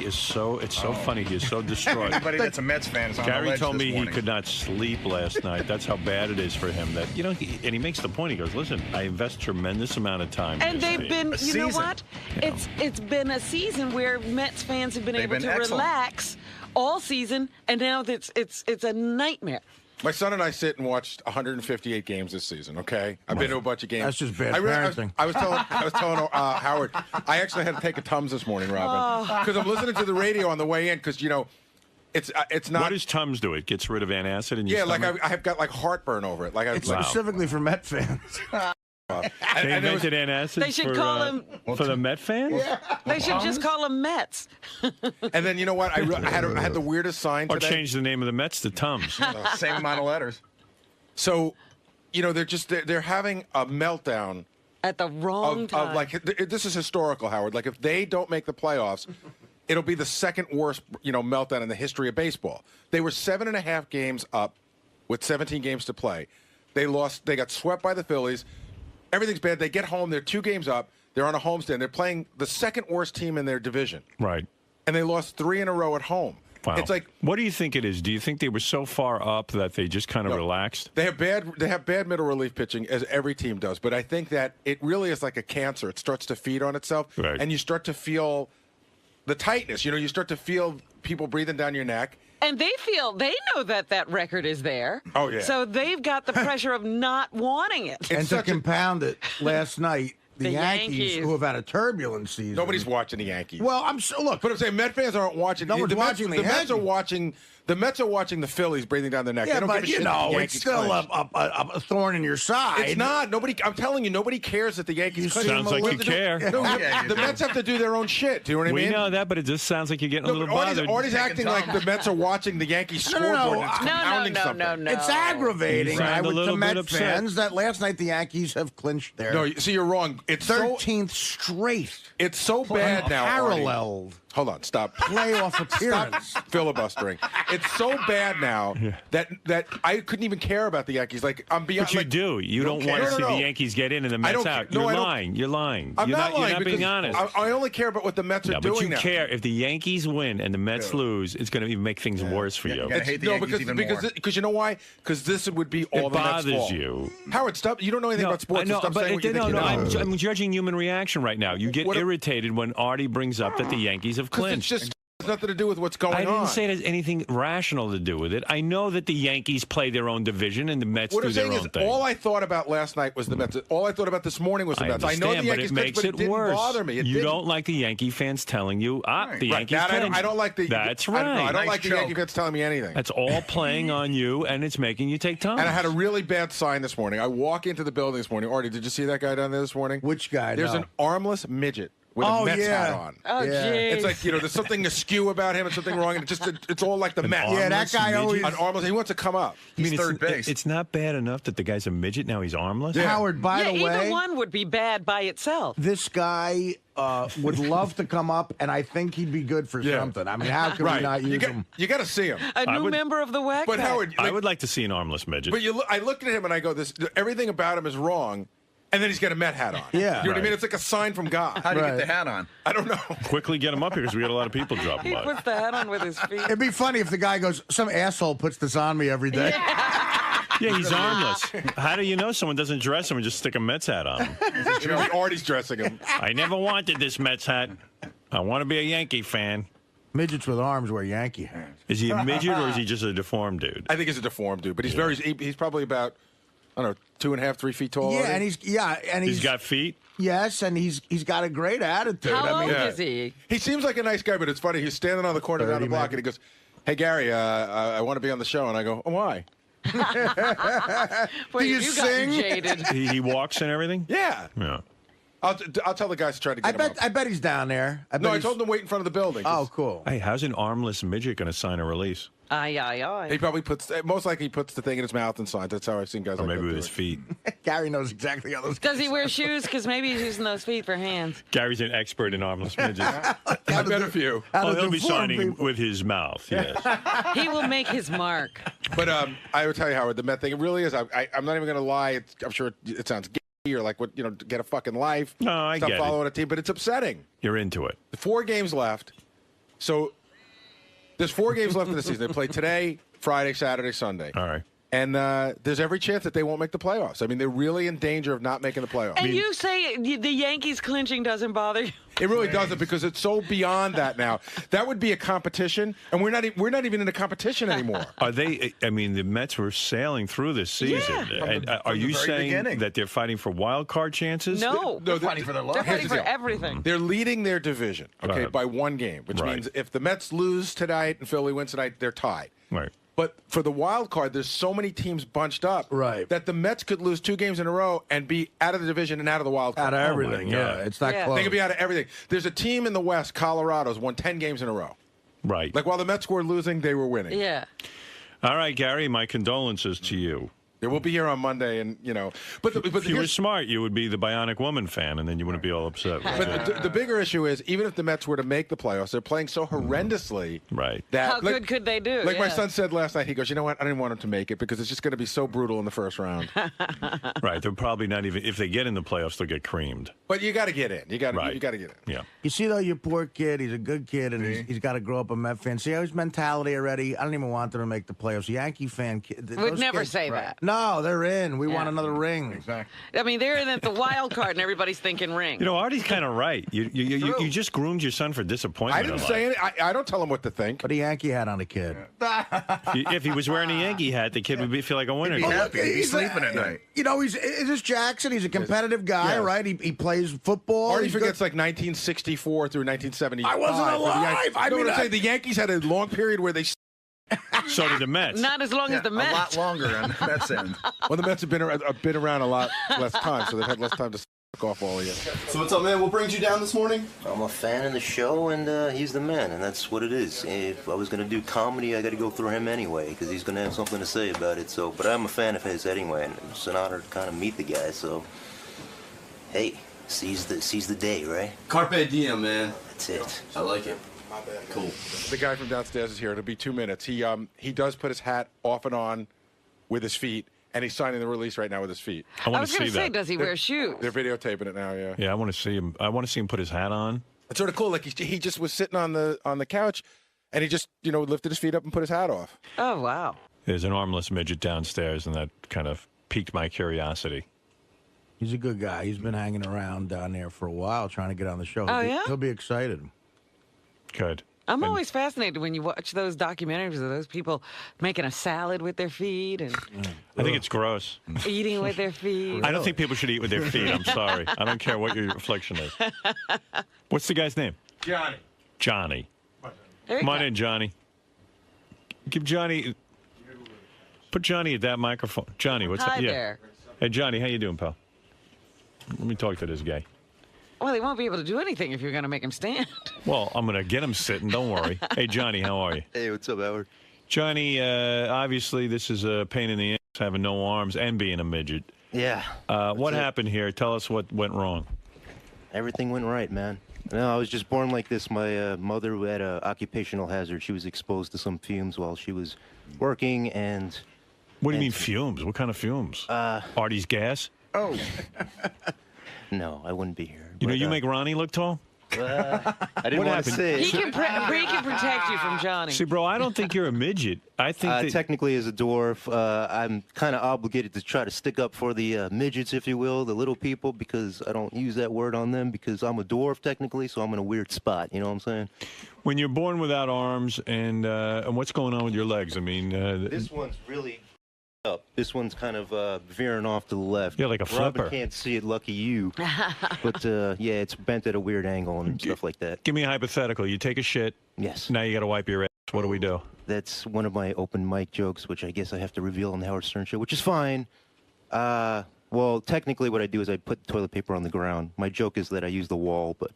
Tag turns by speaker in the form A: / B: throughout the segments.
A: It's so funny. He's so destroyed.
B: Anybody that's a Mets fan is on the
A: Gary
B: ledge
A: told
B: this
A: me he
B: morning.
A: could not sleep last night. That's how bad it is for him. That and he makes the point. He goes, "Listen, I invest tremendous amount of time."
C: And they've been, you know what?
A: Yeah.
C: It's been a season where Mets fans have been able to
B: excellent.
C: relax all season, and now it's a nightmare.
D: My son and I sit and watched 158 games this season. Okay, I've been to a bunch of games.
E: That's just bad parenting.
D: I was telling Howard, I actually had to take a Tums this morning, Robin, because I'm listening to the radio on the way in. Because it's not.
A: What does Tums do? It gets rid of antacid in your stomach?
D: like I have got like heartburn over it.
E: It's specifically for Met fans.
A: They invented antacid.
C: They should call him
A: for the Met fans.
D: Yeah.
C: They should just call them Mets.
D: And then you know what? I had the weirdest sign
A: Or
D: today.
A: change the name of the Mets to Tums.
B: Same amount of letters.
D: So, they're having a meltdown
C: At the wrong time.
D: this is historical, Howard. Like if they don't make the playoffs, it'll be the second worst meltdown in the history of baseball. They were 7.5 games up with 17 games to play. They lost. They got swept by the Phillies. Everything's bad. They get home. They're 2 games up. They're on a homestand. They're playing the second worst team in their division.
A: Right.
D: And they lost 3 in a row at home.
A: Wow.
D: It's like,
A: what do you think it is? Do you think they were so far up that they just kind of relaxed?
D: They have bad middle relief pitching, as every team does. But I think that it really is like a cancer. It starts to feed on itself,
A: right.
D: And you start to feel the tightness. You start to feel people breathing down your neck.
C: And they know that record is there.
D: Oh, yeah.
C: So they've got the pressure of not wanting it.
E: And to compound it, last night, the
C: Yankees,
E: who have had a turbulent season.
D: Nobody's watching the Yankees.
E: Well, look.
D: But I'm saying Met fans aren't watching.
E: No one's watching the
D: Mets are
E: Yankees.
D: watching. The Mets are watching the Phillies breathing down their neck.
E: Yeah,
D: they don't
E: but
D: give a shit if the
E: it's
D: Yankees
E: still
D: clinch.
E: a thorn in your side.
D: It's not. Nobody. I'm telling you, nobody cares that the Yankees clinch.
A: Sounds like you care.
D: No, the Mets have to do their own shit. Do you know what I mean?
A: We know that, but it just sounds like you're getting a little bothered.
D: Artie's acting like the Mets are watching the Yankees scoreboard. And it's compounding something.
E: It's aggravating.
A: You
E: I
A: sound a
E: would
A: little
E: to
A: bit
E: Met
A: upset.
E: fans that last night the Yankees have clinched their
D: No, see, you're wrong. It's
E: 13th straight.
D: It's so bad now, Artie.
E: Paralleled.
D: Hold on, stop.
E: Playoff appearance.
D: Stop filibustering. It's so bad now that I couldn't even care about the Yankees. Like I'm beyond.
A: But you do. You don't want to see the Yankees get in and the Mets out. You're lying. You're lying.
D: I'm
A: You're
D: not lying.
A: You're not being
D: because
A: honest.
D: I only care about what the Mets are doing
A: but you
D: now.
A: care if the Yankees win and the Mets lose. It's going to make things worse for you.
B: You're gonna hate the Yankees even more.
D: Because you know why? Because this would be all
A: It
D: the Mets'
A: bothers
D: fault.
A: you.
D: Howard, stop. You don't know anything about sports. So stop saying what you think you know.
A: I'm judging human reaction right now. You get irritated when Artie brings up that the Yankees have clinched.
D: It's just has nothing to do with what's going on.
A: I didn't say it has anything rational to do with it. I know that the Yankees play their own division and the Mets
D: What
A: do
D: I'm
A: their
D: saying
A: own
D: is,
A: thing.
D: all I thought about last night was the Mets. All I thought about this morning was the Mets. I know the Yankees
A: but it makes
D: but it didn't
A: worse.
D: bother me.
A: You don't like the Yankee fans telling you, the Yankees clinched.
D: I don't like the.
A: That's
D: I
A: right.
D: don't like the Yankee fans telling me anything.
A: That's all playing on you, and it's making you take time.
D: And I had a really bad sign this morning. I walk into the building this morning. Artie, did you see that guy down there this morning?
E: Which guy?
D: There's an armless midget with a Mets hat on.
C: Oh, jeez.
D: It's like, there's something askew about him and something wrong, and it's all like the Mets.
E: Yeah, that guy always.
D: An armless. He wants to come up.
B: He's third base.
A: It's not bad enough that the guy's a midget. Now he's armless.
D: Yeah.
E: Howard, by the way,
C: either one would be bad by itself.
E: this guy would love to come up, and I think he'd be good for something. I mean, how can we not use him?
D: You got to see him.
C: A new member of the WAC.
D: But Howard,
A: I would like to see an armless midget.
D: But I looked at him and I go, everything about him is wrong. And then he's got a Met hat on.
E: Yeah.
D: You know what I mean? It's like a sign from God.
B: How do you get the hat on?
D: I don't know.
A: Quickly get him up here because we got a lot of people dropping
C: He
A: by.
C: puts the hat on with his feet.
E: It'd be funny if the guy goes, some asshole puts this on me every day.
A: Yeah, he's armless. How do you know someone doesn't dress him and just stick a Mets hat on him?
D: Artie's dressing him.
A: I never wanted this Mets hat. I want to be a Yankee fan.
E: Midgets with arms wear Yankee hats.
A: Is he a midget or is he just a deformed dude?
D: I think he's a deformed dude, but he's probably about, I don't know, 2.5, 3 feet tall.
E: Yeah,
D: already.
E: and
A: He's got feet?
E: Yes, and he's got a great attitude.
C: How old is he?
D: He seems like a nice guy, but it's funny. He's standing on the corner down the block, and he goes, "Hey, Gary, I want to be on the show." And I go, "Oh, why?"
C: Wait,
E: you sing?
C: Jaded.
A: He walks and everything?
D: Yeah.
A: Yeah.
D: I'll tell the guys to try to get him up.
E: I bet he's down there.
D: I told him to wait in front of the building.
E: Oh, cool.
A: Hey, how's an armless midget going to sign a release?
C: Aye, aye, aye.
D: He probably most likely puts the thing in his mouth and signs. That's how I've seen guys
A: Or
D: like
A: maybe
D: that
A: with
D: do
A: his
D: it.
A: feet.
E: Gary knows exactly how those.
C: Does he wear shoes? Because maybe he's using those feet for hands.
A: Gary's an expert in armless midgets.
D: I bet a few.
A: Oh, he'll be signing with his mouth, yes.
C: He will make his mark.
D: But I would tell you, Howard, the Met thing, it really is. I'm not even going to lie. I'm sure it sounds gay or like, get a fucking life.
A: No, I
D: Stop
A: get it.
D: following a team, but it's upsetting.
A: You're into it.
D: 4 games left. So there's 4 games left in the season. They play today, Friday, Saturday, Sunday.
A: All right.
D: And there's every chance that they won't make the playoffs. I mean, they're really in danger of not making the playoffs.
C: And you say the Yankees clinching doesn't bother you?
D: It really doesn't, because it's so beyond that now. That would be a competition, and we're not even in a competition anymore.
A: Are they? I mean, the Mets were sailing through this season.
C: Yeah.
A: And, are
B: from
A: you
B: the very
A: saying
B: beginning.
A: that they're fighting for wild card chances?
C: No.
B: They're fighting for their lives.
C: They're fighting
D: Here's
C: for
D: the deal.
C: everything.
D: They're leading their division, okay,
A: Right.
D: by 1 game, which
A: Right.
D: means if the Mets lose tonight and Philly wins tonight, they're tied.
A: Right.
D: But for the wild card, there's so many teams bunched up
E: Right.
D: that the Mets could lose 2 games in a row and be out of the division and out of the wild card.
E: Out of everything,
A: God.
E: yeah. It's that
C: Yeah.
E: close.
D: They could be out of everything. There's a team in the West, Colorado's won 10 games in a row.
A: Right.
D: Like while the Mets were losing, they were winning.
C: Yeah.
A: All right, Gary. My condolences to you.
D: Yeah, we'll be here on Monday, and but
A: If you were
D: here's-
A: smart, you would be the Bionic Woman fan, and then you wouldn't be all upset.
D: But the bigger issue is, even if the Mets were to make the playoffs, they're playing so horrendously
A: Right.
D: that
C: How good could they do?
D: Like my
C: Yeah.
D: son said last night, he goes, "You know what? I didn't want him to make it because it's just going to be so brutal in the first round."
A: Right. They're probably not even. If they get in the playoffs, they'll get creamed.
D: But you got to get in. You got
A: Right.
D: to get in.
A: Yeah.
E: You see, though, your poor kid, he's a good kid, and he's got to grow up a Met fan. See how his mentality already? I don't even want them to make the playoffs. Yankee fan kid.
C: Would never say that.
E: No, they're in. We want
C: Yeah.
E: another ring.
B: Exactly.
C: I mean, they're in at the wild card, and everybody's thinking ring.
A: You know, Artie's kind of right. You just groomed your son for disappointment.
D: I didn't
A: in
D: say
A: life.
D: it. I don't tell him what to think.
E: Put a Yankee hat on the kid.
A: If he was wearing a Yankee hat, the kid would feel like a winner.
B: He'd be happy. He'd be
E: He's
B: sleeping at night.
E: You know, is this Jackson? He's a competitive guy,
D: Yes.
E: right? He plays football.
D: Artie
E: He's good.
D: forgets like 1964 through 1975.
E: I wasn't
D: for the
E: alive.
D: Yankees.
E: I
D: No,
E: mean,
D: what I'm saying, the Yankees had a long period where they.
A: So did the Mets.
C: Not as long as the
B: A
C: Mets.
B: lot longer on the Mets end.
D: Well, the Mets have been around a lot less time, so they've had less time to suck off all of you.
F: So what's up, man? What brings you down this morning?
G: I'm a fan of the show, and he's the man, and that's what it is. If I was going to do comedy, I got to go through him anyway, because he's going to have something to say about it. So, but I'm a fan of his anyway, and it's an honor to kind of meet the guy. So, hey, seize the day, right?
F: Carpe diem, man.
G: That's it.
F: I like it. Cool.
D: The guy from downstairs is here. It'll be 2 minutes. He does put his hat off and on with his feet, and he's signing the release right now with his feet.
A: I
C: I
A: want
C: was
A: to
C: going
A: see
C: to say,
A: that.
C: does he wear shoes?
D: They're videotaping it now. Yeah.
A: Yeah, I want to see him. I want to see him put his hat on.
D: It's sort of cool. Like he just was sitting on the couch, and he just lifted his feet up and put his hat off.
C: Oh, wow.
A: There's an armless midget downstairs, and that kind of piqued my curiosity.
E: He's a good guy. He's been hanging around down there for a while, trying to get on the show.
C: Oh, yeah?
E: He'll be excited.
A: Good.
C: I'm always fascinated when you watch those documentaries of those people making a salad with their feet and
A: I think it's gross.
C: eating with their feet.
A: I don't think people should eat with their feet. I'm sorry. I don't care what your affliction is. What's the guy's name?
D: Johnny.
A: Johnny.
C: There you
A: Come on
C: go.
A: in, Johnny. Give Johnny. Put Johnny at that microphone. Johnny, what's
C: Hi
A: up?
C: there.
A: Hey, Johnny, how you doing, pal? Let me talk to this guy.
C: Well, he won't be able to do anything if you're going to make him stand.
A: Well, I'm going to get him sitting. Don't worry. Hey, Johnny, how are you?
G: Hey, what's up, Howard?
A: Johnny, obviously this is a pain in the ass having no arms and being a midget.
G: Yeah.
A: What
G: it.
A: happened here? Tell us what went wrong.
G: Everything went right, man. No, I was just born like this. My mother had an occupational hazard. She was exposed to some fumes while she was working, and
A: What do you mean fumes? What kind of fumes? Artie's gas?
B: Oh,
G: no, I wouldn't be here.
A: You know,
G: But,
A: you make Ronnie look tall?
G: I didn't
A: What
G: want to
A: happened?
G: say
C: He
G: it.
C: can protect you from Johnny.
A: See, bro, I don't think you're a midget. I think that...
G: Technically, as a dwarf, I'm kind of obligated to try to stick up for the midgets, if you will, the little people, because I don't use that word on them because I'm a dwarf technically, so I'm in a weird spot. You know what I'm saying?
A: When you're born without arms and what's going on with your legs? I mean...
G: This one's really up. This one's kind of veering off to the left.
A: Yeah, like a
G: Robin
A: flipper.
G: can't see it, lucky you. But yeah, it's bent at a weird angle and stuff like that.
A: Give me a hypothetical. You take a shit.
G: Yes.
A: Now you got to wipe your ass. What do we do?
G: That's one of my open mic jokes, which I guess I have to reveal on the Howard Stern show, which is fine. Well, technically what I do is I put toilet paper on the ground. My joke is that I use the wall, but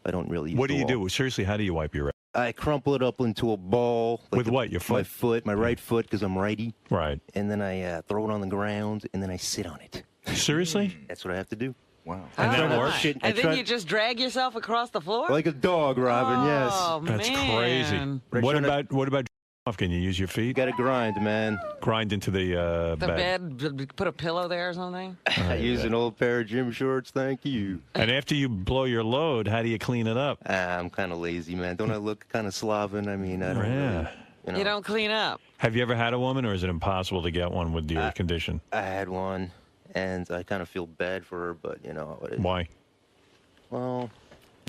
G: I don't really use
A: What
G: the
A: do you
G: wall.
A: do? Seriously, how do you wipe your ass?
G: I crumple it up into a ball.
A: With what, your
G: My
A: foot?
G: foot, my right foot, because I'm righty.
A: Right.
G: And then I throw it on the ground, and then I sit on it.
A: Seriously?
G: That's what I have to do.
B: wow.
A: And that
C: Oh,
A: works?
C: my.
G: Shit, I
C: And then
G: tried-
C: you just drag yourself across the floor?
G: Like a dog, Robin,
C: Oh,
G: yes.
A: That's
C: man.
A: crazy.
G: Right,
A: What
G: trying to-
A: about off? Can you use your feet?
G: You got to grind, man.
A: Grind into the
C: bed. Put a pillow there or something.
G: I use an old pair of gym shorts. Thank you.
A: And after you blow your load, how do you clean it up?
G: I'm kind of lazy, man. Don't I look kind of sloven? I mean, I don't really,
C: You don't clean up.
A: Have you ever had a woman, or is it impossible to get one with your condition?
G: I had one, and I kind of feel bad for her, but
A: Why?
G: Well,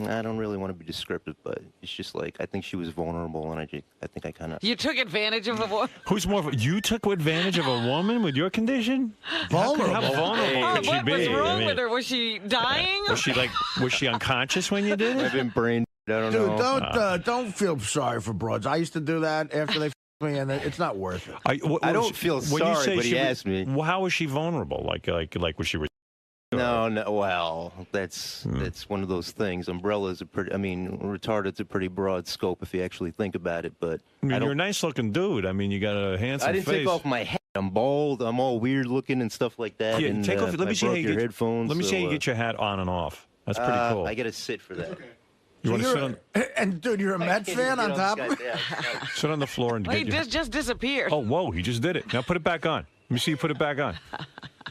G: I don't really want to be descriptive, but it's just like I think she was vulnerable, and I think I kind of.
C: You took advantage of a woman.
A: Who's more? You took advantage of a woman with your condition?
E: Vulnerable.
A: How vulnerable could she
C: What
A: be?
C: was wrong
A: I mean,
C: with her? Was she dying?
A: Was she unconscious when you did
G: I've
A: it?
G: been brain. I don't
E: Dude,
G: know.
E: don't feel sorry for broads. I used to do that after they me, and it's not worth it.
G: I don't feel sorry, but he asked me.
A: Well, how was she vulnerable? Like was she?
G: No. Well, that's one of those things. Umbrellas are pretty. I mean, retarded's a pretty broad scope if you actually think about it. But
A: I mean, you're a nice-looking dude. I mean, you got a handsome face.
G: I didn't take off my hat. I'm bald. I'm all weird looking and stuff like that.
A: Yeah,
G: and,
A: take off. Let me see how you get
G: headphones.
A: Let me see how you get your hat on and off. That's pretty cool.
G: I got to sit for that.
A: You want to sit on?
E: And dude, you're a Mets fan on top of it.
A: Sit on the floor and
C: He
A: get your.
C: just disappeared.
A: Oh, whoa! He just did it. Now put it back on. Let me see you put it back on.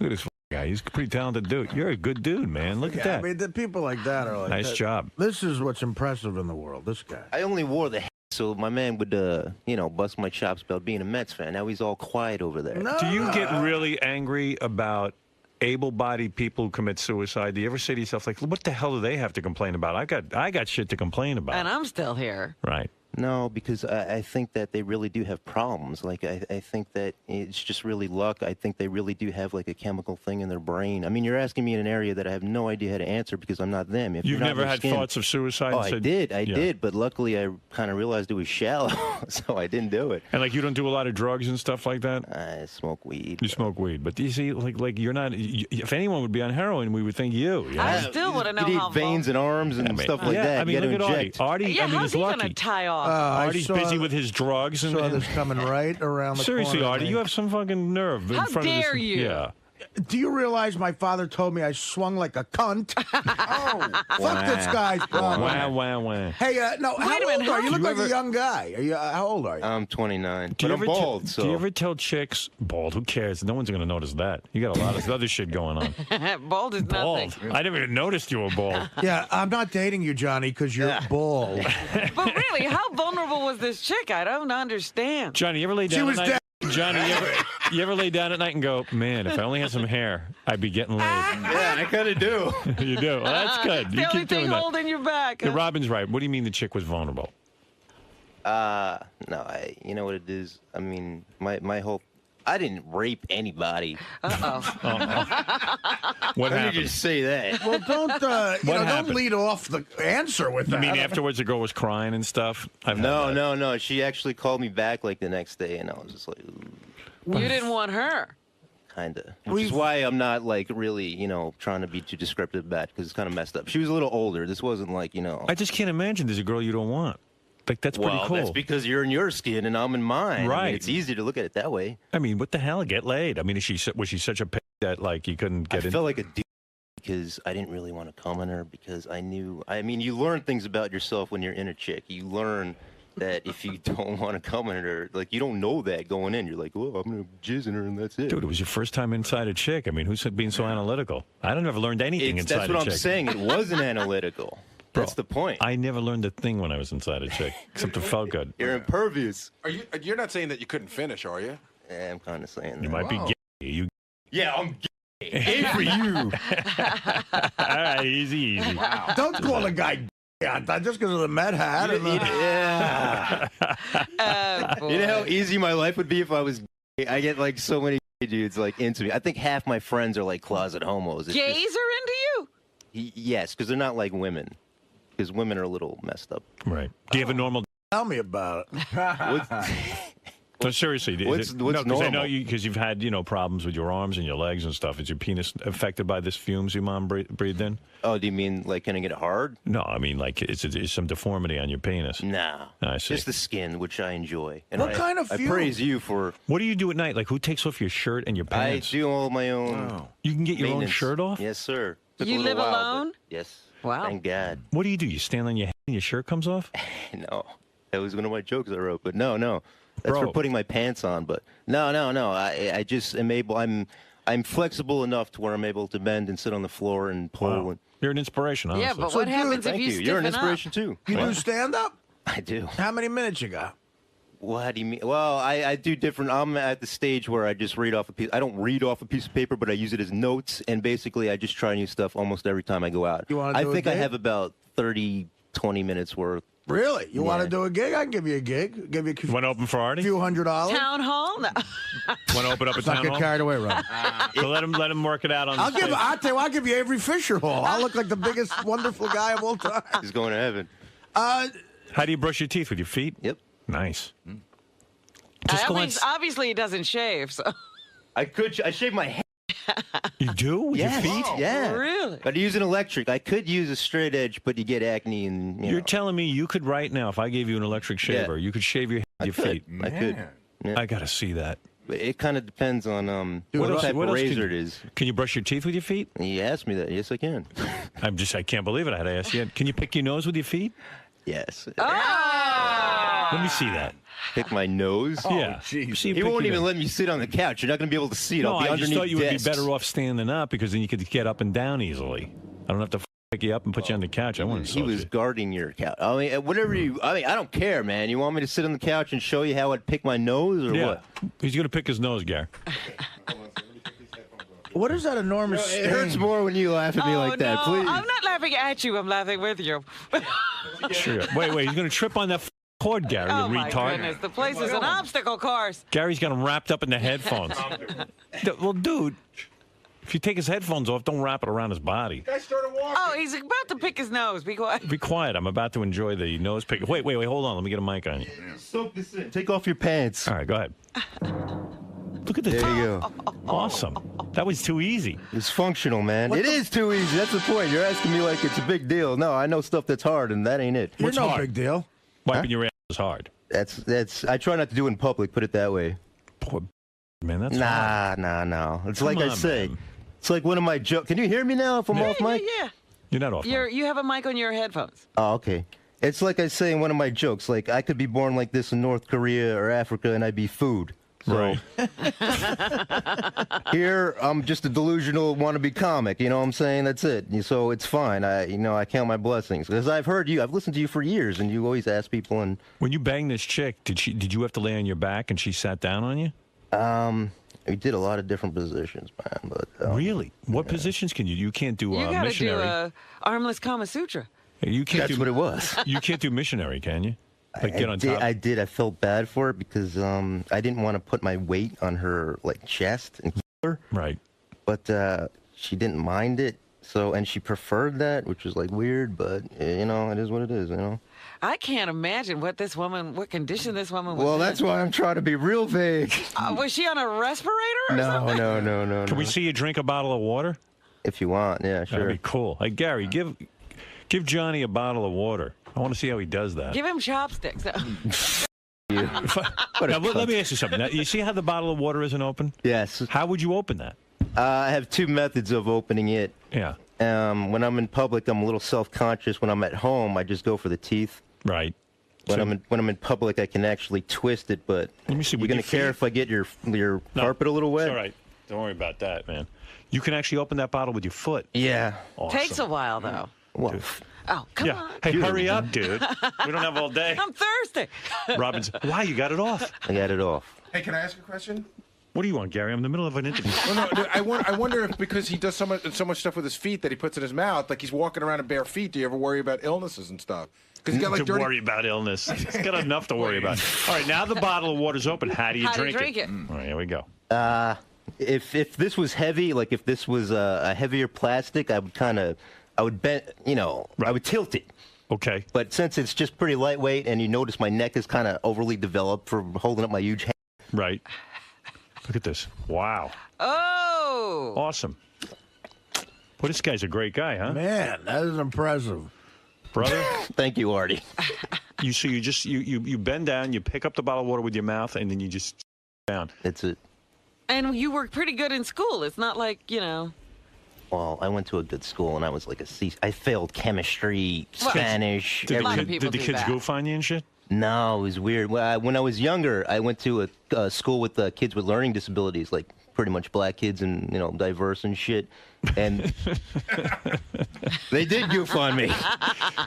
A: Look at this guy. He's a pretty talented dude. You're a good dude, man. Look at that.
E: I mean, the people like that are like.
A: Nice job.
E: This is what's impressive in the world. This guy.
G: I only wore the hat so my man would, bust my chops about being a Mets fan. Now he's all quiet over there.
E: No.
A: Do you get really angry about able-bodied people who commit suicide? Do you ever say to yourself, like, what the hell do they have to complain about? I got shit to complain about.
C: And I'm still here.
A: Right.
G: No, because I think that they really do have problems. Like, I think that it's just really luck. I think they really do have, like, a chemical thing in their brain. I mean, you're asking me in an area that I have no idea how to answer because I'm not them. If
A: You've
G: you're not
A: never
G: in their
A: had
G: skin,
A: thoughts of suicide?
G: Oh,
A: and
G: I
A: said-
G: did. But luckily, I kind of realized it was shallow, so I didn't do it.
A: And, like, you don't do a lot of drugs and stuff like that?
G: I smoke weed.
A: You smoke weed. But do you see, like you're not... if anyone would be on heroin, we would think you. You know?
C: I still want to know
G: You
C: how
G: need veins and arms and stuff like that.
A: I mean,
G: you
A: look
G: gotta
A: at
G: inject.
A: Artie.
C: Yeah,
A: I mean,
C: how's
A: he's
C: he going
A: lucky.
C: to tie off?
A: Artie's busy with his drugs. And,
E: Saw this coming right around the
A: seriously,
E: corner.
A: Artie, you have some fucking nerve in
C: How
A: front of this.
C: dare you?
A: Yeah.
E: Do you realize my father told me I swung like a cunt? Fuck this guy's problem.
A: Wow.
E: Hey, no, how
C: Wait a minute,
E: old are you? You look
A: you
E: like
A: ever-
E: a young guy. Are you, how old are you?
G: I'm 29,
A: Do
G: but
A: you
G: I'm
A: ever
G: bald, so...
A: Do you ever tell chicks, bald, who cares? No one's going to notice that. You got a lot of other shit going on.
C: Bald is
A: Bald.
C: nothing.
A: I never even noticed you were bald.
E: Yeah, I'm not dating you, Johnny, because you're bald.
C: But really, how vulnerable was this chick? I don't understand.
A: Johnny, you ever lay down
E: She
A: at
E: was
A: night?
E: dead.
A: Johnny, you ever lay down at night and go, man, if I only had some hair, I'd be getting laid.
G: Yeah, I kind of do.
A: You do. Well, that's good.
C: The
A: You
C: only
A: keep
C: thing
A: doing that.
C: holding you back.
A: Yeah, Robin's right. What do you mean the chick was vulnerable?
G: No, you know what it is? I mean, my whole... I didn't rape anybody.
C: Uh-oh.
A: What
G: Let me
A: happened?
G: just say that.
E: Well, don't don't
A: happened?
E: lead off the answer with
A: You
E: that.
A: mean afterwards the girl was crying and stuff? I've had that.
G: No. She actually called me back like the next day, and I was just like, ooh,
C: You didn't want her.
G: kind of. Which is why I'm not like really, trying to be too descriptive about it because it's kind of messed up. She was a little older. This wasn't like,
A: I just can't imagine there's a girl you don't want. Like, that's pretty cool.
G: that's because you're in your skin and I'm in mine. I
A: Right.
G: mean, it's easy to look at it that way.
A: I mean, what the hell? Get laid. I mean, was she such a pig that, like, you couldn't get
G: I
A: in?
G: felt like a dude because I didn't really want to come on her because I mean, you learn things about yourself when you're in a chick. You learn that if you don't want to come on her, like, you don't know that going in. You're like, well, I'm going to jizz in her and that's it.
A: Dude, it was your first time inside a chick. I mean, who's being so analytical? I never learned anything inside a chick.
G: That's what I'm saying. It wasn't analytical. That's the point.
A: I never learned a thing when I was inside a chick, except it felt good.
G: You're impervious.
D: You're not saying that you couldn't finish, are you?
G: Yeah, I'm kind of saying that.
A: You might be gay. You.
G: Yeah, I'm gay. Gay for you.
A: All right, easy.
E: Don't call a guy just because of the Met hat.
G: Yeah.
C: Boy.
G: You know how easy my life would be if I was gay? I get like so many gay dudes like into me. I think half my friends are like closet homos. It's
C: Gays are into you?
G: yes, because they're not like women. Because women are a little messed up.
A: Right. Do you have a normal?
E: Tell me about it.
A: No, seriously.
G: What's
A: no, because I know
G: normal?
A: because you've had problems with your arms and your legs and stuff. Is your penis affected by this fumes your mom breathed in?
G: Oh, do you mean like can I get hard?
A: No, I mean like is some deformity on your penis?
G: Nah.
A: I see.
G: Just the skin, which I enjoy. And
E: What kind of
G: I
E: fume?
G: praise you for...
A: What do you do at night? Like, who takes off your shirt and your
G: I
A: pants?
G: do all my own
A: You can get your own
G: maintenance.
A: shirt off?
G: Yes, sir. Took a
C: You
G: little
C: live
G: while, but
C: alone?
G: Yes.
C: Wow.
G: Thank God.
A: What do? You stand on your head and your shirt comes off?
G: No. That was one of my jokes I wrote, but no. That's
A: Bro.
G: for putting my pants on. But no. I just am able. I'm flexible enough to where I'm able to bend and sit on the floor and pull.
A: Wow.
G: And,
A: You're an inspiration, honestly.
C: Yeah, but
E: So,
C: what
E: dude,
C: happens if
G: thank
C: you
G: you. You're an
C: stiffen
G: inspiration
C: up?
G: too.
E: You do stand up?
G: I do.
E: How many minutes you got?
G: What do you mean? Well, I do different. I'm at the stage where I just read off a piece. I don't read off a piece of paper, but I use it as notes. And basically, I just try new stuff almost every time I go out.
E: You wanna
G: I
E: do a
G: think I
E: gig?
G: have about 30, 20 minutes worth.
E: Really? You want
G: Yeah.
E: to do a gig? I can give you a gig. Give you
A: You want to open for Artie?
E: a few $100.
C: Town hall? No.
A: Want to open up a
E: Let's not
A: town
E: get
A: hall?
E: carried away, Rob.
A: So let him work it out on the stage.
E: I'll tell you, I'll give you Avery Fisher Hall. I'll look like the biggest, wonderful guy of all time.
G: He's going to heaven.
A: How do you brush your teeth? With your feet?
G: Yep.
A: Nice. Just go on.
C: Obviously, he doesn't shave. So
G: I shave my head.
A: You do? With your feet?
G: Yeah.
C: Really?
G: But I use an electric. I could use a straight edge, but you get acne and
A: You're
G: know.
A: telling me you could right now, if I gave you an electric shaver, you could shave your
G: I could.
A: feet.
G: I could. Yeah.
A: I got to see that.
G: But it kind of depends on
A: What
G: what
A: else-
G: type
A: what
G: of
A: else
G: razor
A: can-
G: it is.
A: Can you brush your teeth with your feet?
G: He asked me that. Yes, I can.
A: I can't believe it. I had to ask you. Can you pick your nose with your feet?
G: Yes.
A: Let me see that.
G: Pick my nose.
A: Yeah.
B: jeez.
A: See you
G: He
A: pick
G: won't
A: your
G: even
A: nose.
G: let me sit on the couch. You're not going to be able to see it.
A: No,
G: I'll be
A: I just
G: underneath
A: thought you would be
G: desks.
A: better off standing up because then you could get up and down easily. I don't have to pick you up and put you on the couch. I want to
G: He was guarding your couch. I mean, whatever you. I mean, I don't care, man. You want me to sit on the couch and show you how I'd pick my nose or
A: Yeah.
G: what?
A: He's going to pick his nose, Gary.
E: What is that enormous
G: It hurts
E: stain?
G: more when you laugh at me like that.
C: no,
G: Please.
C: I'm not laughing at you. I'm laughing with you.
A: Sure. Wait. He's going to trip on that cord, Gary,
C: Oh,
A: you
C: my
A: retard.
C: goodness. The place is an obstacle course.
A: Gary's got him wrapped up in the headphones. Well, dude, if you take his headphones off, don't wrap it around his body.
C: Oh, he's about to pick his nose. Be quiet.
A: Be quiet. I'm about to enjoy the nose pick. Wait. Hold on. Let me get a mic on you.
G: Soak this in. Take off your pants.
A: All right, go ahead. Look at this.
G: There you go.
A: Awesome. That was too easy.
G: It's functional, man. It is too easy. That's the point. You're asking me like it's a big deal. No, I know stuff that's hard, and that ain't it.
E: You're
A: What's
E: no
A: hard?
E: big deal.
A: Wiping your ass is hard.
G: That's. I try not to do it in public. Put it that way.
A: Poor man, that's hard.
G: Nah. It's
A: Come
G: like I
A: on,
G: say.
A: man.
G: It's like one of my jokes. Can you hear me now if I'm off mic?
C: Yeah.
A: You're not off.
C: You have a mic on your headphones.
G: Oh, okay. It's like I say in one of my jokes. Like I could be born like this in North Korea or Africa, and I'd be food. So
A: Right.
G: here, I'm just a delusional wannabe comic. You know what I'm saying? That's it. So it's fine. I count my blessings because I've heard you. I've listened to you for years, and you always ask people. And
A: When you banged this chick, did you have to lay on your back and she sat down on you?
G: we did a lot of different positions, man. But
A: Really? What positions can you? You can't do
C: You got to do
A: missionary.
C: armless Kama Sutra.
A: You can't
G: that's
A: do.
G: what it was.
A: You can't do missionary, can you? Like get on top.
G: I did. I felt bad for it because I didn't want to put my weight on her like chest and her,
A: Right.
G: but she didn't mind it. So and she preferred that, which was like weird, but it is what it is.
C: I can't imagine what condition this woman was
G: Well,
C: in.
G: that's why I'm trying to be real vague.
C: Was she on a respirator or something?
G: No.
A: Can we see you drink a bottle of water?
G: If you want, yeah,
A: That'd
G: sure.
A: be cool. Hey, Gary, give Johnny a bottle of water. I want to see how he does that.
C: Give him chopsticks.
A: Now, let me ask you something. Now, you see how the bottle of water isn't open?
G: Yes.
A: How would you open that?
G: I have two methods of opening it.
A: Yeah.
G: When I'm in public, I'm a little self-conscious. When I'm at home, I just go for the teeth.
A: Right.
G: When
A: So-
G: I'm in public, I can actually twist it. But
A: Let me see,
G: You
A: with
G: gonna
A: your
G: care
A: feet?
G: if I get your
A: No,
G: carpet a little wet?
A: It's all right. Don't worry about that, man. You can actually open that bottle with your foot.
G: Yeah.
A: Awesome.
C: Takes a while, though.
G: Well,
C: Oh, come
A: Yeah.
C: on.
A: Hey, hurry up, dude. We don't have all day.
C: I'm thirsty.
A: Robbins, why you got it off?
G: I got it off.
B: Hey, can I ask a question?
A: What do you want, Gary? I'm in the middle of an interview.
B: Well, no, I wonder if because he does so much stuff with his feet that he puts in his mouth, like he's walking around in bare feet. Do you ever worry about illnesses and stuff? Because he's got like
A: to
B: dirty.
A: worry about illness. He's got enough to worry about. All right, now the bottle of water's open. How do you
C: How do you
A: drink
C: drink it?
A: All right, here we go.
G: If this was heavy, like if this was a heavier plastic, I would bend, I would tilt it.
A: Okay.
G: But since it's just pretty lightweight, and you notice my neck is kind of overly developed from holding up my huge hand.
A: Right. Look at this. Wow.
C: Oh.
A: Awesome. Well, this guy's a great guy, huh?
E: Man, that is impressive.
A: Brother,
G: Thank you, Artie.
A: you bend down, you pick up the bottle of water with your mouth, and then you just down.
G: That's it.
C: And you were pretty good in school. It's not like,
G: Well, I went to a good school, and I was like a C. I failed chemistry,
C: Well,
G: Spanish.
A: Did,
C: lot
A: the,
C: of
A: kid,
C: people
A: did the
C: do
A: kids
C: that.
A: goof on you and shit?
G: No, it was weird. When I was younger, I went to a school with kids with learning disabilities, like pretty much black kids and diverse and shit. And they did goof on me.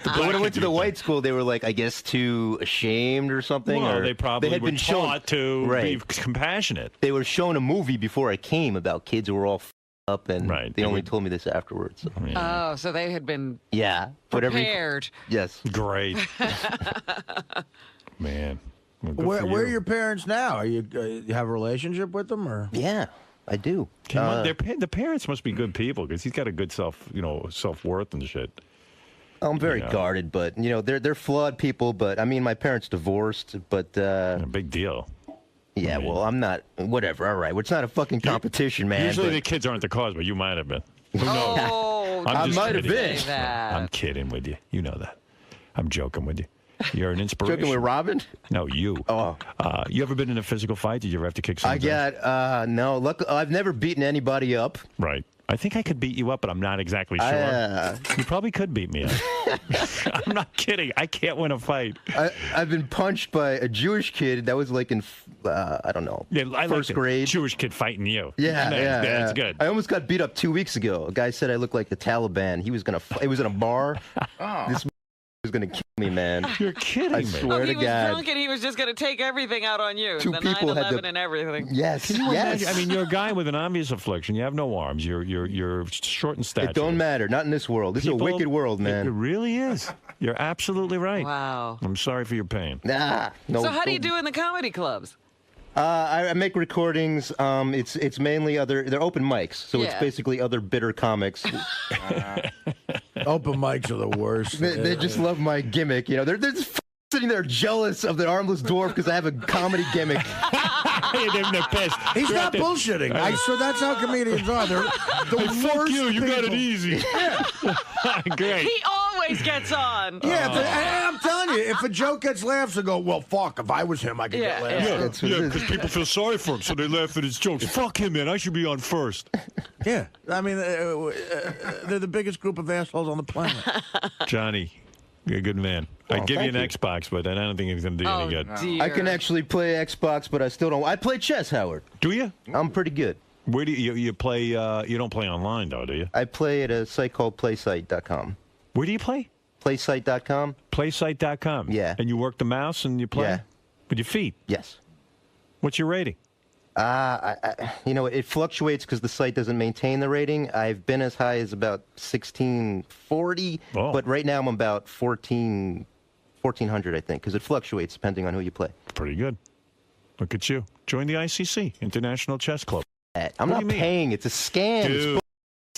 G: But when I went to the white school, they were like, I guess, too ashamed or something.
A: Well,
G: or
A: they probably
G: had
A: were
G: been
A: taught to be
G: right.
A: compassionate.
G: They were shown a movie before I came about kids who were all up, and
A: Right.
G: they only told me this afterwards. So.
C: Oh, so they had been
G: Yeah.
C: prepared.
G: Yes.
A: Great. Man. Well, good
E: Where
A: for
E: are
A: you.
E: your parents now? Are you have a relationship with them, or?
G: Yeah, I do.
A: The parents must be good people because he's got a good self-worth and shit.
G: I'm very guarded, but they're flawed people. But I mean, my parents divorced, but
A: Big deal.
G: yeah, well, I'm not. Whatever. All right, it's not a fucking competition, man.
A: Usually
G: but-
A: the kids aren't the cause, but you might have been. Who knows?
C: Oh,
A: I'm
G: I
A: just
G: might have
A: kidding.
G: been.
C: say that.
A: I'm kidding with you. You know that. I'm joking with you. You're an inspiration.
G: Joking with Robin?
A: No, you.
G: Oh.
A: You ever been in a physical fight? Did you ever have to kick someone?
G: No. Look, I've never beaten anybody up.
A: Right. I think I could beat you up, but I'm not exactly sure. You probably could beat me up. I'm not kidding. I can't win a fight.
G: I've been punched by a Jewish kid that was like in, I don't know,
A: I
G: first
A: like
G: grade.
A: Jewish kid fighting you.
G: Yeah,
A: That's good.
G: I almost got beat up 2 weeks ago. A guy said I looked like the Taliban. He was it was in a bar. This was gonna kill me, man.
A: You're kidding
G: I
A: me.
G: swear
C: he
G: to
C: was
G: God.
C: drunk and he was just going to take everything out on you.
G: Two
C: the
G: people had
C: 9/11
G: to-
C: and everything.
G: Yes,
A: Can you
G: yes.
A: imagine? I mean, you're a guy with an obvious affliction. You have no arms. You're short in stature.
G: It don't matter. Not in this world. This is a wicked world,
A: It
G: man.
A: really is. You're absolutely right.
C: Wow.
A: I'm sorry for your pain.
G: Nah. No.
C: So how do you do in the comedy clubs?
G: I make recordings. It's mainly they're open mics, so it's
C: Yeah.
G: basically other bitter comics.
E: Open mics are the worst.
G: They just love my gimmick. They're just sitting there jealous of the armless dwarf because I have a comedy gimmick.
A: They're pissed.
E: He's not bullshitting. I swear that's how comedians are. They're the worst.
A: Fuck you. You got it
E: people.
A: easy. Great.
C: He always gets on.
E: Yeah, and I'm telling you, if a joke gets laughs, I go, well, fuck. If I was him, I could
C: Yeah,
E: get laughs.
C: yeah.
G: That's what it is.
A: because people feel sorry for him, so they laugh at his jokes. Fuck him, man. I should be on first.
E: Yeah, I mean, they're the biggest group of assholes on the planet.
A: Johnny, you're a good man. I'd give you an
G: thank you.
A: Xbox, but I don't think it's going to do any good.
C: Dear.
G: I can actually play Xbox, but I still don't. I play chess, Howard.
A: Do you?
G: I'm pretty good.
A: Where do you play? You don't play online, though, do you?
G: I play at a site called playsite.com.
A: Where do you play?
G: Playsite.com?
A: Playsite.com.
G: Yeah.
A: And you work the mouse and you play?
G: Yeah.
A: With your feet?
G: Yes.
A: What's your rating?
G: It fluctuates because the site doesn't maintain the rating. I've been as high as about 1640,
A: Oh.
G: but right now I'm about 1400, I think, because it fluctuates depending on who you play.
A: Pretty good. Look at you. Join the ICC, International Chess Club.
G: I'm
A: What
G: not
A: do you mean?
G: paying. It's a scam.
A: Dude,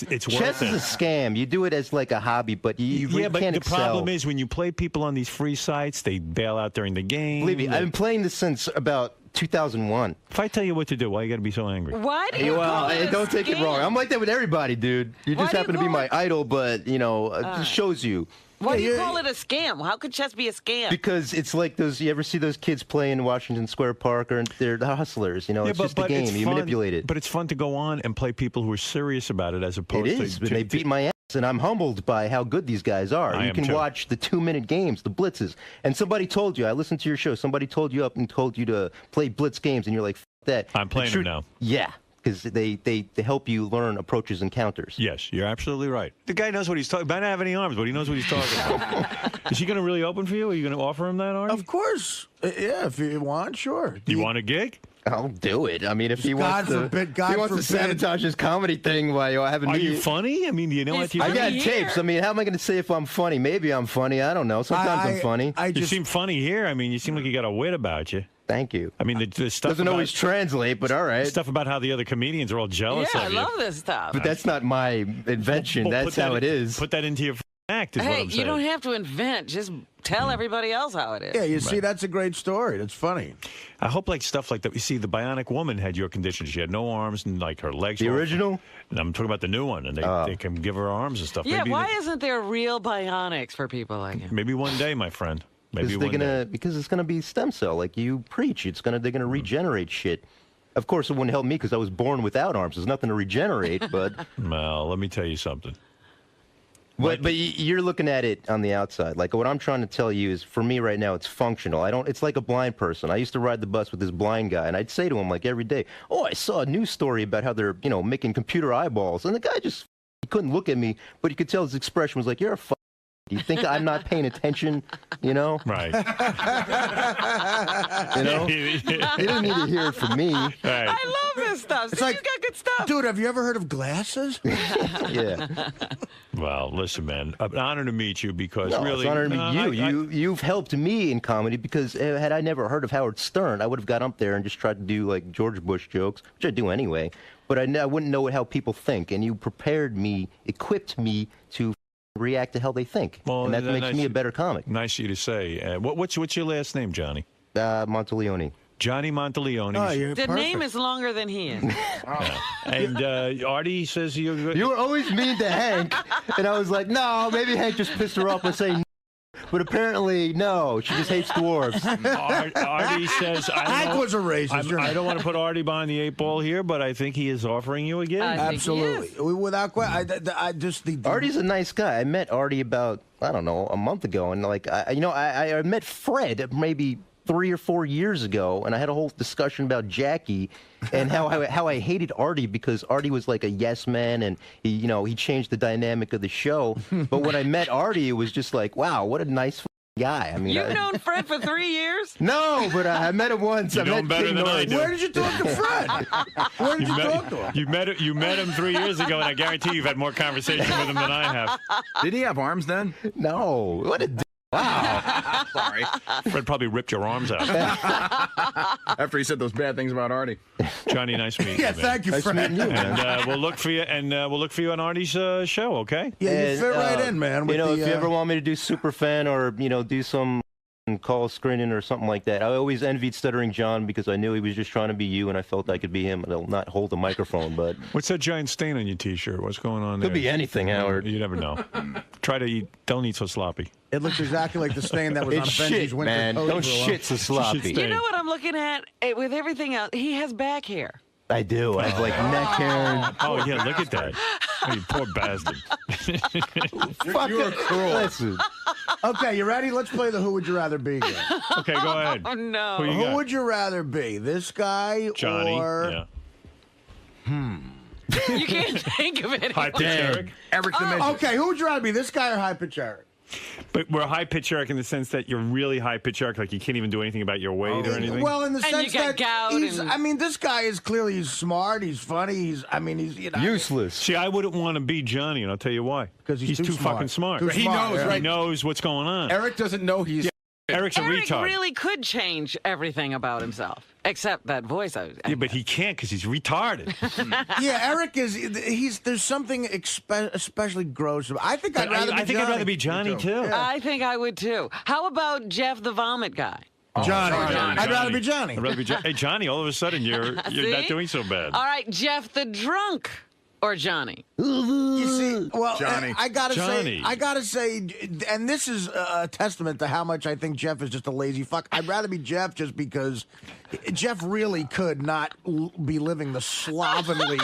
A: it's
G: Chess
A: worth
G: is a
A: it.
G: scam. You do it as like a hobby, but you
A: Yeah, but
G: can't
A: the
G: excel.
A: problem is when you play people on these free sites, they bail out during the game.
G: Believe me, I've been playing this since about 2001.
A: If I tell you what to do, why you got to be so angry?
C: Why do you call it a
G: Don't take it wrong.
C: scam?
G: I'm like that with everybody, dude. You
C: Why
G: just
C: do you
G: happen to be
C: call
G: my
C: it-
G: idol, but it just shows you.
C: Why do you
E: Yeah,
C: call it a scam? How could chess be a scam?
G: Because it's like those. You ever see those kids play in Washington Square Park, or they're the hustlers? It's just a game.
A: it's
G: You
A: fun,
G: manipulate it.
A: But it's fun to go on and play people who are serious about it as
G: It
A: opposed
G: is.
A: to...
G: But they beat my ass, and I'm humbled by how good these guys are.
A: I
G: You
A: am
G: can
A: too.
G: watch the 2-minute games, the blitzes, and somebody told you. I listened to your show. Somebody told you up and told you to play blitz games, and you're like, F that.
A: I'm playing
G: The
A: them
G: truth-
A: now.
G: Yeah, because they help you learn approaches and counters.
A: Yes, you're absolutely right. The guy knows what he's talking about. Might not have any arms, but he knows what he's talking about. Is he going to really open for you? Are you going to offer him that, Artie?
E: Of course. Yeah, if you want, sure.
A: You want a gig?
G: I'll do it. I mean, if he
E: God
G: wants to,
E: forbid,
G: if
E: God
G: he wants to
E: forbid.
G: sabotage his comedy thing while having
A: Are
G: me.
A: you funny? I mean, do you know what
C: He's
A: you
G: I got
C: Funny
G: tapes.
C: here.
G: I mean, how am I going to say if I'm funny? Maybe I'm funny. I don't know. Sometimes I'm funny.
E: I
A: You
E: just
A: seem funny here. I mean, you seem like you got a wit about you.
G: Thank you.
A: I mean, the stuff
G: Doesn't
A: about,
G: always translate, but all right.
A: stuff about how the other comedians are all jealous
C: yeah, I
A: of you.
C: love this stuff.
G: But that's not my invention.
A: Well,
G: That's
A: put that
G: how it
A: in-
G: is.
A: Put that into your act, is what
C: Hey,
A: I'm saying.
C: you don't have to invent. Just tell everybody else how it is.
E: yeah, you see, that's a great story. That's funny.
A: I hope like stuff like that. You see, the Bionic Woman had your condition. She had no arms and like her legs.
G: The
A: were-
G: original?
A: And I'm talking about the new one, and they can give her arms and stuff.
C: Yeah,
A: maybe,
C: why isn't there real bionics for people like him?
A: maybe one day, my friend. Maybe
G: Because
A: one day.
G: because it's gonna be stem cell, like you preach. They're gonna regenerate shit. Of course, it wouldn't help me because I was born without arms. There's nothing to regenerate. But
A: Well, let me tell you something.
G: But you're looking at it on the outside. Like what I'm trying to tell you is, for me right now, it's functional. It's like a blind person. I used to ride the bus with this blind guy, and I'd say to him like every day, "Oh, I saw a news story about how they're making computer eyeballs," and the guy he couldn't look at me, but you could tell his expression was like, "You're a do you think I'm not paying attention?"
A: Right.
G: He didn't need to hear it from me.
A: Right.
C: I love this stuff.
E: It's
C: See,
E: like,
C: you got good stuff.
E: Dude, have you ever heard of glasses?
G: Yeah.
A: Well, listen, man, an honor to meet you because
G: No,
A: really,
G: it's an honor to meet you. You've helped me in comedy because had I never heard of Howard Stern, I would have got up there and just tried to do like George Bush jokes, which I do anyway. But I wouldn't know how people think, and you prepared me, equipped me to react to how they think, and that makes me a better comic.
A: Nice of you to say. What's your last name, Johnny?
G: Monteleone.
A: Johnny Monteleone.
E: Oh, you're
C: The
E: perfect.
C: name is longer than he is.
A: Yeah. And Artie says you're.
G: You were always mean to Hank, and I was like, no, maybe Hank just pissed her off by saying. But apparently, no, she just hates dwarves.
A: Artie says,
E: Hank was a racist.
A: I don't want to put Artie behind the 8 ball here, but I think he is offering you again.
C: I think he is.
E: Absolutely, without question. I just the
G: Artie's a nice guy. I met Artie about, I don't know, a month ago, and like, I met Fred maybe 3 or 4 years ago, and I had a whole discussion about Jackie and how I hated Artie because Artie was like a yes man, and he changed the dynamic of the show. But when I met Artie, it was just like, wow, what a nice guy. I mean,
C: You've known Fred for 3 years?
G: No, but I met him once.
A: You know him better than I do.
E: Where did you talk to Fred? Where did you talk to him?
A: You met him 3 years ago, and I guarantee you've had more conversation with him than I have.
B: Did he have arms then?
G: No, what a wow.
B: Sorry.
A: Fred probably ripped your arms out.
B: After he said those bad things about Artie.
A: Johnny, nice meeting
E: Yeah,
A: you, man.
E: thank you,
G: Nice
E: Fred.
G: meeting you, man.
A: And we'll look for you, we'll look for you on Artie's show. Okay.
E: Yeah, you
G: And,
E: fit right in, man. With
G: if
E: the,
G: you ever want me to do Superfan or do some call screening or something like that, I always envied Stuttering John because I knew he was just trying to be you, and I felt I could be him and not hold the microphone. But
A: What's that giant stain on your T-shirt? What's going on there?
G: could be anything, Howard.
A: You never know. Try to eat. Don't eat so sloppy.
E: it looks exactly like the stain that was on
G: It's
E: Benji's
G: shit,
E: winter
G: man.
E: coat
G: Don't
E: for a while.
G: shit so sloppy.
C: You know what I'm looking at? With everything else, he has back hair.
G: I do. I have like neck hair. And
A: Oh yeah, look at that. Oh, you poor bastard.
G: you're cruel. Listen,
E: Okay, you ready? Let's play the Who Would You Rather Be game.
A: Okay, go ahead.
C: Oh, no.
A: Who you
E: Who
A: got?
E: would you rather be? This guy
A: Johnny.
E: or...
A: Yeah.
C: You can't think of it.
A: High pitch Eric.
B: Eric the Midget.
E: Okay, who would you rather be? This guy or High Pitch Eric?
A: But we're high pitch Eric in the sense that you're really high pitch Eric, like you can't even do anything about your weight or anything.
E: Well, in the
C: And you
E: sense
C: got
E: that
C: gout
E: he's,
C: and-
E: I mean, this guy is clearly he's smart, he's funny, he's
G: useless.
A: See, I wouldn't want to be Johnny, and I'll tell you why.
E: 'Cause he's too
A: too
E: smart.
A: fucking smart.
E: Too
B: He
E: smart,
B: knows,
E: yeah.
B: right?
A: He knows what's going on.
B: Eric doesn't know he's.
A: Eric's a
C: Eric
A: retard.
C: really could change everything about himself, except that voice.
A: Yeah, but he can't because he's retarded.
E: Yeah, Eric is. There's something especially gross. I think I'd rather.
A: I think I'd rather be Johnny too.
C: I think I would too. How about Jeff the Vomit Guy?
E: Johnny.
A: Johnny.
E: I'd rather be Johnny.
A: I'd rather be Hey, Johnny, all of a sudden you're not
C: See?
A: doing so bad.
C: All right, Jeff the Drunk or Johnny?
E: You see, well,
B: Johnny.
E: I
A: Johnny.
E: gotta say, and this is a testament to how much I think Jeff is just a lazy fuck. I'd rather be Jeff just because Jeff really could not be living the slovenly.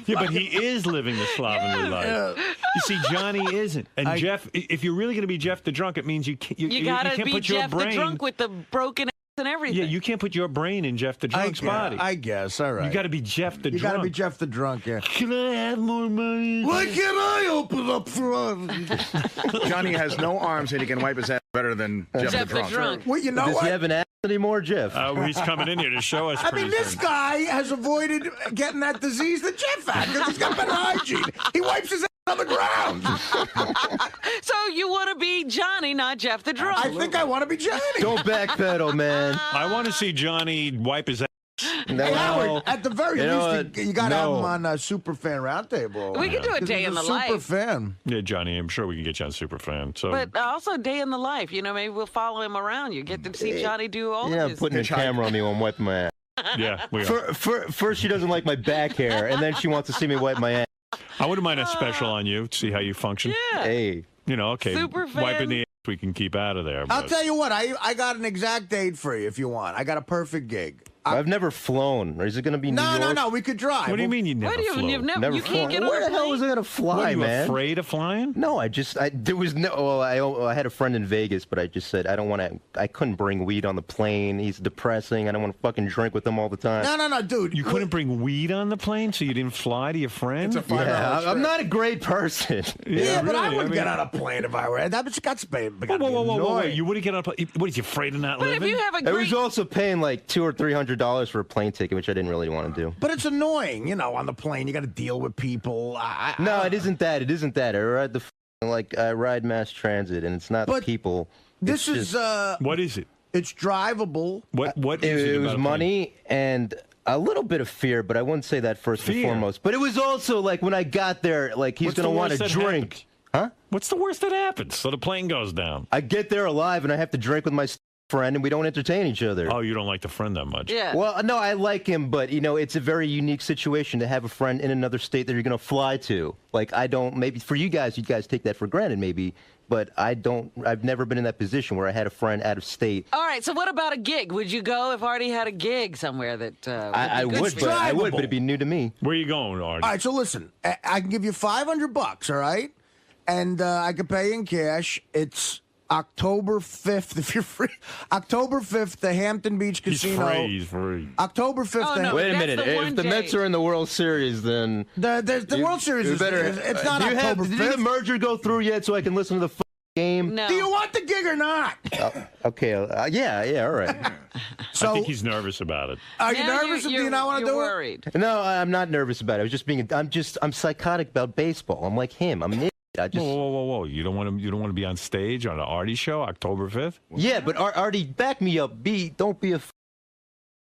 A: Yeah, but he is living the slovenly life. You see, Johnny isn't. And Jeff, if you're really going to be Jeff the Drunk, it means you
C: gotta
A: can't
C: be
A: put your
C: Jeff the
A: brain.
C: Drunk with the broken ass and everything.
A: Yeah, you can't put your brain in Jeff the Drunk's body.
E: I guess. All right.
A: You got to be Jeff the
E: You
A: Drunk.
E: gotta be Jeff the Drunk. Yeah.
A: Can I have more money?
E: Why can't I open up front?
B: Johnny has no arms and he can wipe his ass better than Jeff,
C: Jeff
B: the Drunk.
E: Well, you know
G: Does
E: what?
G: he have an ass anymore, Jeff?
A: He's coming in here to show us.
E: I
A: pretty
E: mean, this
A: soon.
E: guy has avoided getting that disease that Jeff had because he's got better hygiene. He wipes his ass on the ground.
C: So you want to be Johnny, not Jeff the Drunk?
E: I think I want to be Johnny.
G: Don't backpedal, man.
A: I want to see Johnny wipe his ass.
G: No,
E: Hey, Howard, at the very
G: You know
E: least,
G: what?
E: you got to have
G: No.
E: him on Superfan Roundtable.
C: We could do a
E: Because
C: day
E: he's
C: in the
E: super
C: life.
E: fan.
A: Yeah, Johnny, I'm sure we can get you on Superfan. So,
C: But also day in the life. You know, maybe we'll follow him around. You get to see Johnny do all
G: yeah,
C: of his.
G: putting a camera on me while I'm wiping my ass.
A: yeah, we are.
G: First, she doesn't like my back hair, and then she wants to see me wipe my ass.
A: I wouldn't mind a special on you to see how you function.
C: Yeah.
G: Hey,
A: You know, okay,
C: Superfan.
A: wiping the ass we can keep out of there.
E: I'll
A: but-
E: tell you what, I got an exact date for you if you want. I got a perfect gig.
H: I've never flown. Or is it going to be New York?
E: No. We could drive.
A: What do you mean you never
C: What do you
A: flew?
C: mean you've never? You
H: flown.
C: can't get on
H: Where
C: a
H: the hell
C: plane?
H: was I going to fly,
A: What, are you
H: man?
A: afraid of flying?
H: No, there was no. Well, I had a friend in Vegas, but I just said I don't want to. I couldn't bring weed on the plane. He's depressing. I don't want to fucking drink with him all the time.
E: No, dude.
A: You couldn't bring weed on the plane, so you didn't fly to your friend?
B: It's a 5-hour
H: Yeah,
B: trip.
H: I'm not a great person.
E: Yeah, but I
A: really,
E: wouldn't get on a plane if I were. That got
A: Whoa. You wouldn't get on a plane? What, are you afraid of not
C: But
A: living?
C: if you have a
H: I
C: great
H: was also paying like $200 or $300 for a plane ticket, which I didn't really want to do.
E: But it's annoying, on the plane. You got to deal with people.
H: No, it isn't that. It isn't that. I ride I ride mass transit, and it's not the
E: But
H: people.
E: This
H: It's
E: is
H: just-
A: What is it?
E: it's drivable.
A: What is it?
H: It
A: about
H: was
A: a plane?
H: money and a little bit of fear, but I wouldn't say that first and
A: Fear?
H: foremost. But it was also like when I got there, like he's
A: What's the
H: going to want
A: worst
H: to
A: that
H: drink.
A: happens?
H: Huh?
A: What's the worst that happens? So the plane goes down.
H: I get there alive, and I have to drink with my friend, and we don't entertain each other.
A: Oh, you don't like the friend that much?
C: yeah.
H: Well, no, I like him, but it's a very unique situation to have a friend in another state that you're going to fly to. Like, I don't. Maybe for you guys take that for granted, maybe, but I don't. I've never been in that position where I had a friend out of state.
C: All right. So what about a gig? Would you go if Artie had a gig somewhere that?
H: I
C: be good
H: would,
C: for
H: but
C: you?
H: I would, but
E: drivable.
H: it'd be new to me.
A: Where are you going, Artie?
E: All right, so listen. I can give you $500, all right? And I can pay in cash. It's October 5th, if you're free. October 5th, the Hampton Beach Casino.
A: He's free.
E: October 5th.
C: Oh, no.
H: Wait a
C: That's
H: minute.
C: the one
H: If the
C: day.
H: Mets are in the World Series, then
E: The World Series is it's not
H: do you have,
E: October
H: did
E: 5th.
H: the merger go through yet, so I can listen to the game?
C: No.
E: Do you want the gig or not?
H: Okay. Yeah. All right.
E: So,
A: I think he's nervous about it.
E: are you
C: Now
E: nervous? Do you not want to
C: you're
E: do
C: worried.
H: No, I'm not nervous about it. I was just being. I'm psychotic about baseball. I'm like him. I'm an idiot. I just.
A: Whoa! You don't want to be on stage on an Artie show, October 5th?
H: Yeah, but Artie, back me up. Don't be a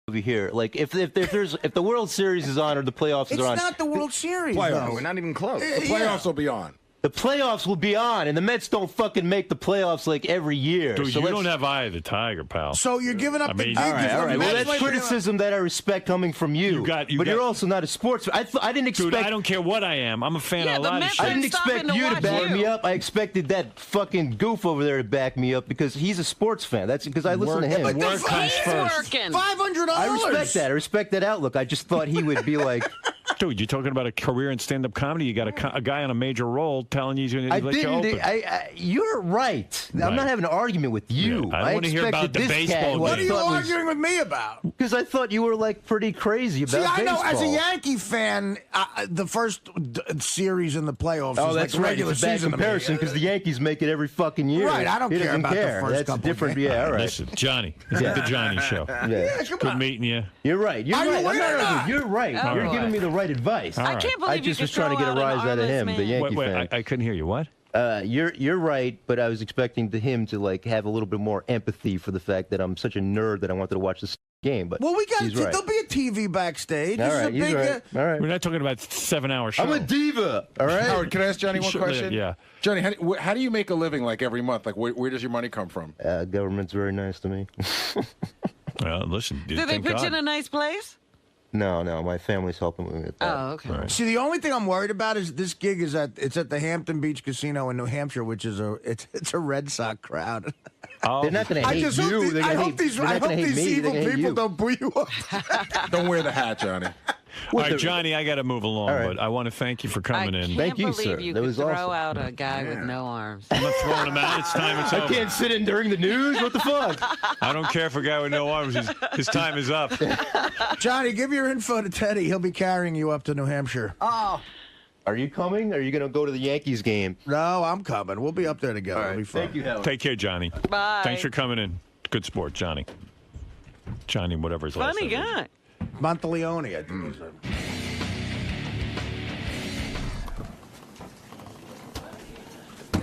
H: over here. Like if the World Series is on or the playoffs
E: it's
H: are on,
E: not the World Series.
B: Playoffs.
E: though.
B: We're not even close.
E: Yeah.
B: The playoffs will be on.
H: the playoffs will be on, and the Mets don't fucking make the playoffs like every year.
A: Dude,
H: so
A: you
H: let's-
A: don't have eye of the tiger, pal.
E: So you're giving up
A: I
E: the
A: mean-
E: gig.
A: All
H: All right. Well, that's
E: like-
H: criticism that I respect coming from you.
A: You
H: but
A: got-
H: you're also not a sports. I didn't expect.
A: Dude, I don't care what I am. I'm a fan
C: Yeah,
A: of a
C: the
A: lot of
C: Mets
A: shit.
H: I didn't
C: stopping
H: expect
C: to
H: you to
C: watch
H: back
C: you.
H: me up. I expected that fucking goof over there to back me up because he's a sports fan. That's because I listen to him.
E: But
A: Work
E: the
A: comes
C: He's
A: first.
C: working.
E: $500.
H: I respect that. I respect that outlook. I just thought he would be like.
A: Dude, you're talking about a career in stand-up comedy. You got a guy on a major role telling you he's going to
H: I
A: let you
H: didn't.
A: open.
H: You're right. I'm
A: Right.
H: not having an argument with you.
A: Yeah, I wanna hear about
H: expected
A: the
H: this
A: baseball
H: cat who I
E: What are you
H: thought was-
E: arguing with me about?
H: Because I thought you were like pretty crazy
E: See,
H: about
E: I know as a
H: baseball.
E: Yankee fan, the first series in the playoffs
H: Oh,
E: is
H: that's
E: like
H: right.
E: regular
H: It's a bad
E: season to me.
H: comparison because the Yankees make it every fucking year.
E: Right, I don't
H: He
E: care
H: doesn't
E: about the
H: care.
E: first
H: That's a
E: couple
H: different.
E: games.
H: Yeah, all right.
A: Listen, Johnny. This is the Johnny Show.
H: Yeah.
E: Yeah, come
A: Good
E: on.
A: meeting you.
H: You're right. You're
E: Are you
H: right. I'm
E: winning
H: not
E: or
H: arguing.
E: not?
H: You're right.
C: Oh,
H: You're
C: boy.
H: giving me the right advice.
C: I can't believe
H: I
C: you
H: just
C: could
H: was trying to
C: throw
H: get a
C: out an
H: rise out of
C: armless
H: him, the
C: man.
H: Yankee
A: Wait,
H: fan.
A: I couldn't hear you. What?
H: You're right, but I was expecting him to like have a little bit more empathy for the fact that I'm such a nerd that I wanted to watch this game. But
E: Well, we got
H: he's right.
E: there's be a TV backstage.
H: All
E: This is a
H: right, he's
E: big,
H: right. All right.
A: We're not talking about 7-hour show.
H: I'm a diva. All right.
B: Howard, can I ask Johnny one
A: Sure,
B: question?
A: yeah.
B: Johnny, how do you make a living like every month? Like, where does your money come from?
H: Government's very nice to me.
A: Well, listen.
C: Do they
A: thank
C: put you
A: God.
C: in a nice place?
H: No, my family's helping me with that.
C: Oh, okay.
E: See, the only thing I'm worried about is this gig is at the Hampton Beach Casino in New Hampshire, which is it's a Red Sox crowd.
A: Oh,
H: They're not going to
E: I
H: hate
E: just
H: you.
E: hope,
H: They're
E: I
H: gonna
E: hope
H: hate,
E: these
H: they're
E: I
H: not
E: hope
H: gonna hate
E: these
H: me. They're
E: evil
H: gonna hate
E: people
H: you.
E: don't boo you up.
B: Don't wear the hat, Johnny.
A: All right, Johnny, I got to move along,
H: All right.
A: but I want to thank you for
C: I
A: coming in.
C: can't
H: Thank you,
C: believe
H: sir.
C: you
H: That
C: could
H: was
C: throw
H: awesome.
C: out a guy with no arms.
A: I'm not throwing him out. It's time. It's
H: I
A: over.
H: can't sit in during the news. What the fuck?
A: I don't care if a guy with no arms. His time is up.
E: Johnny, give your info to Teddy. He'll be carrying you up to New Hampshire.
H: Are you coming? Are you going to go to the Yankees game?
E: No, I'm coming. We'll be up there together. It'll be fun.
H: Thank you, Howard.
A: Take care, Johnny.
C: Bye.
A: Thanks for coming in. Good sport, Johnny. Johnny, whatever his last
C: Funny
A: name is.
C: guy.
E: Monteleone, I think he's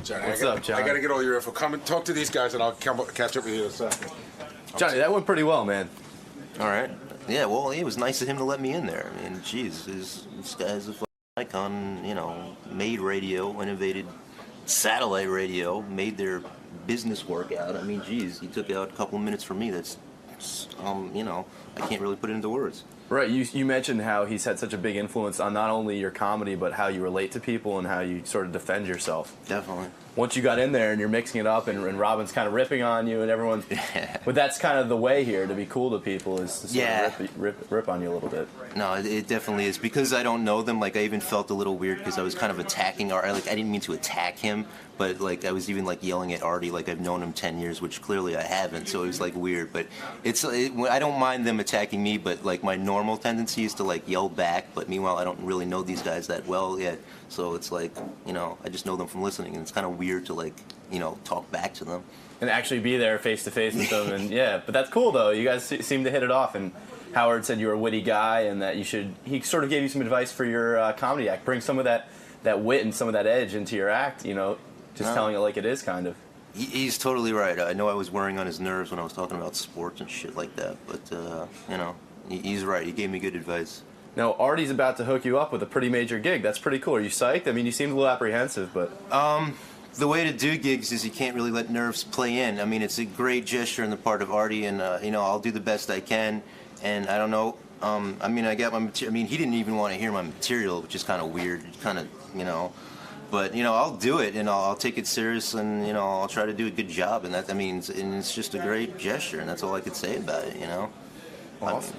B: Johnny,
F: What's up, John?
B: I got to get all your info. Come and talk to these guys, and I'll catch up with you in a second.
F: Johnny, that went pretty well, man.
G: All right. Yeah, well, it was nice of him to let me in there. I mean, geez, this guy's a fucking icon, made radio, innovated satellite radio, made their business work out. I mean, geez, he took out a couple of minutes for me. That's, I can't really put it into words.
F: Right, you mentioned how he's had such a big influence on not only your comedy, but how you relate to people and how you sort of defend yourself.
G: Definitely.
F: Once you got in there and you're mixing it up and Robin's kind of ripping on you and everyone's... But that's kind of the way here, to be cool to people, is to sort of rip on you a little bit.
G: No, it definitely is. Because I don't know them, like, I even felt a little weird because I was kind of attacking Artie. Like, I didn't mean to attack him, but, like, I was even, like, yelling at Artie like I've known him 10 years, which clearly I haven't, so it was, like, weird. But I don't mind them attacking me, but, like, my normal tendency is to, like, yell back. But meanwhile, I don't really know these guys that well yet. So it's like, you know, I just know them from listening, and it's kind of weird to, like, you know, talk back to them.
F: And actually be there face to face with them. And yeah, but that's cool, though. You guys seem to hit it off. And Howard said you were a witty guy and that he sort of gave you some advice for your comedy act. Bring some of that wit and some of that edge into your act, you know, just telling it like it is, kind of.
G: He's totally right. I know I was wearing on his nerves when I was talking about sports and shit like that, but, you know, he's right. He gave me good advice.
F: Now, Artie's about to hook you up with a pretty major gig. That's pretty cool. Are you psyched? I mean, you seemed a little apprehensive, but...
G: The way to do gigs is you can't really let nerves play in. I mean, it's a great gesture on the part of Artie, and, you know, I'll do the best I can. And I don't know, I mean, I got my material. I mean, he didn't even want to hear my material, which is kind of weird, kind of, you know. But, you know, I'll do it, and I'll take it serious, and, you know, I'll try to do a good job. And that, I mean, it's just a great gesture, and that's all I could say about it, you know.
F: Awesome.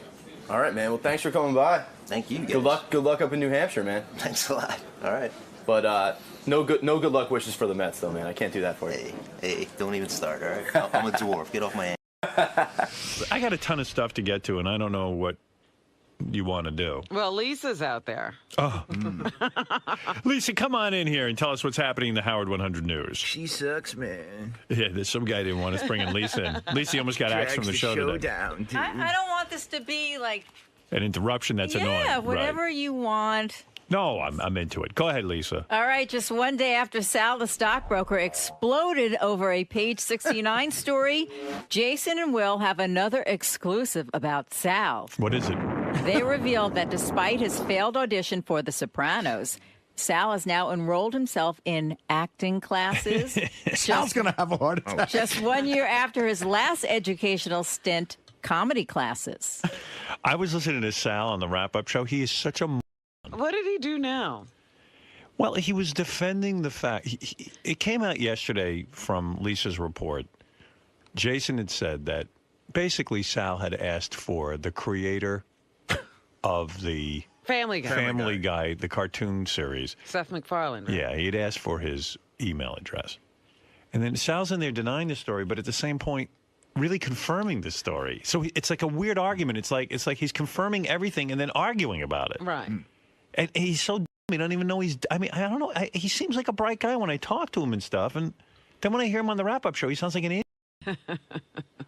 F: All right, man. Well, thanks for coming by.
G: Thank you, guys.
F: Good luck up in New Hampshire, man.
G: Thanks a lot. All right.
F: But no good luck wishes for the Mets, though, man. I can't do that for you.
G: Hey, don't even start, all right? I'm a dwarf. Get off my hand.
A: I got a ton of stuff to get to, and I don't know what you want to do.
C: Well, Lisa's out there.
A: Oh. Lisa, come on in here and tell us what's happening in the Howard 100 News.
I: She sucks, man.
A: Yeah, there's some guy didn't want us bringing Lisa in. Lisa almost got axed from the show today.
I: Down, dude.
J: I don't want this to be like...
A: An interruption that's annoying.
J: Yeah, whatever you want.
A: No, I'm into it. Go ahead, Lisa.
J: All right, just one day after Sal, the stockbroker, exploded over a Page 69 story, Jason and Will have another exclusive about Sal.
A: What is it?
J: They revealed that despite his failed audition for The Sopranos, Sal has now enrolled himself in acting classes.
E: Sal's going to have a heart attack.
J: Just 1 year after his last educational stint, comedy classes.
A: I was listening to Sal on the wrap-up show. He is such a...
C: What did he do now?
A: Well, he was defending the fact... it came out yesterday from Lisa's report. Jason had said that basically Sal had asked for the creator of the...
C: Family Guy.
A: The cartoon series.
C: Seth MacFarlane, right?
A: Yeah, he'd asked for his email address. And then Sal's in there denying the story, but at the same point, really confirming the story. So it's like a weird argument. It's like he's confirming everything and then arguing about it.
C: Right.
A: And he's so dumb, he don't even know he's... I mean, I don't know. He seems like a bright guy when I talk to him and stuff. And then when I hear him on the wrap-up show, he sounds like an idiot.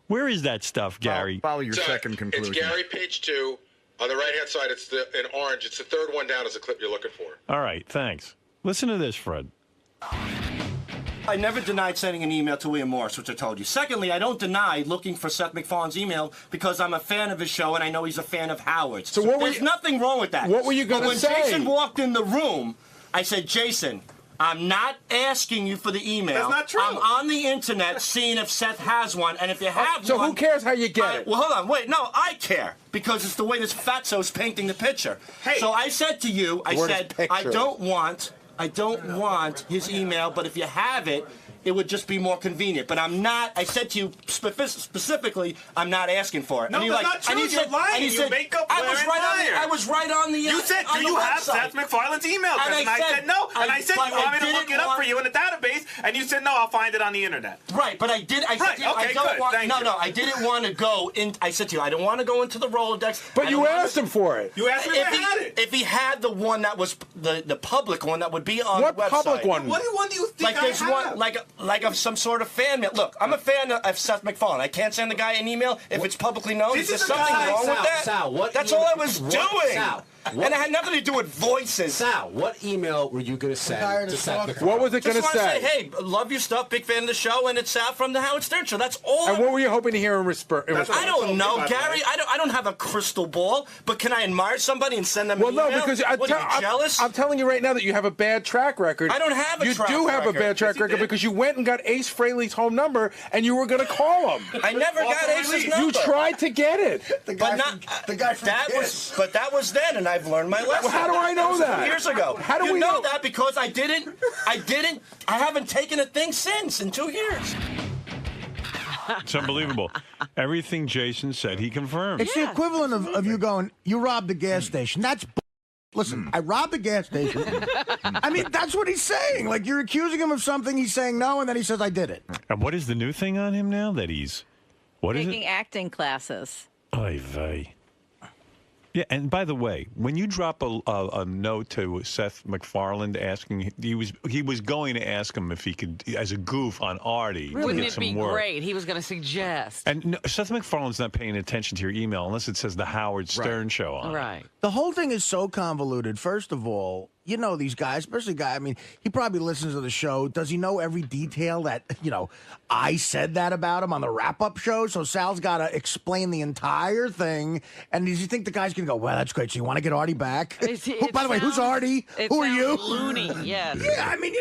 A: Where is that stuff, Gary?
I: Follow your second conclusion.
D: It's Gary, page 2. On the right-hand side, it's in orange. It's the third one down is the clip you're looking for.
A: All right, thanks. Listen to this, Fred.
K: I never denied sending an email to William Morris, which I told you. Secondly, I don't deny looking for Seth MacFarlane's email because I'm a fan of his show and I know he's a fan of Howard's.
D: So what
K: There's nothing wrong with that.
D: What were you going to say?
K: When Jason walked in the room, I said, Jason, I'm not asking you for the email.
F: That's not true.
K: I'm on the internet seeing if Seth has one, and if you have
D: so
K: one...
D: who cares how you get it?
K: Well, hold on. Wait, no, I care. Because it's the way this fatso's painting the picture.
F: Hey.
K: So I said to you, I said, I don't want his email, but if you have it, it would just be more convenient. But I'm not, I said to you specifically, I'm not asking for it.
F: No,
K: and
F: that's
K: like,
F: not true.
K: And
F: You're lying. You make up
K: I was right on the
F: You said, do you have Seth MacFarlane's email address? And I said no. And I said, you want me to look it up for you in the database? And you said, no, I'll find it on the internet.
K: Right, but I did. I said to you, I don't want. No, I didn't want to go in. I said to you, I don't want to go into the Rolodex.
D: But you asked him for it.
F: You asked me if I had it.
K: If he had the one that was the public one that would be on the website.
D: What public one?
F: What one do you think
K: like there's one, like of some sort of fan mail. Look, I'm a fan of Seth MacFarlane. I can't send the guy an email if it's publicly known. Is there something wrong with that?
L: Sal, what
K: That's all I was doing.
L: Sal,
K: And it had nothing to do with voices.
L: Sal, what email were you going to send to Seth MacFarlane?
D: What was it going to
K: Just want to
D: say?
K: say, hey, love your stuff, big fan of the show, and it's Sal from the Howard Stern Show. That's all.
D: And what were you hoping to hear in response?
K: I don't know, Gary. I don't have a crystal ball, but can I admire somebody and send them an email?
D: No, because
K: What, are you jealous?
D: I'm telling you right now that you have a bad track record.
K: I don't have a track
D: You do have a
K: record.
D: bad track record because you went and got Ace Frehley's home number and you were going to call him.
K: I never got Ace's number.
D: You tried to get it.
E: The guy from Kiss.
K: But that was then, and I've learned my lesson.
D: Well, how do I know that?
K: Years ago.
D: How do we
K: know that? Because I haven't taken a thing since in 2 years.
A: It's unbelievable. Everything Jason said, he confirmed.
E: It's the equivalent of you going, you robbed the gas station. That's Listen, I robbed the gas station. I mean, that's what he's saying. Like, you're accusing him of something, he's saying no, and then he says, I did it.
A: And what is the new thing on him now that he's... What is it?
J: Taking acting classes.
A: Oy vey. Yeah, and by the way, when you drop a note to Seth MacFarlane asking, he was going to ask him if he could, as a goof on Artie,
C: Wouldn't
A: get
C: it
A: some
C: be
A: work.
C: great? He was going to suggest.
A: And no, Seth MacFarlane's not paying attention to your email unless it says the Howard Stern Show on it.
C: Right.
E: The whole thing is so convoluted. First of all, you know these guys, especially guy. I mean, he probably listens to the show. Does he know every detail that, I said that about him on the wrap-up show? So Sal's got to explain the entire thing. And does he think the guy's going to go, well, that's great. So you want to get Artie back? By the way, who's Artie? Who are you?
C: Loony, yes.
E: Yeah, I mean,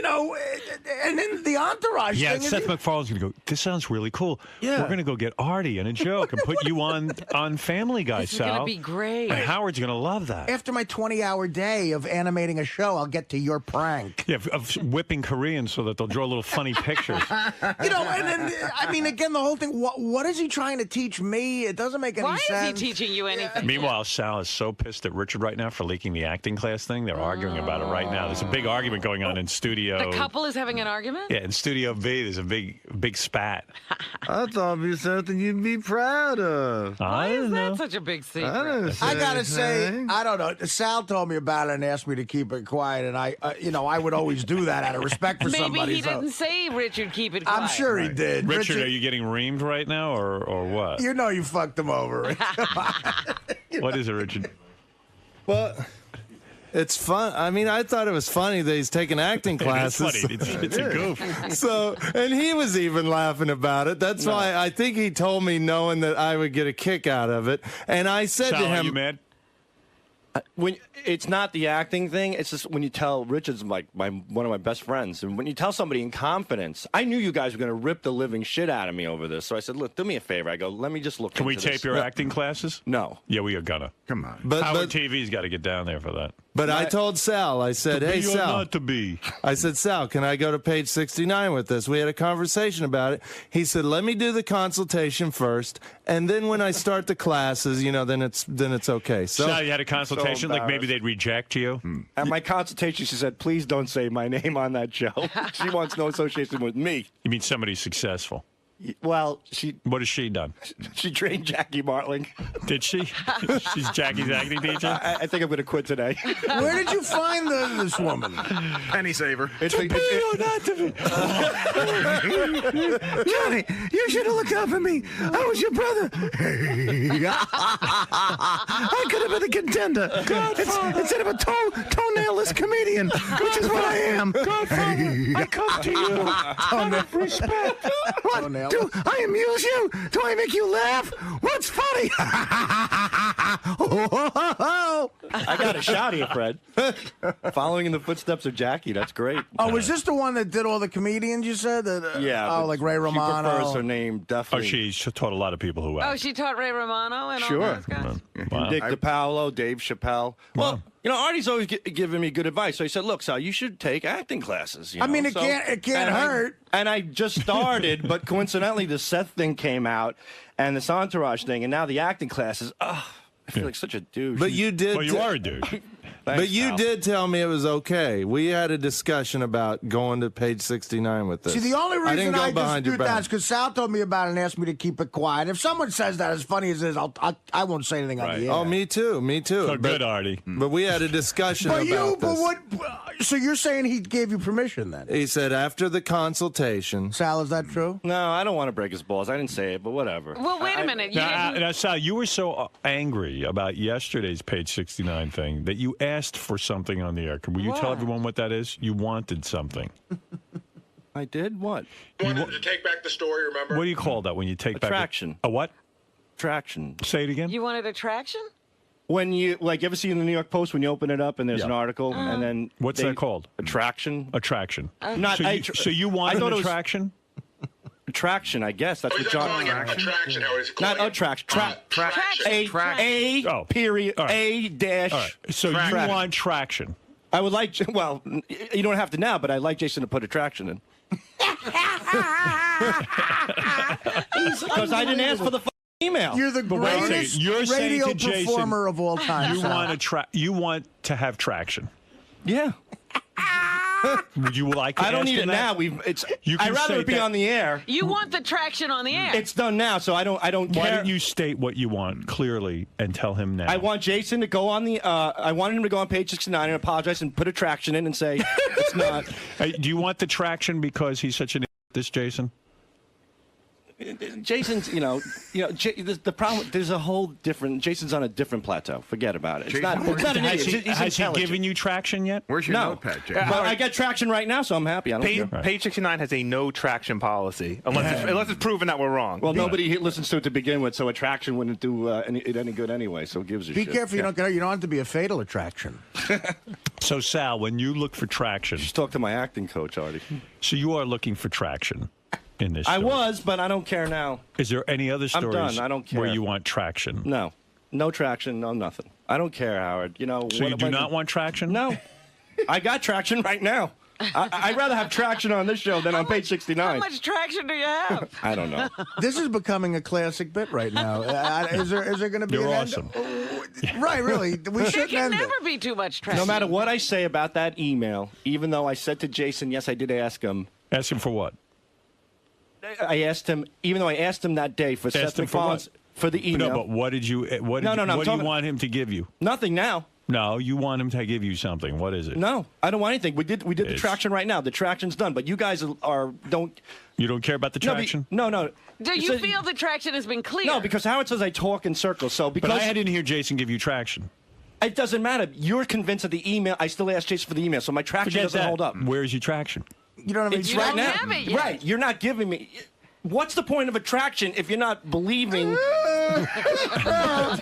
E: and then the entourage
A: Yeah,
E: thing.
A: Seth MacFarlane's going to go, this sounds really cool.
E: Yeah.
A: We're going to go get Artie and a joke and put you on Family Guy,
C: This is
A: Sal.
C: going to be great.
A: And Howard's going to love that.
E: After my 20-hour day of animating a show, I'll get to your prank.
A: Yeah, of whipping Koreans so that they'll draw little funny pictures.
E: And then, I mean, again, the whole thing, what is he trying to teach me? It doesn't make any
C: Why
E: sense.
C: is he teaching you anything?
A: Meanwhile, Sal is so pissed at Richard right now for leaking the acting class thing. They're arguing about it right now. There's a big argument going on in studio.
C: The couple is having an argument?
A: Yeah, in Studio B, there's a big spat.
I: I thought it'd be something you'd be proud of.
C: Why is
A: know.
C: that such a big secret?
E: I gotta say, I don't know. Sal told me about it and asked me to keep it quiet, and I would always do that out of respect for
C: Maybe
E: somebody.
C: he didn't say, Richard, keep it quiet.
E: I'm sure he did.
A: Richard, are you getting reamed right now, or what?
E: You know you fucked him over. Rich.
A: What is it, Richard?
I: Well, it's fun. I mean, I thought it was funny that he's taking acting classes.
A: It's funny. It's a goof.
I: So, and he was even laughing about it. That's why I think he told me knowing that I would get a kick out of it. And I said
A: Sal,
I: to him,
A: are you mad?
L: When it's not the acting thing, it's just when you tell Richard's like one of my best friends, and when you tell somebody in confidence, I knew you guys were going to rip the living shit out of me over this, so I said, "Look, do me a favor." I go, "Let me just look."
A: Can we
L: into
A: tape
L: this.
A: your acting classes?
L: No.
A: Yeah, we are gonna.
I: come on.
A: Howard TV's got to get down there for that.
I: But I told Sal, I said, hey,
A: be or
I: Sal.
A: not to be.
I: I said, Sal, can I go to page 69 with this? We had a conversation about it. He said, let me do the consultation first, and then when I start the classes, then it's okay. So
A: Sal, you had a consultation? Like maybe they'd reject you?
L: At my consultation, she said, "Please don't say my name on that show." She wants no association with me.
A: You mean somebody successful?
L: Well,
A: What has she done?
L: she trained Jackie Martling.
A: Did she? She's Jackie's acting teacher?
L: I think I'm going to quit today.
E: Where did you find this woman?
B: Penny saver.
L: It's
A: Not to be.
I: Johnny, you should have looked out for me. I was your brother. I could have been a contender. Instead of a toenailless comedian, which is what I am.
A: Godfather, I come to you out of respect.
I: What? Do I amuse you? Do I make you laugh? What's funny?
L: I got a shot here, Fred. Following in the footsteps of Jackie. That's great.
E: Oh, was this the one that did all the comedians you said?
L: Yeah.
E: Oh,
L: but
E: like Ray Romano.
L: She prefers her name,
A: Oh,
L: definitely.
A: she taught a lot of people who
C: Oh,
A: act.
C: she taught Ray Romano and all
L: Sure.
C: those guys?
A: Wow.
L: Dick DiPaolo, Dave Chappelle. Well, Artie's always giving me good advice. So he said, "Look, Sal, you should take acting classes."
E: I mean, it can't hurt.
L: And I just started, but coincidentally, the Seth thing came out, and this Entourage thing, and now the acting classes. I feel like such a douche.
I: But you did.
A: Well, you are a dude.
I: But you
L: Sal.
I: did tell me it was okay. We had a discussion about going to page 69 with this.
E: See, the only reason
I: didn't go
E: I
I: behind your
E: dispute that
I: back.
E: is because Sal told me about it and asked me to keep it quiet. If someone says that as funny as it is, I won't say anything on the air.
I: Oh, me too. Me too.
A: So good, Artie.
I: But we had a discussion about this.
E: So you're saying he gave you permission then?
I: He said after the consultation.
E: Sal, is that true?
L: No, I don't want to break his balls. I didn't say it, but whatever.
C: Well, wait a minute. You
A: Now, Sal, you were so angry about yesterday's page 69 thing that you asked for something on the air. Will you tell
C: What?
A: everyone what that is? You wanted something.
L: I did what?
D: You wanted to take back the story, remember?
A: What do you call that when you take back
L: Attraction.
A: a what?
L: Traction.
A: Say it again.
C: You wanted attraction?
L: When you you ever see in the New York Post when you open it up and there's an article and then
A: What's that called?
L: Attraction.
A: Attraction.
L: Not
A: so, so you wanted
L: I thought it was
A: attraction?
L: Attraction, I guess. That's what John.
D: Attraction, how is it
L: Not attraction. A
A: Oh.
L: period.
A: All right.
L: A dash.
A: All right. So you
L: Traction.
A: want traction.
L: I would like. Well, you don't have to now, but I'd like Jason to put attraction in. Because I didn't ask for the email.
E: You're the
A: But wait a second.
E: greatest
A: You're saying
E: radio
A: to Jason,
E: performer of all time.
A: You
E: Sal.
A: you want to have traction.
L: Yeah.
A: Would you like to
L: I don't
A: ask
L: need
A: him
L: it
A: that?
L: now. I'd
A: can
L: rather
A: say
L: it be
A: that-
L: on the air.
C: You want the traction on the air.
L: It's done now, so I don't
A: Why
L: care.
A: don't you state what you want clearly and tell him now?
L: I want Jason to go on the. I wanted him to go on page 69 and apologize and put attraction in and say it's not.
A: Hey, do you want the traction because he's such an this Jason?
L: Jason's, the problem. There's a whole different. Jason's on a different plateau. Forget about it. It's not an
A: Has
L: idiot. He's
A: he
L: intelligent.
A: given you traction yet?
B: Where's your
L: No,
B: notepad, Jay?
L: but I got traction right now, so I'm happy. I don't
M: Page,
L: care.
M: page 69 has a no traction policy, unless it's proven that we're wrong.
L: Well, nobody listens to it to begin with, so attraction wouldn't do it any good anyway. So it gives a
E: Be
L: shit.
E: careful, you don't have to be a fatal attraction.
A: So Sal, when you look for traction,
L: Just talk to my acting coach, Artie.
A: so you are looking for traction in this.
L: I
A: story.
L: was, but I don't care now.
A: Is there any other
L: I'm
A: stories
L: done. I don't care.
A: where you want traction?
L: No traction, no nothing. I don't care, Howard.
A: So you do not want traction?
L: No, I got traction right now. I'd rather have traction on this show than on page 69.
C: How much traction do you have?
L: I don't know.
E: This is becoming a classic bit right now. Is there going to be
A: You're
E: an
A: awesome.
E: end? Right, really. We
C: There
E: shouldn't
C: can
E: end it.
C: never be too much traction.
L: No matter what I say about that email, even though I said to Jason, yes, I did ask him.
A: Ask him for what?
L: I asked him, even though I asked him that day for
A: Asked
L: Seth
A: him for
L: MacFarlane's
A: what?
L: for the email.
A: No, but what did you? What
L: No,
A: do
L: I'm
A: you
L: talking-
A: want him to give you?
L: Nothing now.
A: No, you want him to give you something. What is it?
L: No, I don't want anything. We did the
A: It's-
L: traction right now. The traction's done, but you guys are don't.
A: You don't care about the
L: No,
A: traction?
L: No.
C: Do you feel the traction has been clear?
L: No, because Howard says I talk in circles. So
A: But
L: because
A: I didn't hear Jason give you traction.
L: it doesn't matter. You're convinced of the email. I still asked Jason for the email, so my traction
A: Forget
L: doesn't
A: that.
L: hold up.
A: Where's your traction?
E: You don't have any
L: It's
C: You
L: right
C: don't
L: now.
C: have it yet.
L: Right. You're not giving me. What's the point of attraction if you're not believing? You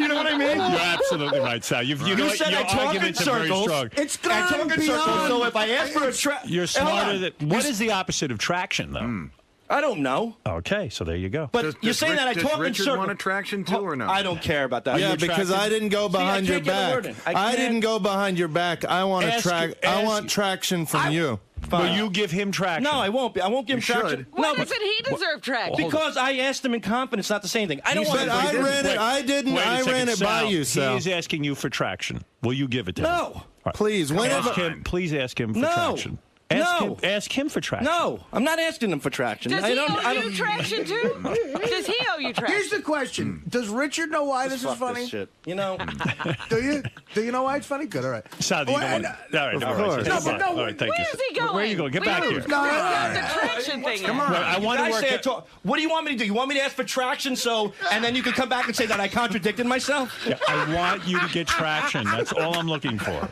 L: know what I mean?
A: You're absolutely right, Sal. You know what?
L: said
A: Your
L: I talk in
A: arguments are very
L: circles.
A: strong.
E: It's
L: I
E: gone
L: talk in circles.
E: beyond.
L: So if I ask for a
A: You're smarter than. What is the opposite of traction, though?
L: I don't know.
A: Okay, so there you go.
L: But you're saying that I
B: does
L: talk in
B: Richard
L: circles.
B: want attraction too or no?
L: I don't care about that.
I: Yeah,
L: Are you
I: because
L: attracted?
I: I didn't go
L: See, I
I: behind your
L: can't get a
I: back.
L: word in. I
I: I
L: can't-
I: didn't go behind your back. I want I want
L: ask-
I: traction from you.
A: Will you give him traction?
L: No, I won't. I won't give him
B: You
L: traction.
B: should.
C: Why
L: No,
C: doesn't he deserve traction?
L: because I asked him in confidence not to say anything. I don't want
I: But
L: to.
I: I ran it.
A: Wait,
I: I didn't.
A: Wait a
I: I
A: second,
I: ran it by
A: Sal.
I: you, Sal.
A: He is asking you for traction. Will you give it to him?
L: No.
A: All right.
I: Please, whenever.
A: Please ask him for
L: No.
A: traction.
L: No.
A: Ask him for traction.
L: No, I'm not asking him for traction.
C: Does
L: I
C: he
L: don't. I
C: owe
L: don't.
C: you traction too? Does he owe you traction?
E: Here's the question. Does Richard know why this is
L: Fuck
E: funny?
L: this shit. You know.
E: Do you? Do you know why it's funny? Good, all right.
A: Sal, do you know
E: Well,
A: what? All right, all
I: course.
A: right.
E: No, but no,
A: All right, thank
C: Where
A: you.
C: is he going?
A: Where are you going? Get back here.
E: No,
C: The traction thing. Come
A: Well, I want to
L: You guys
A: work.
L: say I talk- what do you want me to do? You want me to ask for traction and then you can come back and say that I contradicted myself?
A: Yeah, I want you to get traction. That's all I'm looking for.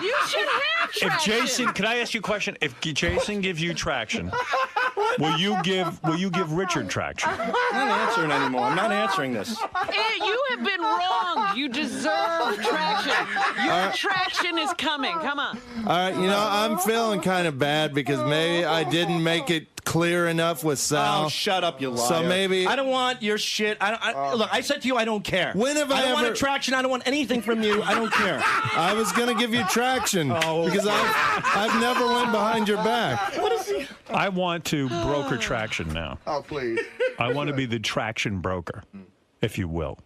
C: You should have traction.
A: If Jason, can I ask you a question? If Jason gives you traction, will you give Richard traction?
L: I'm not answering anymore. I'm not answering this.
C: You have been wronged. You deserve traction. Your traction is coming. Come on.
I: All right, you know, I'm feeling kind of bad because maybe I didn't make it clear enough with Sal.
L: Oh, shut up, you liar.
I: So maybe
L: I don't want your shit. Look, I said to you, I don't care.
I: When have I
L: don't want
I: ever-
L: attraction. I don't want anything from you. I don't care.
I: I was gonna give you traction because I've never went behind your back.
L: What is he?
A: I want to broker traction now.
B: Oh, please.
A: I want to be the traction broker, if you will.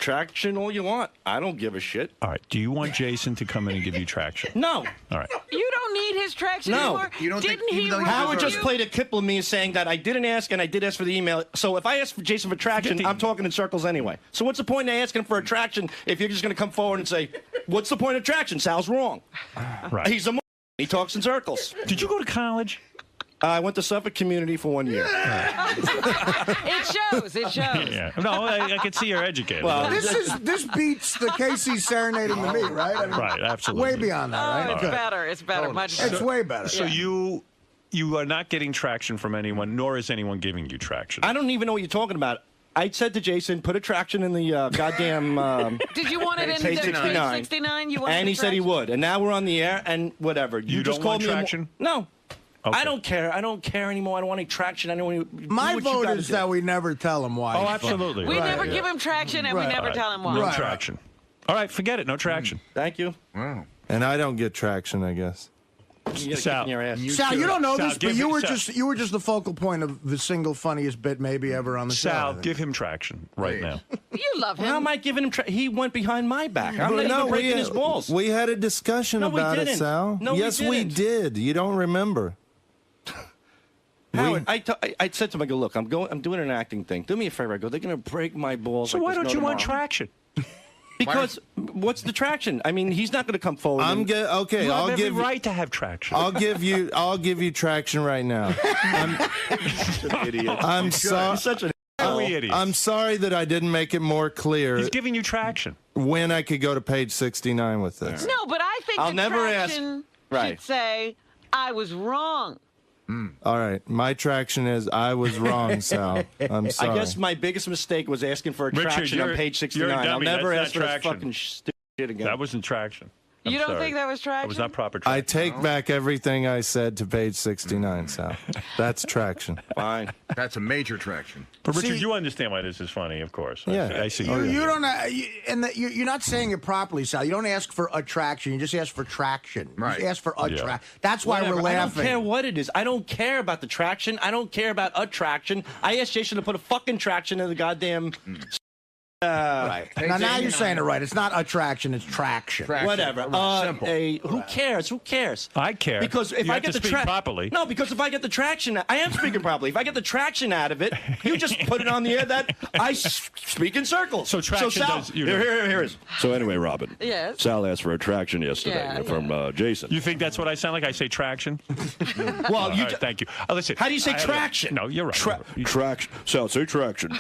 L: traction all you want. I don't give a shit.
A: All right. Do you want Jason to come in and give you traction?
L: No.
A: All right.
C: You don't need his traction anymore.
B: You don't
C: Didn't
B: think,
C: he?
B: even though he
L: Howard
B: deserves
L: just played a clip with me saying that I didn't ask and I did ask for the email. So if I ask for Jason for traction, I'm talking in circles anyway. So what's the point of asking for a traction if you're just going to come forward and say, what's the point of traction? Sal's wrong.
A: Right.
L: He's a he talks in circles.
A: Did you go to college?
L: I went to Suffolk Community for 1 year.
C: It shows. It shows.
A: Yeah. No, I can see you're educated.
L: Well,
E: This beats the Casey serenading to me, right? I mean,
A: right, absolutely.
E: Way beyond that, right?
C: It's better. It's better. Much better.
E: It's way better.
A: So you are not getting traction from anyone, nor is anyone giving you traction.
L: I don't even know what you're talking about. I said to Jason, put a traction in the goddamn...
C: Did you want it in
L: page 69?
C: 69? You wanted
L: And he said he would. And now we're on the air, and whatever.
A: You
L: just
A: don't
L: called
A: want
L: me
A: traction?
L: No.
A: Okay.
L: I don't care. I don't care anymore. I don't want any traction. I don't want to
E: My vote is that we never tell him why.
A: Oh,
E: he's
A: absolutely.
C: We
A: Right,
C: never
A: yeah.
C: give him traction, and we never tell him why.
A: No traction. All right, forget it. No traction.
L: Thank you.
B: Wow.
I: And I don't get traction, I guess.
A: Sal,
E: Sal, you don't know
A: Sal,
E: this, but
A: give
E: you
A: him-
E: were
A: Sal-
E: you were just the focal point of the single funniest bit maybe ever on the show.
A: Sal,
E: I think.
A: give him traction right now.
C: You love him.
L: How am I giving him he went behind my back. I'm
I: But
L: not even breaking his balls.
I: We had a discussion
L: No, we
I: about it,
L: didn't.
I: Sal.
L: No, we
I: yes, we
L: didn't.
I: did. You don't remember.
L: Howard, I said to him, I go, look, I'm doing an acting thing. Do me a favor. I go, they're going to break my balls.
A: So
L: like
A: why
L: there's
A: don't
L: no
A: you want
L: tomorrow.
A: traction?
L: Because what's the traction? I mean, he's not going to come forward.
I: Okay.
A: You
I: I'll
A: have every
I: give
A: right to have traction.
I: I'll give you traction right now. I'm sorry.
L: Such an
I: I'm sorry that I didn't make it more clear.
A: He's giving you traction.
I: When I could go to page 69 with this.
C: No, but I think
L: I'll
C: the
L: never ask-
C: traction
L: Right.
C: should say, I was wrong.
I: All right. My traction is I was wrong, Sal. I'm sorry.
L: I guess my biggest mistake was asking for a
A: Richard,
L: traction on
A: you're-
L: page
A: you're a
L: 69. I'll
A: dummy.
L: never
A: That's
L: ask for
A: not
L: this
A: traction.
L: fucking stupid shit again.
A: That wasn't traction. I'm
C: You don't
A: sorry.
C: think that was traction?
A: That was not proper traction.
I: I take back everything I said to page 69, Sal. That's traction.
L: Fine.
B: That's a major traction.
A: But Richard,
E: See-
A: you understand why this is funny, of course.
I: Yeah.
A: I see.
E: You don't, you're not saying it properly, Sal. You don't ask for attraction. You just ask for traction. You
B: Right.
E: just ask for
A: Yeah.
E: attraction. That's why
L: Whatever.
E: we're
L: I don't
E: laughing.
L: care what it is. I don't care about the traction. I don't care about attraction. I asked Jason to put a fucking traction in the goddamn...
E: Right. Now you're saying it right. It's not attraction. It's traction.
L: Whatever.
B: Simple.
L: Who cares? Who cares?
A: I care.
L: Because if
A: You
L: I
A: have
L: get
A: to
L: the
A: speak properly.
L: No, because if I get the traction, I am speaking properly. If I get the traction out of it, you just put it on the air that I speak in circles.
A: So traction
L: Sal,
A: does- you
L: here
A: know.
L: it is. So anyway, Robin.
C: Yes.
L: Sal asked for a traction yesterday
C: Yeah,
L: from Jason.
A: You think that's what I sound like? I say traction?
L: Well,
A: All right, thank you. Listen.
L: How do you say
A: I have a-
L: traction?
A: No, you're right.
L: Traction. Sal, say traction.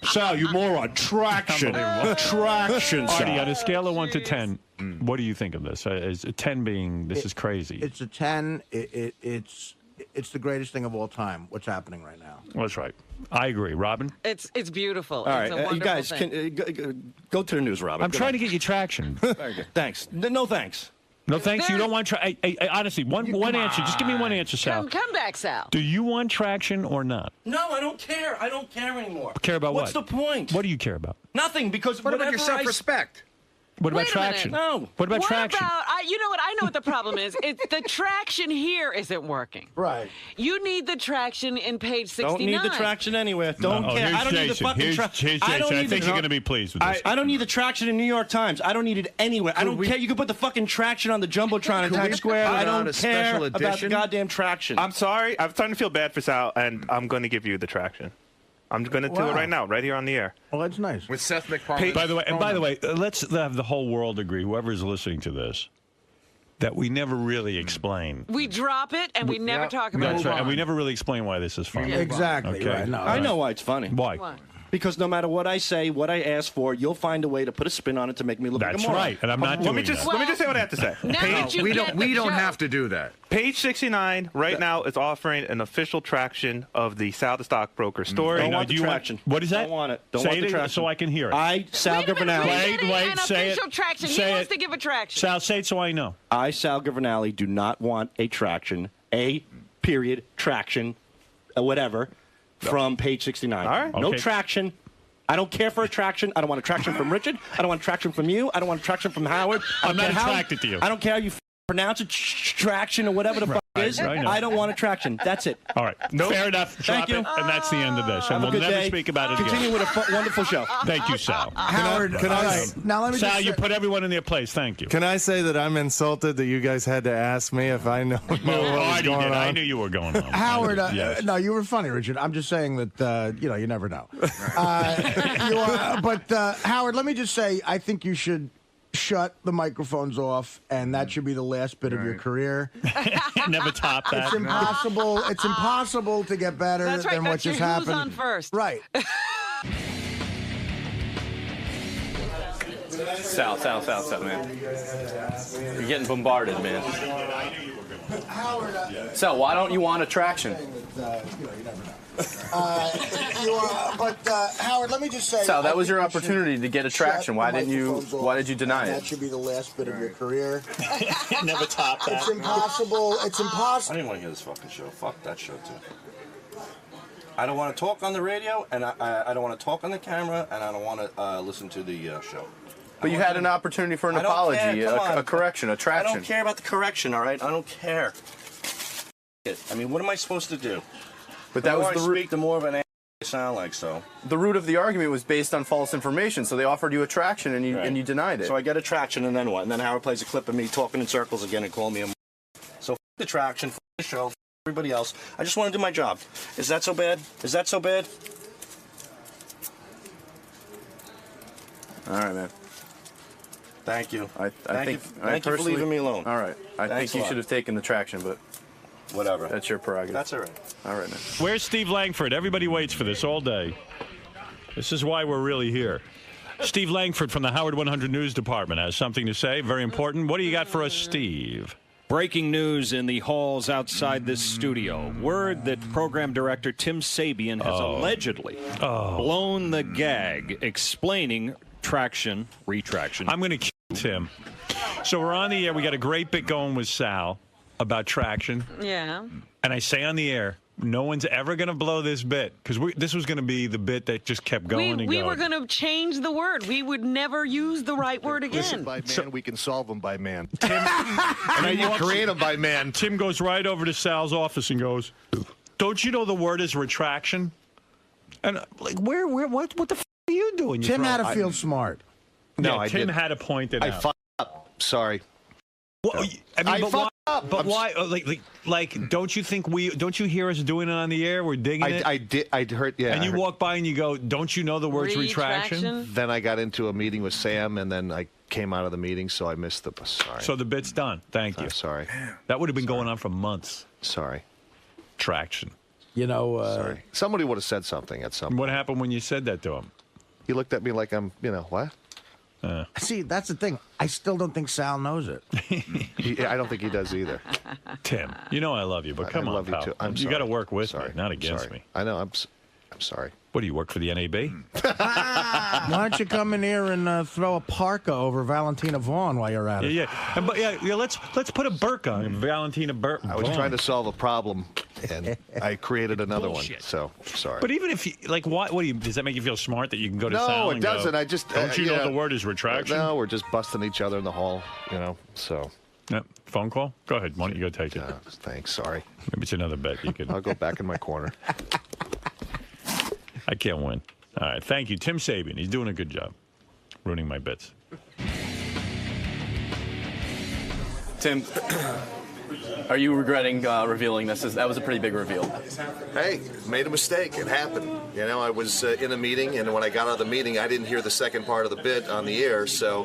L: Sal, you moron. Traction. Traction,
A: Artie,
L: Sal.
A: on a scale of 1 to 10, what do you think of this? Is a 10 being this is crazy?
E: It's a 10. It's the greatest thing of all time. What's happening right now?
A: Well, that's right. I agree. Robin?
C: It's beautiful.
L: All right,
C: It's a wonderful
L: you guys,
C: thing.
L: go to the news, Robin.
A: I'm trying to get you traction.
L: Very good. Thanks. No, thanks.
A: No, thanks. You don't want honestly, one answer. Just give me one answer, Sal.
C: Come back, Sal.
A: Do you want traction or not?
L: No, I don't care. I don't care anymore.
A: Care about
L: What's
A: what?
L: the point?
A: What do you care about?
L: Nothing, because
B: What about
L: whatever
B: your self-respect?
A: What about
C: Wait a minute.
A: traction?
L: No.
A: What about
C: What
A: traction?
C: about, you know what? I know what the problem is. It's the traction here isn't working.
E: Right.
C: You need the traction in page 69.
L: Don't need the traction anywhere. Don't care.
A: Here's
L: I don't need the
A: Jason.
L: fucking
A: Here's
L: traction.
A: Jason. I think you're going to be pleased with this.
L: I don't need the traction in New York Times. I don't need it anywhere. I don't care. You can put the fucking traction on the Jumbotron in Times Square. I don't care about the goddamn traction.
M: I'm sorry. I'm starting to feel bad for Sal, and I'm going to give you the traction. I'm going to do it right now, right here on the air.
E: Well, that's nice.
B: With Seth MacFarlane.
A: By the way, let's have the whole world agree, whoever's listening to this, that we never really explain.
C: We drop it and we never talk about
A: That's
C: it.
A: right, and we never really explain why this is funny.
E: Exactly.
A: Okay.
E: Right. No,
L: I know why it's funny.
A: Why?
L: Because no matter what I say, what I ask for, you'll find a way to put a spin on it to make me look like a
A: That's
L: moron.
A: right, and I'm not doing
M: Let me just say what I have to say.
C: Now that you
B: we
C: get
B: don't.
C: the
B: We don't
C: joke.
B: have to do that.
M: Page 69 right now is offering an official traction of the Sal the Stockbroker story.
L: Don't
A: Now,
L: want
A: do
L: the
A: you want-
L: traction.
A: what is that?
L: Don't want it. Don't
A: Say
L: want the
A: it
L: traction.
A: so I can hear it.
L: I, Sal
C: Wait a minute,
L: Governale.
C: we're getting
A: Wait,
C: an
A: say it.
C: official traction.
A: Say
C: He wants
A: it.
C: to give a traction.
A: Sal, say it so I know.
L: I, Sal Governale, do not want a traction, traction, whatever, from page 69.
M: All right.
L: No
A: Okay.
L: traction. I don't care for a traction. I don't want a traction from Richard. I don't want a traction from you. I don't want a traction from Howard.
A: I'm not
L: care how-
A: attracted to you.
L: I don't care how you pronounce it, traction or whatever the fuck.
K: is
A: I know.
K: I don't want a traction. That's it.
A: All right. Fair enough.
K: Thank
A: Drop
K: you.
A: it, and that's the end of this. And
K: Have a
A: we'll
K: good
A: never
K: day.
A: speak about it
K: Continue
A: again.
K: with a wonderful show.
A: Thank you, Sal.
E: Howard,
I: Can I-
E: all right, now let me
A: Sal,
E: just
A: you
E: say-
A: put everyone in their place. Thank you.
I: Can I say that I'm insulted that you guys had to ask me if I know what was
A: Artie
I: going
A: did.
I: on?
A: I knew you were going on.
E: Howard,
A: Yes.
E: no, you were funny, Richard. I'm just saying that you never know. But Howard, let me just say, I think you should shut the microphones off, and that should be the last bit of your career.
A: Never top that.
E: It's impossible. It's impossible to get better
C: That's right.
E: than what
C: That's your
E: just
C: who's
E: happened.
C: on first.
E: Right.
F: Sal, man. You're getting bombarded, man. Sal, why don't you want a traction?
E: Howard, let me just say,
F: Sal, that
E: I
F: was
E: think
F: your
E: you should
F: opportunity to get a traction.
E: shut
F: Why
E: the
F: didn't you?
E: microphones off,
F: Why did you deny
E: and
F: it?
E: That should be the last bit of your career.
A: Never top that.
E: It's impossible. It's impossible.
K: I didn't want to hear this fucking show. Fuck that show, too. I don't want to talk on the radio, and I don't want to talk on the camera, and I don't want to listen to the show.
F: But you had an opportunity for an
K: I don't
F: apology,
K: care. Come on.
F: a correction, a
K: I
F: traction.
K: don't care about the correction, all right? I don't care. I mean, what am I supposed to do?
F: But that
K: the
F: was
K: more
F: the
K: I
F: root.
K: speak, the more of an I sound like, so.
F: The root of the argument was based on false information, so they offered you a traction and you denied it.
K: So I get a traction, and then what? And then Howard plays a clip of me talking in circles again and calling me a So f the traction, f the show, f everybody else. I just want to do my job. Is that so bad? Is that so bad?
F: All right, man.
K: Thank you.
F: I
K: Thank
F: think
K: you for leaving me alone.
F: All right. I
K: Thanks
F: think you
K: a lot.
F: should have taken the traction, but
K: whatever.
F: That's your prerogative.
K: That's all right.
F: All right, man.
A: Where's Steve Langford? Everybody waits for this all day. This is why we're really here. Steve Langford from the Howard 100 News Department has something to say. Very important. What do you got for us, Steve?
N: Breaking news in the halls outside this studio. Word that program director Tim Sabian has allegedly blown the gag, explaining retraction.
A: I'm going to kill Tim. So we're on the air. We got a great bit going with Sal about traction.
C: Yeah.
A: And I say on the air, no one's ever going to blow this bit because this was going to be the bit that just kept going and
C: We
A: going.
C: were going to change the word. We would never use the right word again.
O: Listen, by man, we can solve them by man.
A: Tim
O: you create them by man.
A: Tim goes right over to Sal's office and goes, "Don't you know the word is retraction?" And like, what the f are you doing?
E: Tim had to feel smart.
O: No,
A: Yeah,
O: I
A: Tim
O: didn't.
A: had to point it
O: I
A: out.
O: fucked up. Sorry.
A: Well, I mean,
O: I
A: but
O: fucked
A: why?
O: up.
A: But why? Don't you think don't you hear us doing it on the air? We're digging it.
O: I did. I heard. Yeah.
A: And
O: I
A: you
O: heard-
A: walk by and you go, "Don't you know the words retraction?"
O: Then I got into a meeting with Sam, and then I came out of the meeting, so I missed the. Sorry.
A: So the bit's done. Thank you.
O: Sorry.
A: That would have been going on for months.
O: Sorry.
A: Traction.
E: You know.
O: Sorry. Somebody would have said something at some.
A: What happened when you said that to him?
O: He looked at me like I'm. What?
E: See, that's the thing. I still don't think Sal knows it.
O: I don't think he does either.
A: Tim, you know I love you, but come
O: I
A: on,
O: love you
A: pal.
O: too. I'm
A: you
O: sorry.
A: got to work with
O: Sorry.
A: me, not against
O: Sorry.
A: me.
O: I know. I'm sorry.
A: What do you work for the NAB?
E: Why don't you come in here and throw a parka over Valentina Vaughn while you're at it?
A: Yeah. Let's put a burqa on Valentina
O: I was trying to solve a problem, and I created another
A: Bullshit.
O: one. So sorry.
A: But even if you what do you? Does that make you feel smart that you can go to Sal
O: No, it
A: and go,
O: doesn't. I just
A: don't you know the word is retraction?
O: No, we're just busting each other in the hall. So.
A: Yep. Phone call. Go ahead. Why don't you go take it?
O: Thanks. Sorry.
A: Maybe it's another bet you can.
O: I'll go back in my corner.
A: I can't win. All right. Thank you, Tim Sabian. He's doing a good job, ruining my bits.
F: Tim, are you regretting revealing this? That was a pretty big reveal.
O: Hey, made a mistake. It happened. I was in a meeting, and when I got out of the meeting, I didn't hear the second part of the bit on the air. So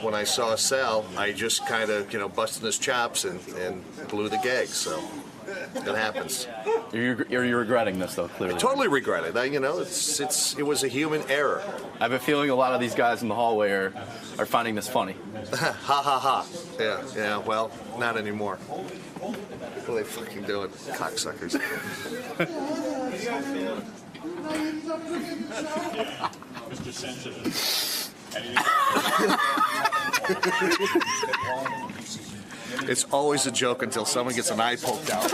O: when I saw Sal, I just kind of busted his chops and blew the gag. So it happens.
F: You're regretting this, though, clearly.
O: I totally regret it. It was a human error.
F: I have a feeling a lot of these guys in the hallway are finding this funny.
O: Ha ha ha. Yeah. Well, not anymore. What are they fucking doing, cocksuckers?
A: Mr. Sensitive.
O: It's always a joke until someone gets an eye poked out.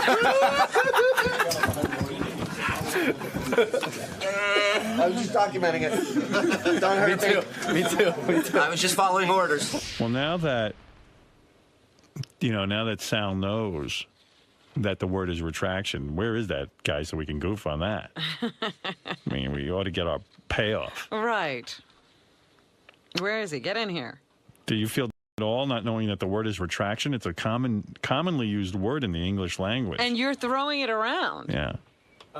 P: I was just documenting it. Don't hurt
F: Me too.
P: I was just following orders.
A: Well, now that Sal knows that the word is retraction. Where is that guy so we can goof on that? I mean, we ought to get our payoff.
C: Right. Where is he? Get in here.
A: Do you feel at all not knowing that the word is retraction? It's a commonly used word in the English language.
C: And you're throwing it around.
A: Yeah.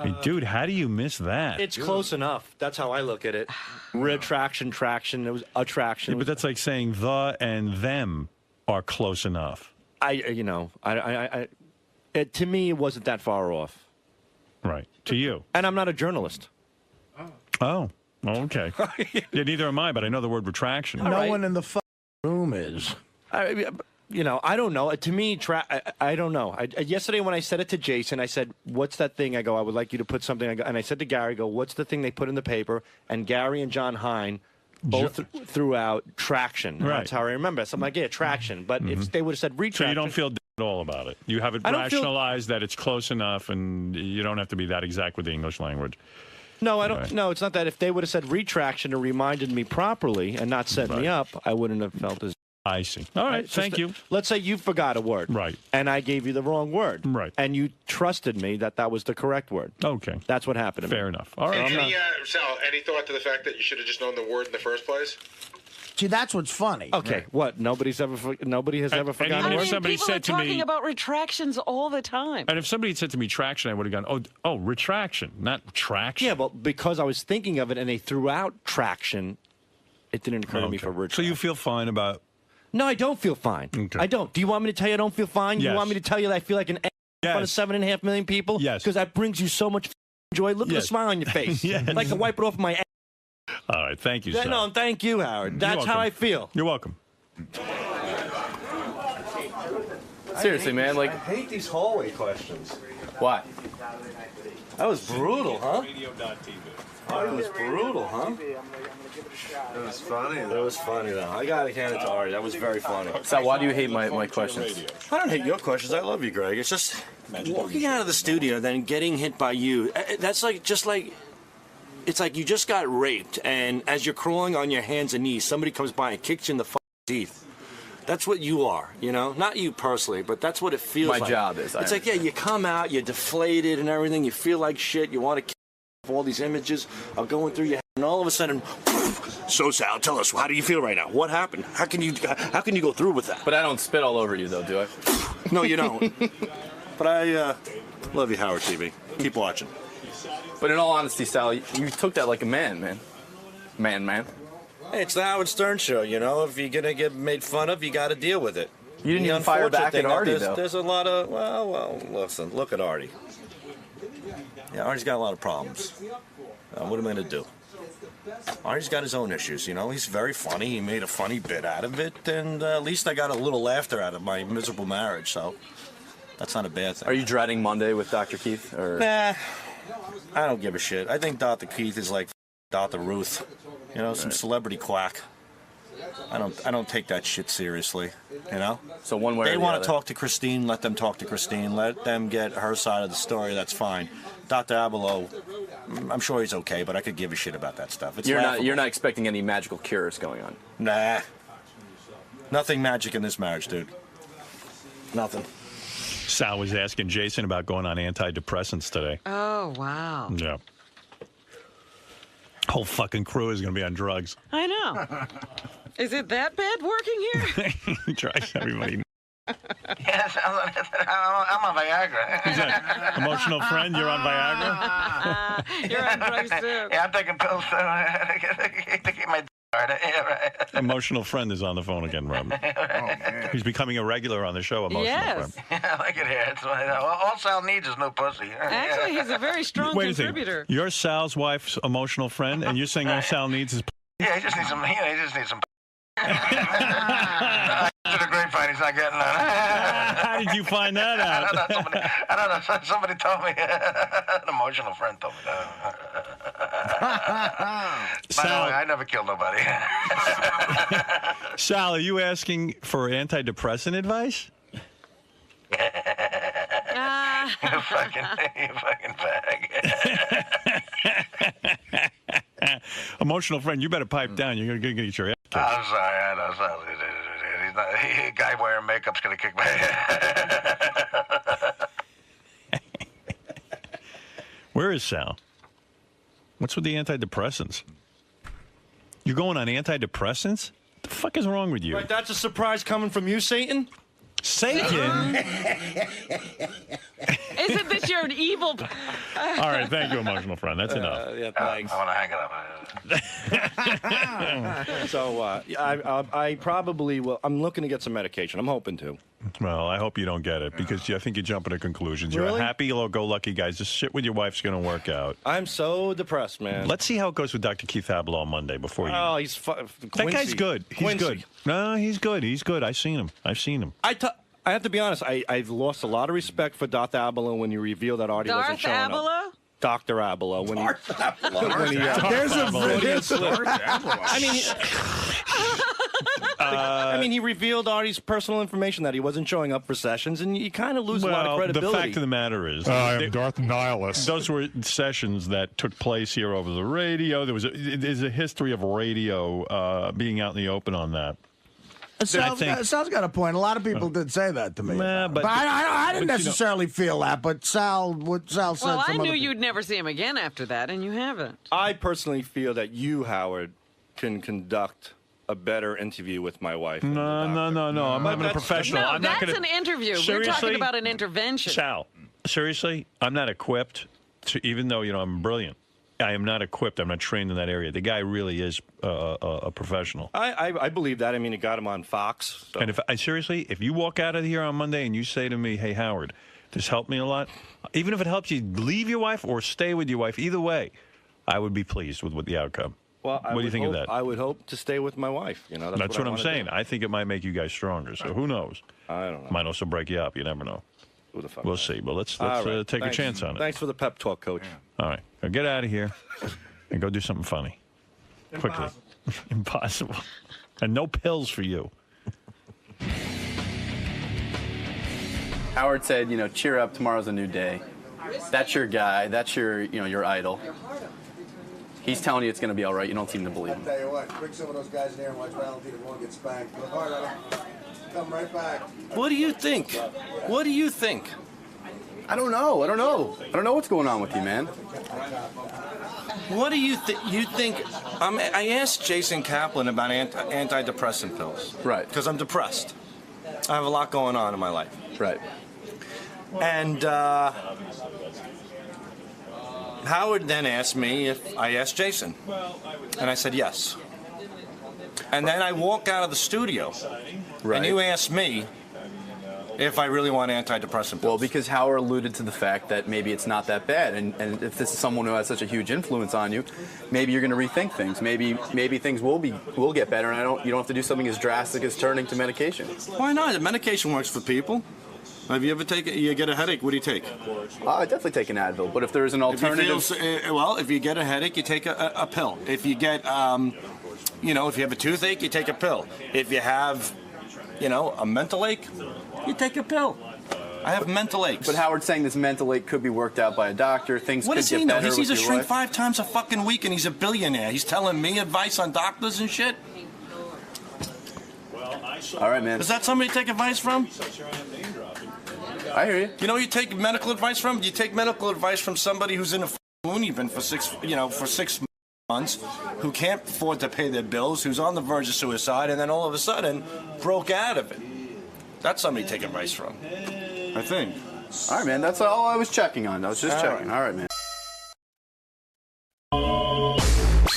A: Hey, dude, how do you miss that?
L: It's close enough. That's how I look at it. Retraction, traction. It was attraction.
A: Yeah, but that's like saying the and them are close enough.
L: To me, it wasn't that far off.
A: Right. To you.
L: And I'm not a journalist.
A: Oh, okay. Yeah, neither am I, but I know the word retraction.
E: No one in the room is.
L: I don't know. To me, I don't know. Yesterday when I said it to Jason, I said, what's that thing? I go, I would like you to put something. And I said to Gary, what's the thing they put in the paper? And Gary and John Hine both threw out traction.
A: Right.
L: That's how I remember it. So I'm like, yeah, traction. But if they would have said retraction.
A: So you don't feel at all about it? You have it rationalized that it's close enough and you don't have to be that exact with the English language?
L: No, I don't. No, it's not that. If they would have said retraction and reminded me properly and not set me up, I wouldn't have felt as.
A: I see. All right, thank you.
L: Let's say you forgot a word.
A: Right.
L: And I gave you the wrong word.
A: Right.
L: And you trusted me that was the correct word.
A: Okay.
L: That's what happened to me.
A: Fair enough. All right.
D: Sal, any thought to the fact that you should have just known the word in the first place?
E: See, that's what's funny.
L: Okay, what? Nobody has ever forgotten a word?
A: Somebody
C: people
A: said
C: are
A: to
C: talking
A: me,
C: about retractions all the time.
A: and if somebody had said to me traction, I would have gone, oh, retraction, not traction.
L: Yeah, but because I was thinking of it and they threw out traction, it didn't occur to me for retraction.
A: So you feel fine about...
L: No, I don't feel fine.
A: Okay.
L: I don't. Do you want me to tell you I don't feel fine?
A: Yes.
L: You want me to tell you that I feel like an in front of 7.5 million people?
A: Yes.
L: Because that brings you so much joy. Look at the smile on your face.
A: Yes.
L: I'd like to wipe it off my ass.
A: All right, thank you, Sal.
L: No, thank you, Howard. That's how I feel.
A: You're welcome.
F: Seriously, man,
P: I hate these hallway questions.
F: Why?
P: That was brutal, huh? That was brutal, huh? It was funny. It was funny, though. I got to hand it to Ari. That was very funny.
F: Sal, why do you hate my questions?
P: I don't hate your questions. I love you, Greg. It's just walking out of the studio, then getting hit by you. That's it's like you just got raped, and as you're crawling on your hands and knees, somebody comes by and kicks you in the teeth. That's what you are, Not you personally, but that's what it feels like.
F: My job is.
P: It's like, you come out, you're deflated and everything. You feel like shit. You want to kill all these images are going through your head, and all of a sudden, so Sal, tell us, how do you feel right now? What happened? How can you go through with that?
F: But I don't spit all over you, though, do I?
P: No, you don't. But I love you, Howard TV. Keep watching.
F: But in all honesty, Sal, you took that like a man. Man.
P: Hey, it's the Howard Stern show, If you're going to get made fun of, you got to deal with it.
F: You didn't even fire back at Artie, though.
P: There's a lot of, well, listen, look at Artie. Yeah, Artie's got a lot of problems. What am I going to do? Artie's got his own issues, He's very funny. He made a funny bit out of it, and at least I got a little laughter out of my miserable marriage, so that's not a bad thing.
F: Are you dreading Monday with Dr. Keith? Or?
P: Nah, I don't give a shit. I think Dr. Keith is like Dr. Ruth, some celebrity quack. I don't take that shit seriously,
F: So one way
P: they
F: or the
P: want
F: other.
P: to talk to Christine, let them talk to Christine. Let them get her side of the story. That's fine. Dr. Abelo, I'm sure he's okay, but I could give a shit about that stuff. It's laughable.
F: You're not expecting any magical cures going on.
P: Nah. Nothing magic in this marriage, dude. Nothing.
A: Sal was asking Jason about going on antidepressants today.
C: Oh, wow.
A: Yeah. Whole fucking crew is going to be on drugs.
C: I know. Is it that bad working here?
A: He tries everybody.
Q: Yes, I'm on Viagra.
A: Who's that? Emotional friend? You're on Viagra?
C: You're on drugs too.
Q: Yeah, I'm taking pills to keep my hard. Yeah, right.
A: Emotional friend is on the phone again, Rob. He's becoming a regular on the show, Emotional Friend.
Q: Yeah, I like it here. All Sal needs is no pussy.
C: Actually, he's a very strong
A: Wait a
C: contributor.
A: second. You're Sal's wife's emotional friend, and you're saying all Sal needs is...
Q: Yeah, he just needs some. He just needs some. To the grapevine, he's not getting that.
A: How did you find that out?
Q: I don't know. Somebody told me. An emotional friend told me that. By the way, I never killed nobody.
A: Sal, are you asking for antidepressant advice?
Q: You fucking bag.
A: Emotional friend, you better pipe down. You're going to get your ass kicked.
Q: I'm sorry. I know. He's not, guy wearing makeup's going to kick my
A: Where is Sal? What's with the antidepressants? You're going on antidepressants? What the fuck is wrong with you?
L: Right, that's a surprise coming from you, Satan?
A: Satan?
C: Isn't this your evil...
A: All right, thank you, emotional friend. That's enough.
L: Yeah, thanks.
Q: I want to hang it up.
L: So I probably will. I'm looking to get some medication. I'm hoping to.
A: Well, I hope you don't get it because I think you're jumping to conclusions. You're
L: Really?
A: a happy-go-lucky guy. This shit with your wife's going to work out.
L: I'm so depressed, man.
A: Let's see how it goes with Dr. Keith Abloh on Monday before you.
L: Oh, he's
A: that guy's good. He's good. No, he's good. He's good. I've seen him. I
L: have to be honest. I've lost a lot of respect for Dr. Abloh when you revealed that Artie wasn't showing up.
C: Abloh?
L: Dr. Abloh. When
C: Darth Abloh.
L: when he,
C: There's a
L: Freudian
C: Darth
L: slip.
C: Abloh.
L: I mean, he revealed Artie's personal information that he wasn't showing up for sessions, and you kind of lose a lot of credibility.
A: The fact of the matter is,
R: I am Darth Nihilus.
A: Those were sessions that took place here over the radio. There's a history of radio being out in the open on that.
E: Sal's got a point. A lot of people did say that to me.
A: but
E: I didn't
A: but,
E: necessarily feel that, but Sal said
C: Well, I
E: some
C: knew
E: other
C: you'd never see him again after that, and you haven't.
L: I personally feel that you, Howard, can conduct a better interview with my wife.
A: No. I'm having a professional.
C: No,
A: I'm not
C: that's
A: gonna,
C: an interview. We're
A: Seriously?
C: talking about an intervention.
A: Sal, seriously, I'm not equipped to, even though, I'm brilliant. I am not equipped. I'm not trained in that area. The guy really is a professional.
L: I believe that. I mean, it got him on Fox. So.
A: And if you walk out of here on Monday and you say to me, hey, Howard, this helped me a lot, even if it helps you leave your wife or stay with your wife, either way, I would be pleased with the outcome.
L: Well,
A: what do you think of that?
L: I would hope to stay with my wife.
A: That's what I'm saying. I think it might make you guys stronger. So who knows?
L: I don't know.
A: Might also break you up. You never know.
L: Who the fuck
A: we'll see. But let's
L: All right.
A: take
L: Thanks.
A: a chance on it.
L: Thanks for the pep talk, Coach.
A: All right. Now get out of here and go do something funny. Quickly. Impossible. And no pills for you.
F: Howard said, cheer up, tomorrow's a new day. That's your guy. That's your idol. He's telling you it's going to be all right. You don't seem to believe him.
S: I'll tell you what, bring some of those guys in here and watch Valentine if one gets spanked. Look hard on him. Come right back.
K: What do you think? What do you think?
F: I don't know. I don't know what's going on with you, man.
K: What do you think? You think? I asked Jason Kaplan about antidepressant pills.
F: Right.
K: Because I'm depressed. I have a lot going on in my life.
F: Right.
K: And Howard then asked me if I asked Jason. And I said yes. And then I walk out of the studio.
F: Right.
K: And you asked me if I really want antidepressant pills.
F: Well, because Howard alluded to the fact that maybe it's not that bad, and if this is someone who has such a huge influence on you, maybe you're going to rethink things. Maybe things will get better, and you don't have to do something as drastic as turning to medication.
K: Why not? The medication works for people. Have you ever you get a headache, what do you take?
F: I definitely take an Advil, but if there's an alternative...
K: If you get a headache, you take a pill. If you get, if you have a toothache, you take a pill. If you have, a mental ache, you take a pill. I have mental aches.
F: But Howard's saying this mental ache could be worked out by a doctor. Things
K: what
F: could
K: does he
F: get
K: know?
F: better
K: He sees a
F: with your
K: shrink
F: life.
K: 5 times a fucking week, and he's a billionaire. He's telling me advice on doctors and shit.
F: All right, man.
K: Is that somebody to take advice from?
F: I hear you.
K: You know who you take medical advice from? You take medical advice from somebody who's in a loony bin for 6 months, who can't afford to pay their bills, who's on the verge of suicide, and then all of a sudden broke out of it. That's somebody to take advice from, I think.
F: All right, man. That's all I was checking on. I was just checking. All right, man.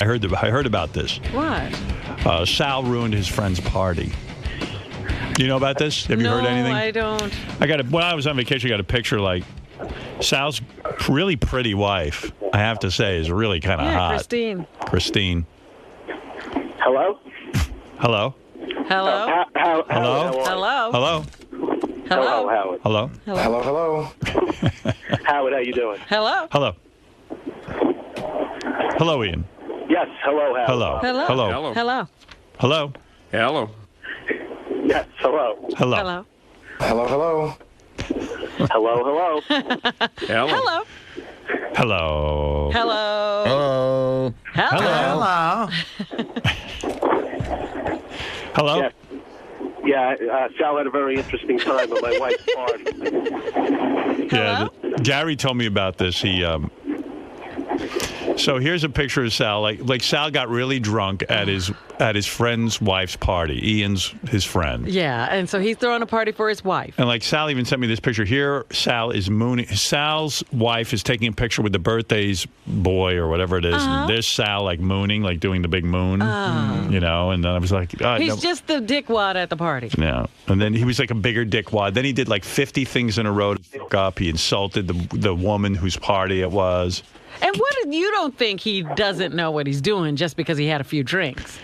A: I heard about this.
C: What?
A: Sal ruined his friend's party. Do you know about this? Have you heard anything?
C: No, I don't.
A: When I was on vacation, I got a picture Sal's really pretty wife, I have to say, is really kind of hot. Christine.
T: Hello?
A: Hello?
C: Hello?
A: Hello?
C: Hello?
A: Hello?
T: Hello, Howard.
A: Hello?
T: Hello. Howard, how you doing?
C: Hello?
A: Hello? Hello, Ian.
T: Yes, hello, Howard.
A: Hello?
C: Hello?
A: Hello?
C: Hello?
A: Hello?
R: Hello?
T: Yes, hello.
A: Hello?
C: Hello?
T: Hello, hello. Hello, hello.
C: Hello?
A: Hello?
C: Hello?
A: Hello? Hello?
T: Yes. Yeah, Sal had a very interesting time at my wife's party.
A: Yeah, Gary told me about this. He So here's a picture of Sal. Like Sal got really drunk at his friend's wife's party. Ian's his friend.
C: Yeah, and so he's throwing a party for his wife.
A: And like Sal even sent me this picture. Here, Sal is mooning. Sal's wife is taking a picture with the birthday's boy or whatever it is. And there's Sal like mooning, like doing the big moon. You know. And then I was like,
C: he's just the dickwad at the party.
A: Yeah. And then he was like a bigger dickwad. Then he did like 50 things in a row to fuck up. He insulted the woman whose party it was.
C: And what if you don't think he doesn't know what he's doing just because he had a few drinks?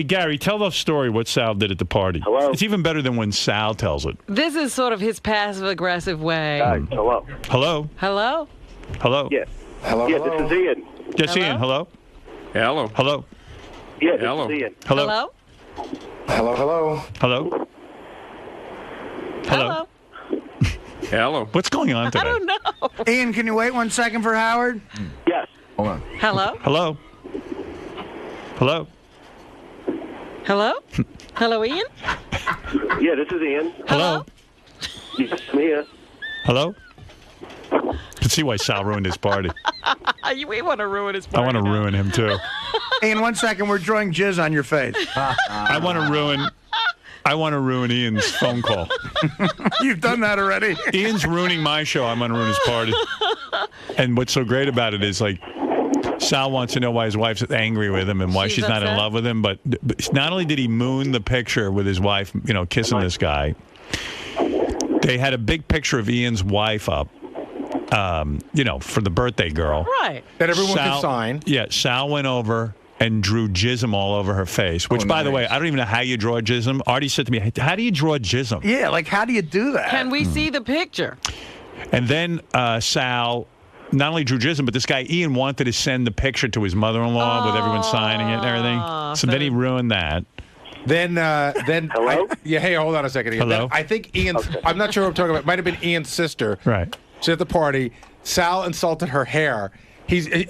A: Gary, tell the story what Sal did at the party.
T: Hello?
A: It's even better than when Sal tells it.
C: This is sort of his passive-aggressive way.
T: Hello?
A: Hello?
C: Hello?
A: Hello?
T: Yeah.
B: Hello?
T: Yeah, this is Ian.
A: Yes, Ian. Hello?
B: Hello?
A: Hello?
T: Yeah, this
B: Hello?
T: is Ian.
A: Hello?
B: Hello? Hello?
A: Hello? Hello?
B: Hello?
A: What's going on today?
C: I don't know.
E: Ian, can you wait 1 second for Howard?
T: Yes.
B: Hold on.
C: Hello?
A: Hello? Hello?
C: Hello? Hello, Ian?
T: Yeah, this is Ian.
A: Hello?
T: Yes, I'm here.
A: Hello? I can see why Sal ruined his party.
C: We want to ruin his
A: I
C: party.
A: want to ruin him, too.
E: Ian, 1 second. We're drawing jizz on your face.
A: I want to ruin Ian's phone call.
E: You've done that already.
A: Ian's ruining my show. I'm going to ruin his party. And what's so great about it is, like, Sal wants to know why his wife's angry with him and why she's not in
C: upset?
A: love with him. But not only did he moon the picture with his wife, you know, kissing this guy, they had a big picture of Ian's wife up, you know, for the birthday girl.
C: Right.
B: That everyone can sign.
A: Yeah, Sal went over and drew jism all over her face, which, by the way, I don't even know how you draw jism. Artie said to me, how do you draw jism?
E: Yeah, like, how do you do that?
C: Can we see the picture?
A: And then Sal not only drew jism, but this guy Ian wanted to send the picture to his mother-in-law with everyone signing it and everything. So then he ruined that.
B: Then
T: Hello?
B: Hey, hold on a second. Ian.
A: Hello?
B: I think Ian's. I'm not sure what I'm talking about. It might have been Ian's sister.
A: Right.
B: She's at the party. Sal insulted her hair.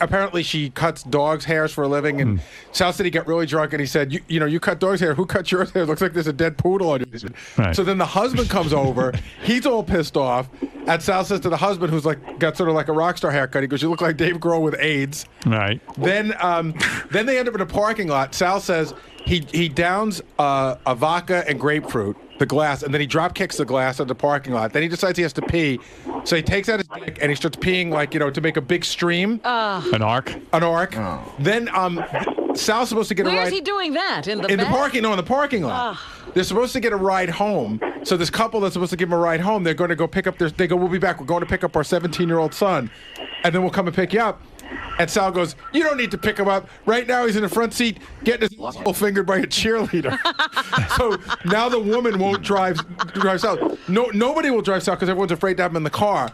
B: Apparently she cuts dogs' hairs for a living, and Sal said he got really drunk, and he said, you know, you cut dogs' hair. Who cut yours hair? It looks like there's a dead poodle on you.
A: Right.
B: So then the husband comes over. He's all pissed off, and Sal says to the husband, who's like got sort of like a rock star haircut, he goes, "You look like Dave Grohl with AIDS."
A: Right.
B: Then they end up in a parking lot. Sal says he downs a vodka and grapefruit, the glass, and then he drop kicks the glass at the parking lot. Then he decides he has to pee, so he takes out his dick and he starts peeing, like, you know, to make a big stream.
A: An arc?
B: An arc. Then Sal's supposed to get a ride.
C: Where's he doing that? In the
B: in the
C: back?
B: parking? No, in the parking lot. They're supposed to get a ride home. So this couple that's supposed to give him a ride home, they're going to go pick up they go, "We'll be back. We're going to pick up our 17-year-old son, and then we'll come and pick you up." And Sal goes, "You don't need to pick him up. Right now he's in the front seat getting his asshole fingered by a cheerleader." So now the woman won't drive Sal. Nobody will drive Sal because everyone's afraid to have him in the car.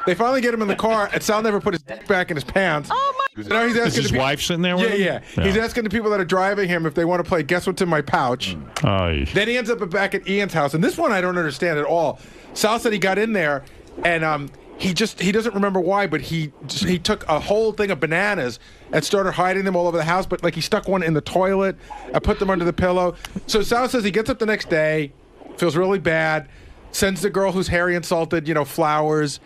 B: They finally get him in the car, and Sal never put his dick back in his pants.
C: Oh, my
B: So now he's asking
A: Is his
B: the
A: wife sitting there with him?
B: Yeah. He's asking the people that are driving him if they want to play Guess What's in My Pouch. Then he ends up back at Ian's house, and this one I don't understand at all. Sal said he got in there, and he doesn't remember why, but he took a whole thing of bananas and started hiding them all over the house, but like he stuck one in the toilet and put them under the pillow. So Sal says he gets up the next day, feels really bad, sends the girl whose hair he insulted, you know, flowers,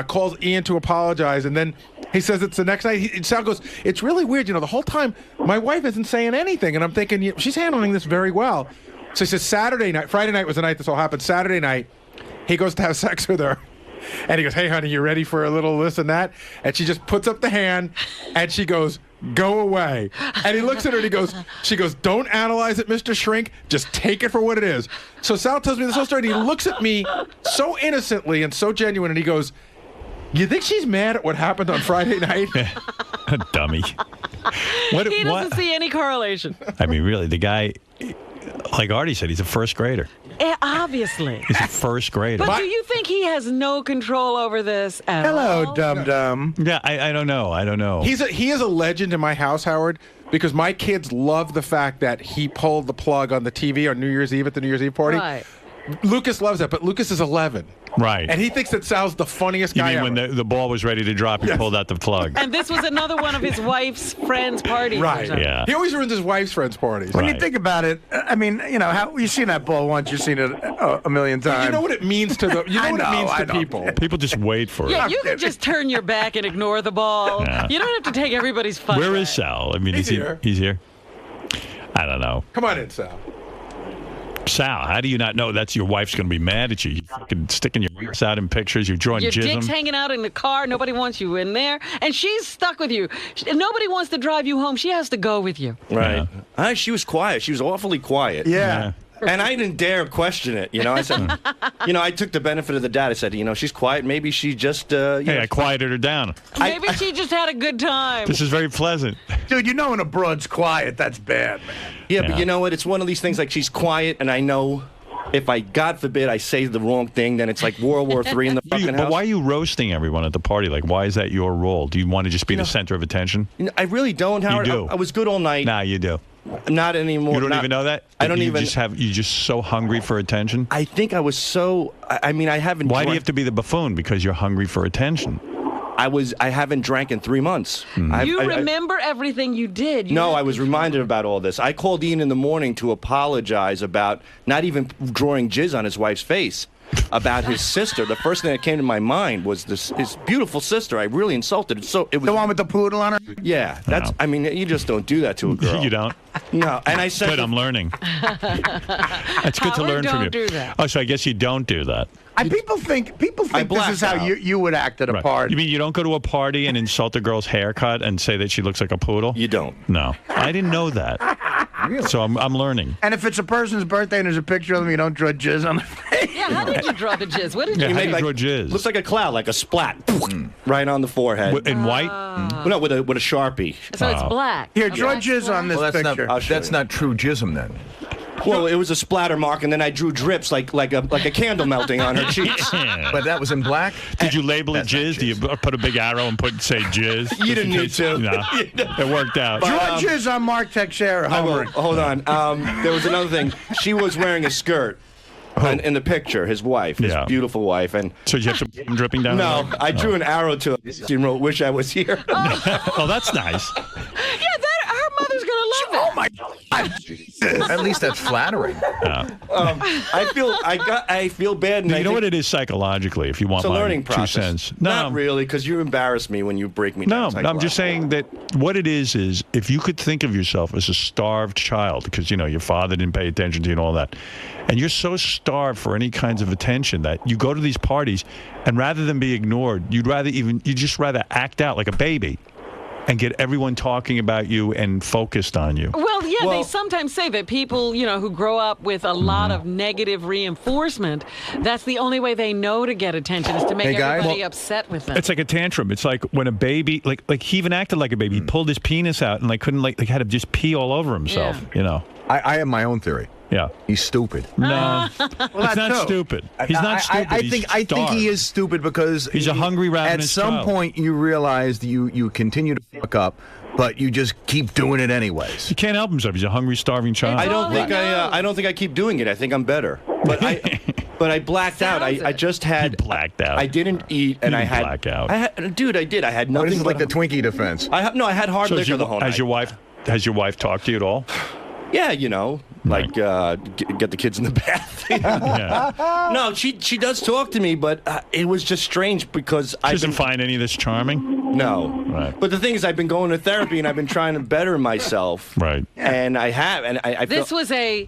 B: calls Ian to apologize, and then he says it's the next night. Sal goes, "It's really weird, you know, the whole time my wife isn't saying anything," and I'm thinking, she's handling this very well. So he says Friday night was the night this all happened. Saturday night, he goes to have sex with her. And he goes, "Hey, honey, you ready for a little this and that?" And she just puts up the hand, and she goes, "Go away." And he looks at her, and she goes, "Don't analyze it, Mr. Shrink. Just take it for what it is." So Sal tells me this whole story, and he looks at me so innocently and so genuine, and he goes, "You think she's mad at what happened on Friday night?"
A: Dummy.
C: He doesn't see any correlation.
A: I mean, really, the guy, like Artie said, he's a first grader.
C: Obviously.
A: He's a first grader.
C: But do you think he has no control over this at all?
E: Hello, dum-dum.
A: Yeah, I don't know. I don't know.
B: He is a legend in my house, Howard, because my kids love the fact that he pulled the plug on the TV on New Year's Eve at the New Year's Eve party.
C: Right.
B: Lucas loves that, but Lucas is 11.
A: Right.
B: And he thinks that Sal's the funniest
A: You
B: guy
A: mean
B: ever.
A: when the ball was ready to drop, he pulled out the plug.
C: And this was another one of his wife's friends' parties.
B: Right.
C: Or something.
A: Yeah.
B: He always ruins his wife's friends' parties.
E: When you think about it, I mean, you've seen that ball once, you've seen it a million times.
B: You know what it means to the. You know what it means to people.
A: People just wait for
C: Yeah,
A: it.
C: you can just turn your back and ignore the ball.
A: Yeah.
C: You don't have to take everybody's fun.
A: Where
C: away.
A: is Sal? I mean,
B: He's
A: is he?
B: here.
A: He's here. I don't know.
B: Come on in, Sal.
A: Sal, how do you not know that's your wife's going to be mad at you? You fucking sticking your ears out in pictures. You're drawing
C: Your dick's
A: jism.
C: hanging out in the car. Nobody wants you in there. And she's stuck with you. Nobody wants to drive you home. She has to go with you.
L: Right. She was quiet. She was awfully quiet.
E: Yeah.
L: And I didn't dare question it. I said, I took the benefit of the doubt. I said, she's quiet. Maybe she just.
A: Hey, I quieted her down.
C: Maybe she just had a good time.
A: This is very pleasant.
E: Dude, when a broad's quiet, that's bad, man.
L: Yeah, but you know what? It's one of these things like she's quiet, and I know if I, God forbid, I say the wrong thing, then it's like World War III in the fucking house.
A: But why are you roasting everyone at the party? Like, why is that your role? Do you want to just be the center of attention?
L: I really don't, Howard.
A: You do.
L: I was good all night.
A: Nah, you do.
L: Not anymore.
A: You don't even know that?
L: I don't
A: you
L: even.
A: You're just so hungry for attention?
L: I think I was so. I haven't.
A: Why do you have to be the buffoon? Because you're hungry for attention.
L: I haven't drank in 3 months.
C: You remember everything you did.
L: No, I was reminded about all this. I called Ian in the morning to apologize about not even drawing jizz on his wife's face, about his sister. The first thing that came to my mind was his beautiful sister. I really insulted her. So it was
E: the one with the poodle on her.
L: Yeah, that's. I mean, you just don't do that to a girl.
A: You don't.
L: No, and I said.
A: Good, I'm learning. That's good to learn from you.
C: Don't do that.
A: Oh, so I guess you don't do that.
E: People think this is how you would act at a party.
A: You mean you don't go to a party and insult a girl's haircut and say that she looks like a poodle?
L: You don't.
A: No, I didn't know that. Really? So I'm learning.
E: And if it's a person's birthday and there's a picture of them, you don't draw jizz on their face.
C: Yeah, how did you draw the jizz? What did
A: Yeah,
C: you
A: how
C: make?
A: do you draw jizz?
L: Looks like a cloud, like a splat, right on the forehead.
A: In white?
L: No, with a Sharpie.
C: So it's black.
E: Here, draw jizz on this picture.
R: That's not true jism then.
L: Well, it was a splatter mark, and then I drew drips like a candle melting on her cheeks.
R: But that was in black?
A: Did you label it jizz? Do you put a big arrow and say jizz?
L: You didn't need to.
A: No, it worked out.
E: Draw jizz on Mark Teixeira.
L: Hold on. There was another thing. She was wearing a skirt. In the picture, his wife, his beautiful wife, and
A: so you have some dripping down.
L: No,
A: her
L: I drew an arrow to it and wrote, "Wish I was here."
A: Oh, that's nice.
C: Her mother's gonna love that.
E: Oh my God!
R: At least that's flattering.
L: I feel bad. And
A: You know what it is psychologically, if you want
L: It's a
A: my
L: learning
A: 2
L: process.
A: cents.
L: Not really, because you embarrass me when you break me down.
A: No, I'm just saying that what it is if you could think of yourself as a starved child, because your father didn't pay attention to you and all that, and you're so starved for any kinds of attention that you go to these parties, and rather than be ignored, you'd just rather act out like a baby and get everyone talking about you and focused on you.
C: Well, yeah, they sometimes say that people, who grow up with a lot of negative reinforcement, that's the only way they know to get attention is to make everybody upset with them.
A: It's like a tantrum. It's like when a baby, like he even acted like a baby. He pulled his penis out and couldn't had to just pee all over himself.
R: I have my own theory.
A: Yeah,
R: he's stupid.
A: No, he's not stupid. He's not stupid.
R: I think he is stupid because
A: he's a hungry, ravenous
R: At some
A: child.
R: point, you realize that you continue to fuck up, but you just keep doing it anyways.
A: He can't help himself. He's a hungry, starving child.
L: I don't think I keep doing it. I think I'm better. But I blacked out. I just had
A: blacked out.
L: I didn't eat, and I had
A: black out.
L: Dude, I did. I had nothing.
R: This is like the Twinkie defense.
L: I had hard liquor the whole night.
A: Has your wife talked to you at all?
L: Yeah, like get the kids in the bath. No, she does talk to me, but it was just strange because
A: She doesn't find any of this charming?
L: No.
A: Right.
L: But the thing is, I've been going to therapy and I've been trying to better myself.
A: Right.
L: And I have, and I feel.
C: This was a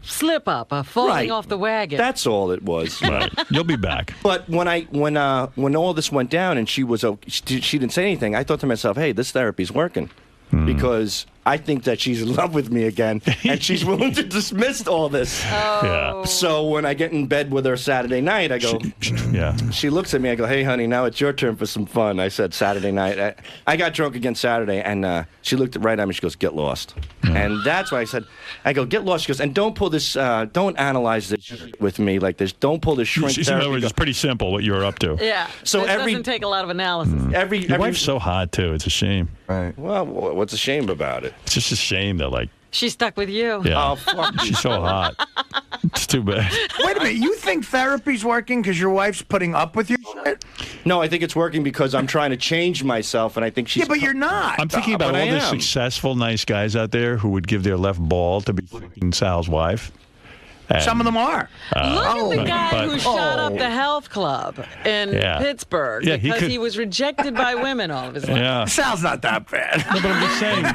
C: slip up, a falling off the wagon.
L: That's all it was.
A: Right. You'll be back.
L: But when all this went down and she didn't say anything, I thought to myself, hey, this therapy's working. Because I think that she's in love with me again, and she's willing to dismiss all this.
C: Oh.
A: Yeah.
L: So when I get in bed with her Saturday night, I go, She looks at me, I go, hey, honey, now it's your turn for some fun. I said Saturday night. I got drunk again Saturday, and she looked right at me, she goes, get lost. And that's why I go, get lost. She goes, and don't pull this, don't analyze this with me like this. Don't pull this shrink
A: In
L: therapy.
A: other words, it's pretty simple what you're up to.
C: Yeah.
L: So
C: it doesn't take a lot of analysis.
A: Your wife's so hot, too. It's a shame.
R: Right.
L: Well, what's a shame about it?
A: It's just a shame that,
C: She's stuck with you.
A: yeah.
L: Oh, fuck.
A: She's so hot. It's too bad.
E: Wait a minute. You think therapy's working because your wife's putting up with your shit?
L: No, I think it's working because I'm trying to change myself, and I think she's.
E: Yeah, but you're not.
A: I'm thinking about all the successful, nice guys out there who would give their left ball to be fucking Sal's wife. And,
E: some of them are.
C: Look at the guy who shot up the health club in Pittsburgh because he was rejected by women all of his life.
A: Yeah.
E: Sal's not that bad.
A: No, but I'm just saying.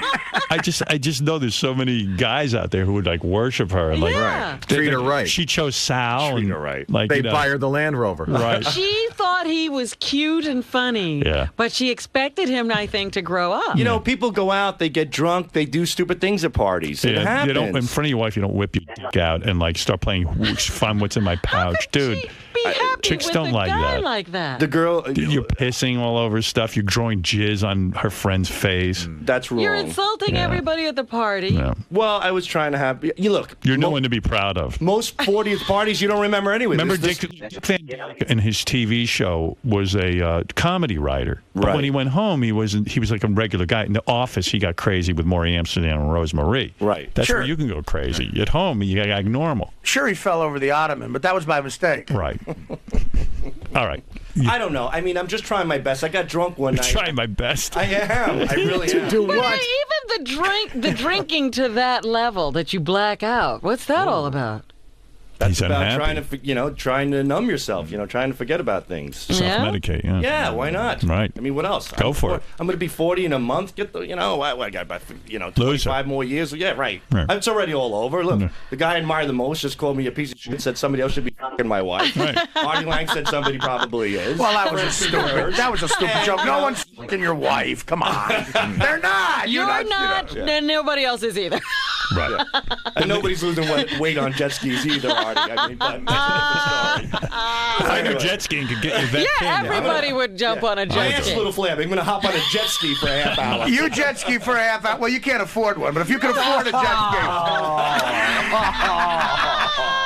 A: I just know there's so many guys out there who would like worship her and like
R: treat her right.
A: She chose Sal.
R: Treat
A: and,
R: her right.
A: Like
R: They buy her the Land Rover.
A: Right.
C: She thought he was cute and funny, but she expected him, I think, to grow up.
L: You know, people go out, they get drunk, they do stupid things at parties. It happens.
A: You don't, in front of your wife, you don't whip your dick out and like start playing find what's in my pouch, dude.
C: Be happy
A: Chicks
C: with
A: don't
C: a
A: like
C: guy
A: that.
C: like that.
L: The girl,
A: you're pissing all over stuff. You're drawing jizz on her friend's face.
L: That's wrong.
C: You're insulting everybody at the party.
A: Yeah.
L: Well, I was trying to have. You look.
A: You're no one to be proud of.
L: Most 40th parties you don't remember anyway.
A: Remember Dick Van Dyke in his TV show was a comedy writer. But when he went home, he was like a regular guy. In the office, he got crazy with Maury Amsterdam and Rose Marie.
L: Right.
A: That's where you can go crazy. At home, you got like normal.
E: Sure, he fell over the ottoman, but that was by mistake.
A: Right. All right.
L: I don't know. I mean, I'm just trying my best. I got drunk one night.
A: Trying my best.
L: I am. I really am.
C: But even the drinking to that level that you black out. What's that all about?
L: That's
A: He's
L: about
A: unhappy.
L: trying to numb yourself. Trying to forget about things.
A: Self-medicate. Yeah.
L: Yeah. Why not?
A: Right.
L: I mean, what else?
A: Go for it.
L: I'm going to be 40 in a month. Get the. I got about 25 more years. Yeah. Right. It's already all over. Look, the guy I admire the most just called me a piece of shit. Said somebody else should be fucking my wife.
A: Right.
L: Artie Lang said somebody probably is.
E: Well, that was a stupid. That was a stupid joke. No one's fucking your wife. Come on. They're not.
C: You're not. And nobody else is either.
A: Right.
L: Yeah. And nobody's losing weight on jet skis either, Artie. I mean, but
A: I know jet skiing could get you that thing.
C: Everybody would jump on a jet ski.
L: Little Flab, I'm going to hop on a jet ski for a half hour.
E: You jet ski for a half hour. Well, you can't afford one, but if you could afford a jet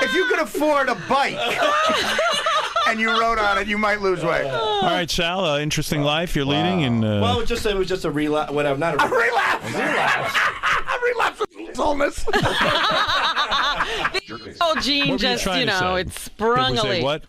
E: ski, if you could afford a bike and you rode on it, you might lose weight.
A: All right, Sal. Interesting life. You're leading, and
L: well, it was just a relapse. Whatever, not a relapse.
E: A relapse of wholeness.
C: Oh, Gene, just it sprung a leak.
A: What?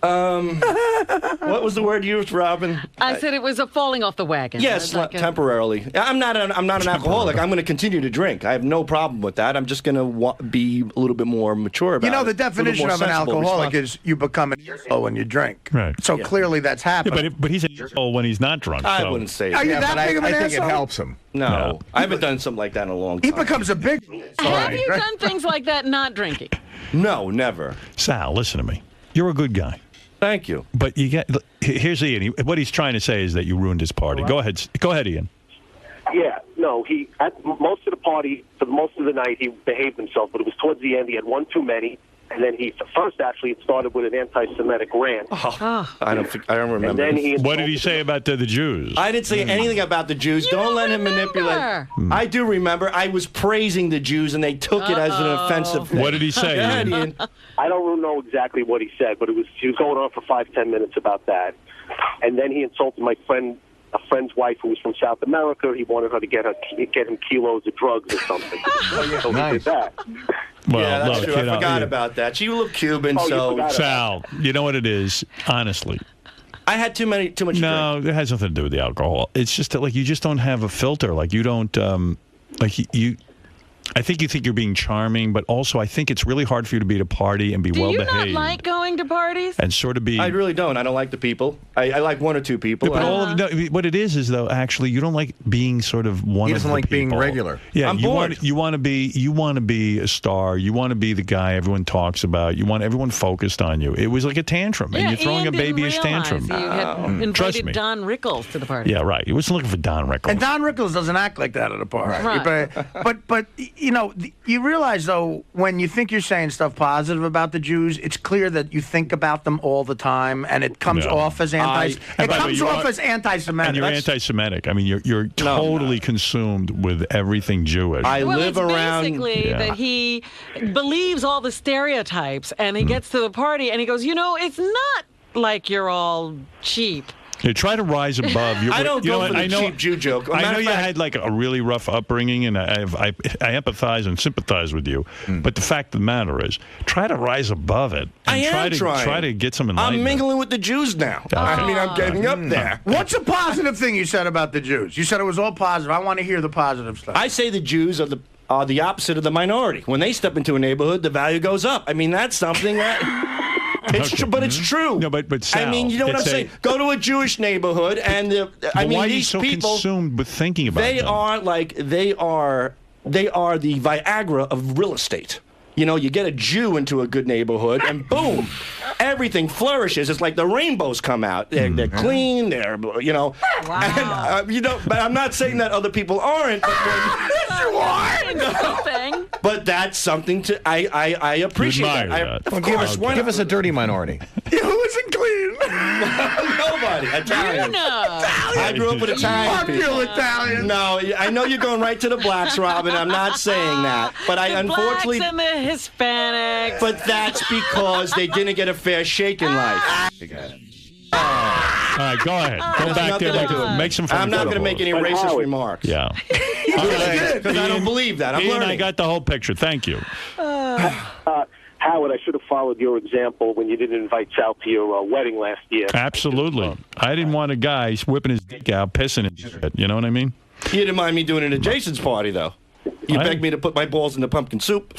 L: What was the word used, Robin?
C: I said it was a falling off the wagon.
L: Yes, temporarily. I'm not an alcoholic. I'm going to continue to drink. I have no problem with that. I'm just going to be a little bit more mature about it.
E: The definition of an alcoholic is you become an asshole when you drink.
A: Right.
E: So clearly that's happening.
A: Yeah, but he's an asshole when he's not drunk.
L: I wouldn't say
E: Are you
L: that.
E: that big of an
R: I
E: asshole?
R: think it helps him.
L: No, I haven't done something like that in a long time.
E: He becomes a big.
C: Have you done things like that not drinking?
L: No, never.
A: Sal, listen to me. You're a good guy.
L: Thank you.
A: But here's Ian. What he's trying to say is that you ruined his party. Go ahead, Ian.
T: Yeah, no, he at most of the party, for most of the night, he behaved himself, but it was towards the end. He had one too many, and then it started with an anti-Semitic rant.
L: I don't remember.
T: And then
A: what did he say about the Jews?
L: I didn't say anything about the Jews. Don't let him manipulate. I do remember. I was praising the Jews, and they took it as an offensive thing.
A: What did he say?
L: Ian?
T: I don't know exactly what he said, but he was going on for 5-10 minutes about that, and then he insulted my friend. A friend's wife who was from South America. He wanted her to get him kilos of drugs or something. So he did that.
A: Well,
L: yeah, that's
A: look,
L: true. I forgot about that. She looked Cuban, so
A: Sal, you know what it is? Honestly,
L: I had too much.
A: No, it has nothing to do with the alcohol. It's just that you just don't have a filter. Like you don't you. I think you think you're being charming, but also I think it's really hard for you to be at a party and be well-behaved.
C: Do you not like going to parties?
A: And sort of be...
L: I really don't. I don't like the people. I like one or two people.
A: Yeah, but what it is though, actually, you don't like being sort of one of the people. He doesn't like being regular. Yeah,
L: I'm bored.
A: You want to be a star. You want to be the guy everyone talks about. You want everyone focused on you. It was like a tantrum, and you're throwing a babyish tantrum.
C: You had invited Don Rickles to the party.
A: Yeah, right. He wasn't looking for Don Rickles.
E: And Don Rickles doesn't act like that at a party.
C: Right.
E: But you realize, though, when you think you're saying stuff positive about the Jews, it's clear that you think about them all the time, and it comes off as anti-Semitic.
A: And you're anti-Semitic. I mean, you're totally consumed with everything Jewish.
L: I live around.
C: Basically, that he believes all the stereotypes, and he gets to the party, and he goes, it's not like you're all cheap.
A: You try to rise above.
L: I don't go for the cheap Jew joke.
A: I know you had like a really rough upbringing, and I empathize and sympathize with you. But the fact of the matter is, try to rise above it. And try to get some enlightenment.
L: I'm mingling with the Jews now. I mean, I'm getting up there.
E: What's a positive thing you said about the Jews? You said it was all positive. I want to hear the positive stuff.
L: I say the Jews are the opposite of the minority. When they step into a neighborhood, the value goes up. I mean, that's something that... It's true, but it's true.
A: No, but Sal,
L: I mean, you know what I'm saying? Go to a Jewish neighborhood, and I mean,
A: why are you
L: these
A: so
L: people
A: consumed with thinking about
L: they
A: them?
L: are like they are the Viagra of real estate. You know, you get a Jew into a good neighborhood, and boom, everything flourishes. It's like the rainbows come out. They're clean. They're
C: Wow.
L: And, but I'm not saying that other people aren't. But
C: you are.
L: But that's something I appreciate.
R: Give us a dirty minority.
E: Who isn't clean?
L: Nobody. Italian. I grew up with Italian
E: Fuck
L: people.
E: you, Italian.
L: No, I know you're going right to the blacks, Robin. I'm not saying that. But I unfortunately...
C: Blacks and the Hispanics.
L: But that's because they didn't get a fair shake in life.
A: All right, go ahead. Go back there. Make some fun.
L: I'm not going to make any racist remarks.
A: Yeah.
L: Because I don't believe that. I'm
A: Ian,
L: learning.
A: I got the whole picture. Thank you.
T: Howard, I should have followed your example when you didn't invite Sal to your wedding last year.
A: Absolutely. I didn't want a guy whipping his dick out, pissing and shit. You know what I mean?
L: You didn't mind me doing it at Jason's party, though. You begged me to put my balls in the pumpkin soup.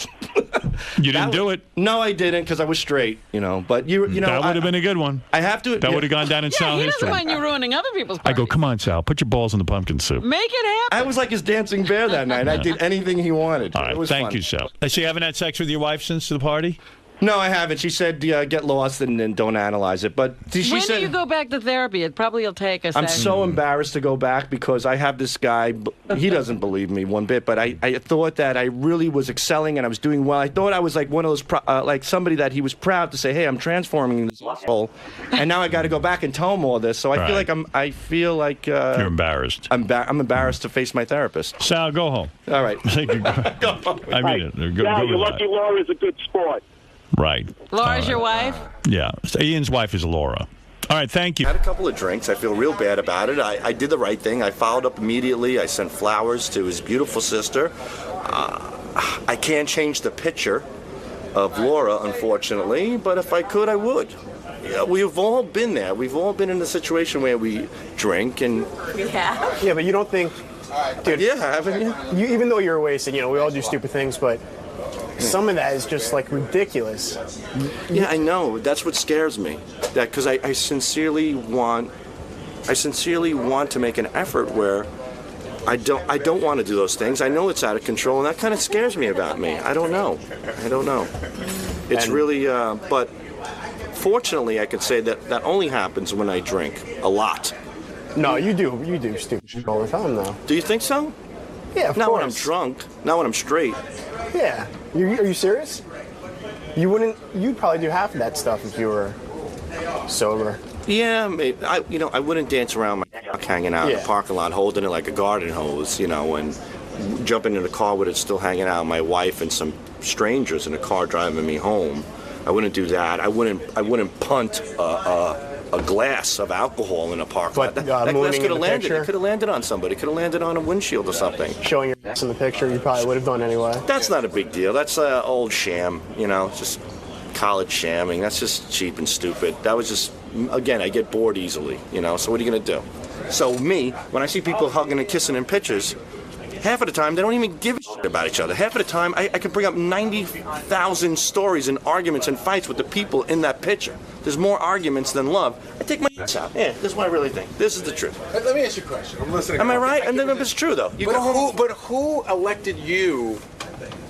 A: You didn't do it.
L: No, I didn't, because I was straight. You know, but you know
A: that would have been a good one.
L: I have to.
A: That would have gone down in Sal
C: he
A: history.
C: doesn't mind you ruining other people's
A: I
C: parties.
A: go, come on, Sal, put your balls in the pumpkin soup.
C: Make it happen.
L: I was like his dancing bear that night. I did anything he wanted.
A: All right,
L: It was
A: thank
L: fun.
A: you, Sal. So you haven't had sex with your wife since the party?
L: No, I haven't. She said get lost and don't analyze it. But she
C: When
L: said
C: do you go back to therapy? It probably will take us.
L: I'm so embarrassed to go back because I have this guy. He doesn't believe me one bit. But I thought that I really was excelling and I was doing well. I thought I was like one of those like somebody that he was proud to say, hey, I'm transforming this asshole. And now I got to go back and tell him all this. So I feel like
A: you're embarrassed.
L: I'm embarrassed to face my therapist.
A: Sal, go home.
L: All right.
A: Go home. I mean it. Go
T: Sal, you're
A: with
T: lucky Laura's a good sport.
A: Right.
C: Laura's your wife?
A: Yeah. So Ian's wife is Laura. All right, thank you.
U: I had a couple of drinks. I feel real bad about it. I did the right thing. I followed up immediately. I sent flowers to his beautiful sister. I can't change the picture of Laura, unfortunately, but if I could, I would. Yeah, we've all been there. We've all been in a situation where we drink and...
V: We have? Yeah, but you don't think... Dude,
U: yeah, haven't you?
V: Even though you're wasted, you know, we all do stupid things, but... Some of that is just like ridiculous.
U: Yeah, I know. That's what scares me. That because I sincerely want to make an effort where I don't want to do those things. I know it's out of control, and that kind of scares me about me. I don't know. It's really, but fortunately, I could say that only happens when I drink a lot.
V: No, you do stupid shit all the time, though.
U: Do you think so?
V: Yeah, of
U: Not
V: course.
U: when I'm drunk. Not when I'm straight.
V: Yeah. Are you serious? You'd probably do half of that stuff if you were sober.
U: Yeah, maybe. I wouldn't dance around my truck hanging out in the parking lot holding it like a garden hose, and jumping in the car with it still hanging out. My wife and some strangers in the car driving me home. I wouldn't do that. I wouldn't punt a glass of alcohol in a parking lot. That glass could have landed. It could have landed on somebody. It could have landed on a windshield or something.
V: Showing your ass in the picture, you probably would have done anyway.
U: That's not a big deal. That's an old sham, just college shamming. That's just cheap and stupid. That was just, again, I get bored easily, so what are you going to do? So me, when I see people hugging and kissing in pictures, half of the time, they don't even give a shit about each other. Half of the time, I can bring up 90,000 stories and arguments and fights with the people in that picture. There's more arguments than love. I take my ass out. Yeah, this is what I really think. This is the truth.
D: Let me ask you a question. I'm listening.
U: Am I right? And then it's true, though.
D: But who elected you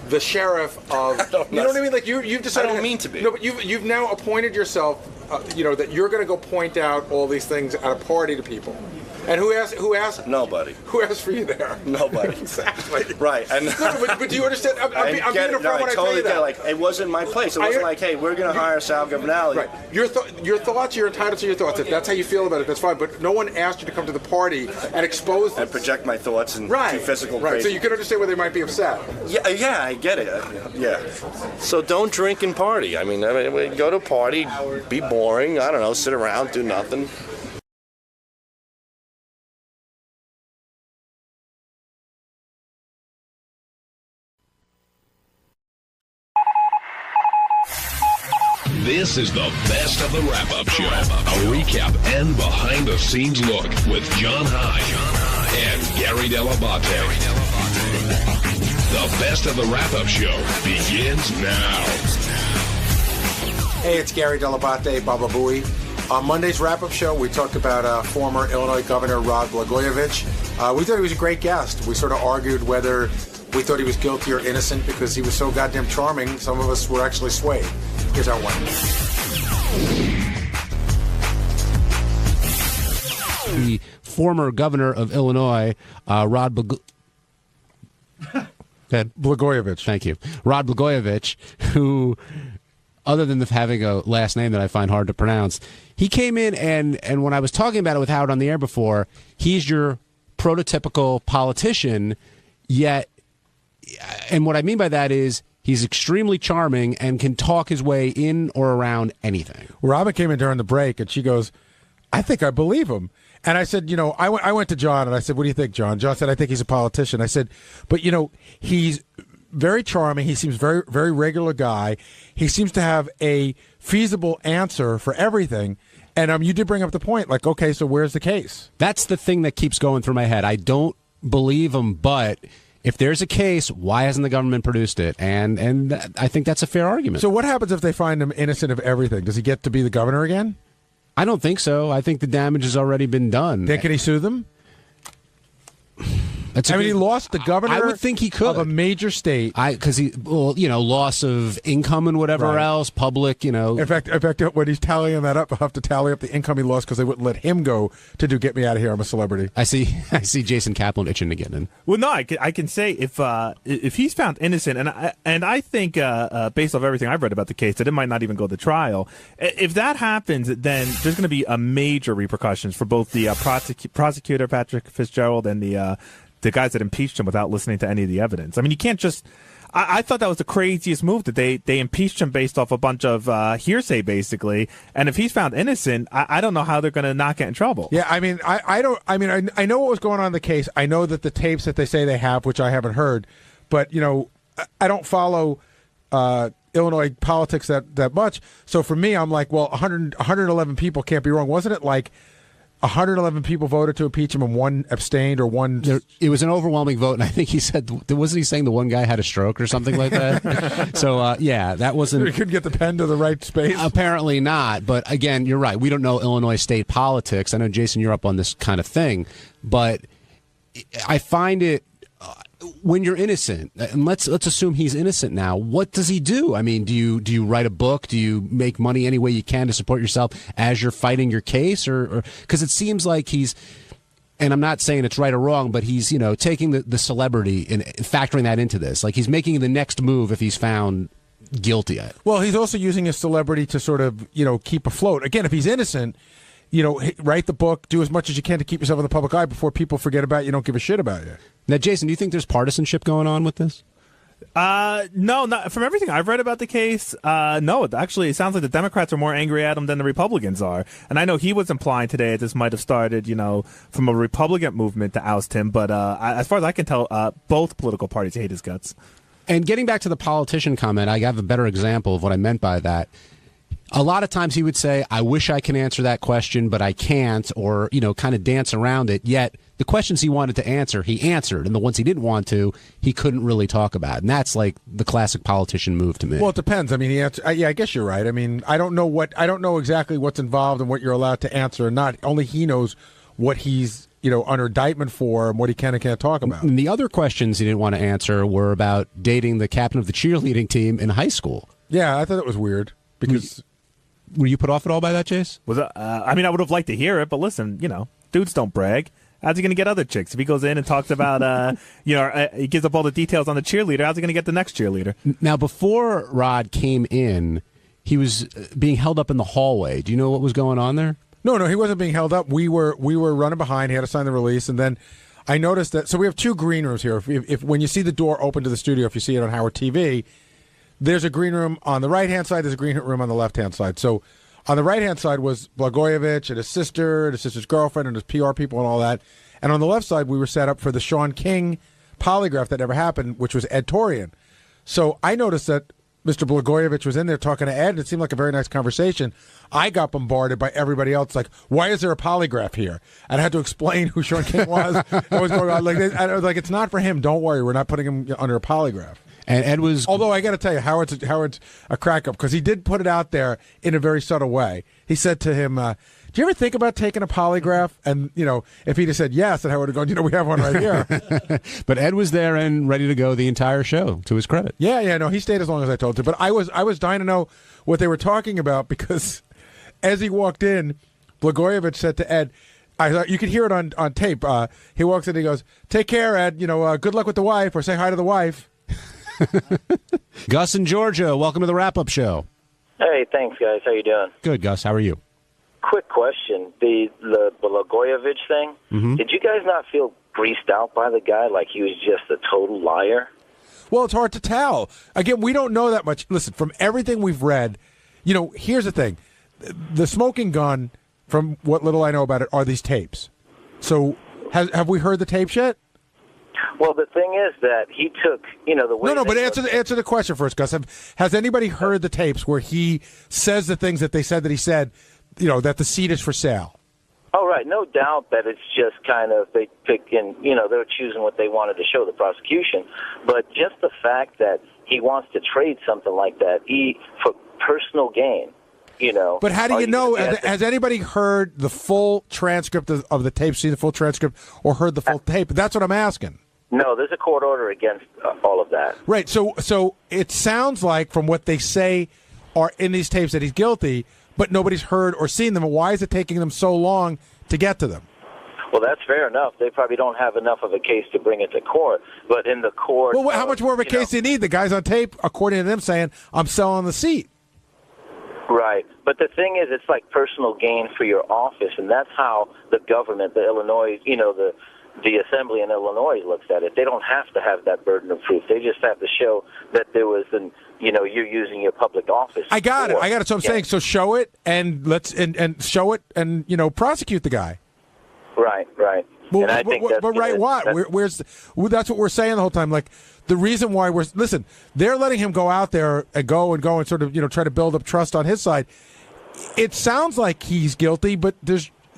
D: the sheriff of... You know what I mean? Like, you've decided...
U: I don't mean to be.
D: No, but you've now appointed yourself, that you're going to go point out all these things at a party to people. And who asked?
U: Nobody.
D: Who asked for you there?
U: Nobody.
D: Exactly.
U: Right. And
D: but do you understand? I'm being upfront when I tell you that.
U: Like, it wasn't my place. It wasn't like, hey, we're going to hire Sal Governale.
D: Right. Your thoughts, you're entitled to your thoughts. If that's how you feel about it, that's fine. But no one asked you to come to the party and expose them.
U: And project my thoughts and do physical
D: Right.
U: crazy.
D: So you can understand why they might be upset.
U: Yeah, I get it. Yeah. So don't drink and party. I mean, go to a party, be boring. I don't know, sit around, do nothing.
G: This is the best of the wrap-up show. A recap and behind-the-scenes look with John High and Gary Dell'Abate. The best of the wrap-up show begins now.
D: Hey, it's Gary Dell'Abate, Baba Booey. On Monday's wrap-up show, we talked about former Illinois Governor Rod Blagojevich. We thought he was a great guest. We sort of argued whether we thought he was guilty or innocent because he was so goddamn charming. Some of us were actually swayed. Here's our one.
H: The former governor of Illinois, Rod
B: Blagojevich.
H: Thank you. Rod Blagojevich, who, other than having a last name that I find hard to pronounce, he came in and when I was talking about it with Howard on the air before, he's your prototypical politician, yet, and what I mean by that is he's extremely charming and can talk his way in or around anything.
B: Robin came in during the break, and she goes, I think I believe him. And I said, I went to John, and I said, what do you think, John? John said, I think he's a politician. I said, but, he's very charming. He seems very, very regular guy. He seems to have a feasible answer for everything. And you did bring up the point, like, okay, so where's the case?
H: That's the thing that keeps going through my head. I don't believe him, but if there's a case, why hasn't the government produced it? And I think that's a fair argument.
B: So what happens if they find him innocent of everything? Does he get to be the governor again?
H: I don't think so. I think the damage has already been done.
B: Then can he sue them? He lost the governor.
H: I would think he could
B: of a major state
H: because loss of income and whatever else, public.
B: In fact, when he's tallying that up, I'll have to tally up the income he lost because they wouldn't let him go to do "Get Me Out of Here, I'm a Celebrity."
H: I see Jason Kaplan itching to get in.
M: Well, no, I can say if he's found innocent, and I think based off everything I've read about the case, that it might not even go to trial. If that happens, then there's going to be a major repercussions for both the prosecutor Patrick Fitzgerald and the guys that impeached him without listening to any of the evidence. I mean, you can't just... I thought that was the craziest move, that they impeached him based off a bunch of hearsay, basically. And if he's found innocent, I don't know how they're going to not get in trouble.
B: Yeah, I mean, I know what was going on in the case. I know that the tapes that they say they have, which I haven't heard, but, I don't follow Illinois politics that much. So for me, I'm like, well, 111 people can't be wrong. Wasn't it like 111 people voted to impeach him and one abstained or one...
H: It was an overwhelming vote, and I think he said... Wasn't he saying the one guy had a stroke or something like that? So, that wasn't...
B: He couldn't get the pen to the right space?
H: Apparently not, but again, you're right. We don't know Illinois state politics. I know, Jason, you're up on this kind of thing, but I find it... when you're innocent, and let's assume he's innocent now, what does he do? I mean, do you write a book? Do you make money any way you can to support yourself as you're fighting your case? Or because it seems like he's, and I'm not saying it's right or wrong, but he's, taking the celebrity and factoring that into this. Like he's making the next move if he's found guilty.
B: Well, he's also using his celebrity to sort of, keep afloat. Again, if he's innocent, write the book, do as much as you can to keep yourself in the public eye before people forget about you, don't give a shit about you.
H: Now, Jason, do you think there's partisanship going on with this?
M: No, not from everything I've read about the case. No, actually, it sounds like the Democrats are more angry at him than the Republicans are. And I know he was implying today that this might have started, from a Republican movement to oust him. But as far as I can tell, both political parties hate his guts.
H: And getting back to the politician comment, I have a better example of what I meant by that. A lot of times he would say, I wish I can answer that question, but I can't, or, kind of dance around it. Yet the questions he wanted to answer, he answered. And the ones he didn't want to, he couldn't really talk about. And that's like the classic politician move to me.
B: Well, it depends. I mean, I guess you're right. I mean, I don't know exactly what's involved and what you're allowed to answer. And not only he knows what he's, under indictment for and what he can and can't talk about.
H: And the other questions he didn't want to answer were about dating the captain of the cheerleading team in high school.
B: Yeah, I thought it was weird because...
H: Were you put off at all by that, Chase?
M: Was it, I would have liked to hear it, but listen, dudes don't brag. How's he going to get other chicks? If he goes in and talks about, he gives up all the details on the cheerleader, how's he going to get the next cheerleader?
H: Now, before Rod came in, he was being held up in the hallway. Do you know what was going on there?
B: No, he wasn't being held up. We were running behind. He had to sign the release, and then I noticed that. So we have two green rooms here. If when you see the door open to the studio, if you see it on Howard TV, there's a green room on the right-hand side. There's a green room on the left-hand side. So on the right-hand side was Blagojevich and his sister, and his sister's girlfriend, and his PR people and all that. And on the left side, we were set up for the Sean King polygraph that never happened, which was Ed Torian. So I noticed that Mr. Blagojevich was in there talking to Ed, and it seemed like a very nice conversation. I got bombarded by everybody else, like, why is there a polygraph here? And I had to explain who Sean King was, what was going on. I was like, it's not for him. Don't worry. We're not putting him under a polygraph.
H: And Ed was...
B: Although I got to tell you, Howard's a crack-up, because he did put it out there in a very subtle way. He said to him, do you ever think about taking a polygraph? And, if he'd have said yes, then Howard would have gone, we have one right here.
H: But Ed was there and ready to go the entire show, to his credit.
B: Yeah, no, he stayed as long as I told him. But I was dying to know what they were talking about, because as he walked in, Blagojevich said to Ed, I thought you could hear it on tape. He walks in and he goes, take care, Ed. Good luck with the wife, or say hi to the wife.
H: Gus in Georgia, welcome to the wrap-up show.
I: Hey, thanks, guys. How you doing?
H: Good, Gus. How are you?
I: Quick question. The Blagojevich thing, did you guys not feel greased out by the guy like he was just a total liar?
B: Well, it's hard to tell. Again, we don't know that much. Listen, from everything we've read, here's the thing. The smoking gun, from what little I know about it, are these tapes. So have we heard the tapes yet?
I: Well, the thing is that he took, the way...
B: No, but answer the question first, Gus. Has anybody heard the tapes where he says the things that they said that he said, that the seat is for sale?
I: Oh, right. No doubt that it's just kind of, they pick and, they're choosing what they wanted to show the prosecution. But just the fact that he wants to trade something like that for personal gain,
B: But how do you know? Has anybody heard the full transcript of the tape, seen the full transcript, or heard the full tape? That's what I'm asking.
I: No, there's a court order against all of that.
B: Right. So it sounds like, from what they say are in these tapes, that he's guilty, but nobody's heard or seen them. Why is it taking them so long to get to them?
I: Well, that's fair enough. They probably don't have enough of a case to bring it to court. But in the court...
B: Well, how much more of a case do you need? The guy's on tape, according to them, saying, I'm selling the seat.
I: Right. But the thing is, it's like personal gain for your office, and that's how the government, the Illinois, the assembly in Illinois looks at it. They don't have to have that burden of proof. They just have to show that there was you're using your public office.
B: I got it. So I'm saying, so show it and show it and prosecute the guy.
I: Right.
B: Well,
I: and I think
B: that's what we're saying the whole time. Like, the reason why they're letting him go out there and go and sort of try to build up trust on his side. It sounds like he's guilty, but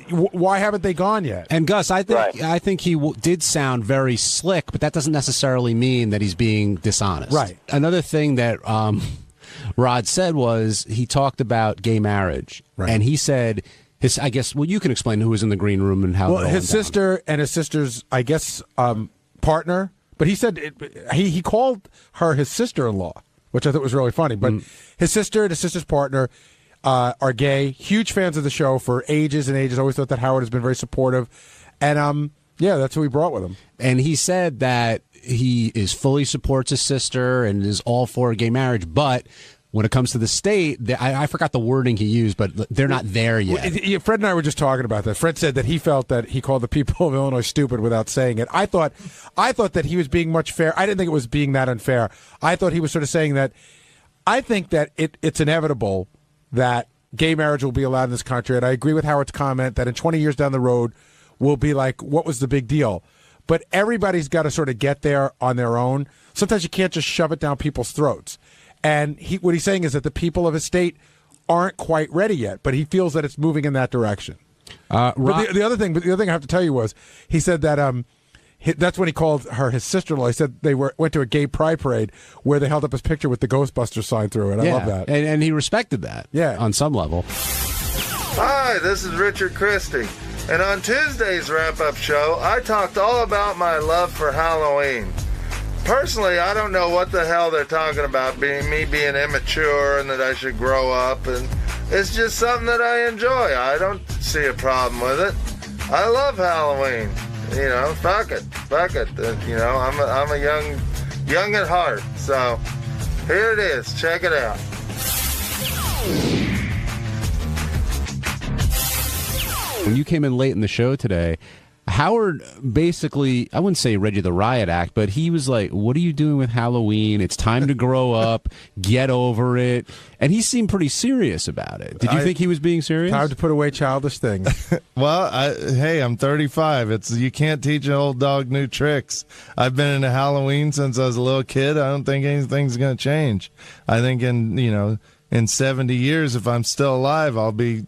B: why haven't they gone yet?
H: And Gus, I think he did sound very slick, but that doesn't necessarily mean that he's being dishonest.
B: Right.
H: Another thing that Rod said was he talked about gay marriage, and he said you can explain who was in the green room and how. Well,
B: his sister and his sister's, I guess, partner. But he said he called her his sister-in-law, which I thought was really funny. But his sister and his sister's partner are gay, huge fans of the show for ages and ages. Always thought that Howard has been very supportive, and that's who he brought with him.
H: And he said that he fully supports his sister and is all for gay marriage, but when it comes to the state, I forgot the wording he used, but they're not there yet.
B: Fred and I were just talking about that. Fred said that he felt that he called the people of Illinois stupid without saying it. I thought that he was being much fair. I didn't think it was being that unfair. I thought he was sort of saying that I think that it's inevitable that gay marriage will be allowed in this country, and I agree with Howard's comment that in 20 years down the road, we'll be like, what was the big deal? But everybody's got to sort of get there on their own. Sometimes you can't just shove it down people's throats. And what he's saying is that the people of his state aren't quite ready yet, but he feels that it's moving in that direction. But the other thing I have to tell you was, he said that that's when he called her his sister-in-law. He said they went to a gay pride parade where they held up his picture with the Ghostbusters sign through it. I love that.
H: And he respected that.
B: Yeah,
H: on some level.
J: Hi, this is Richard Christie. And on Tuesday's wrap-up show, I talked all about my love for Halloween. Personally, I don't know what the hell they're talking about, me being immature and that I should grow up. And it's just something that I enjoy. I don't see a problem with it. I love Halloween. Fuck it. I'm a young at heart. So here it is. Check it out.
H: When you came in late in the show today, Howard basically, I wouldn't say read you the riot act, but he was like, what are you doing with Halloween? It's time to grow up. Get over it. And he seemed pretty serious about it. Did you think he was being serious?
B: Time to put away childish things.
N: Well, hey, I'm 35. You can't teach an old dog new tricks. I've been into Halloween since I was a little kid. I don't think anything's going to change. I think in 70 years, if I'm still alive, I'll be,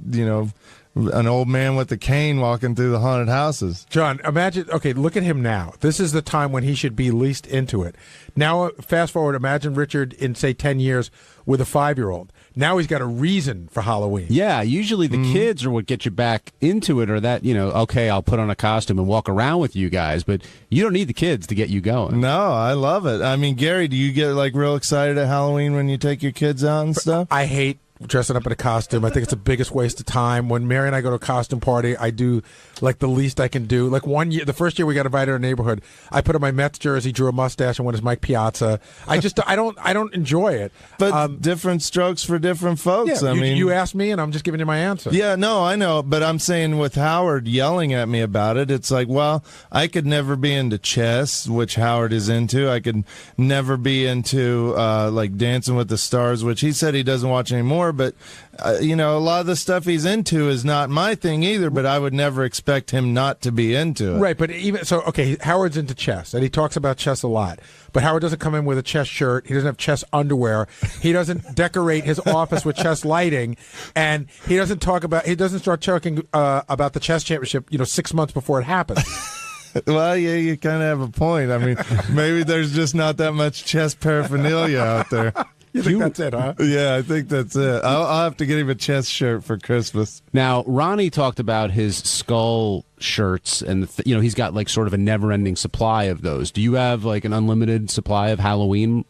N: an old man with a cane walking through the haunted houses.
B: John, imagine, okay, look at him now. This is the time when he should be least into it. Now, fast forward, imagine Richard in, say, 10 years with a 5-year-old. Now he's got a reason for Halloween.
H: Yeah, usually the kids are what get you back into it, or that, okay, I'll put on a costume and walk around with you guys, but you don't need the kids to get you going.
N: No, I love it. I mean, Gary, do you get, real excited at Halloween when you take your kids out and stuff?
B: I hate dressing up in a costume. I think it's the biggest waste of time. When Mary and I go to a costume party, I do the least I can do. Like one year, the first year we got invited to our neighborhood, I put on my Mets jersey, drew a mustache, and went as Mike Piazza. I don't enjoy it.
N: But different strokes for different folks.
B: Yeah,
N: I mean,
B: you asked me, and I'm just giving you my answer.
N: Yeah, no, I know, but I'm saying with Howard yelling at me about it, it's like, well, I could never be into chess, which Howard is into. I could never be into Dancing with the Stars, which he said he doesn't watch anymore. But a lot of the stuff he's into is not my thing either. But I would never expect him not to be into it.
B: Right, but even so, okay, Howard's into chess, and he talks about chess a lot. But Howard doesn't come in with a chess shirt. He doesn't have chess underwear. He doesn't decorate his office with chess lighting, and he doesn't start talking about the chess championship 6 months before it happens.
N: Well, yeah, you kind of have a point. I mean, maybe there's just not that much chess paraphernalia out there.
B: You think that's it, huh?
N: Yeah, I think that's it. I'll have to get him a chess shirt for Christmas.
H: Now, Ronnie talked about his skull shirts, and he's got sort of a never-ending supply of those. Do you have an unlimited supply of Halloween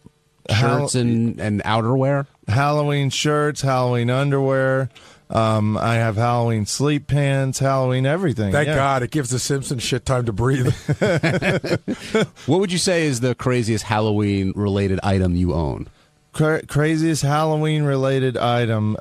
H: shirts and outerwear?
N: Halloween shirts, Halloween underwear. I have Halloween sleep pants, Halloween everything.
B: Thank God, it gives the Simpsons shit time to breathe.
H: What would you say is the craziest Halloween-related item you own?
N: Craziest Halloween-related item?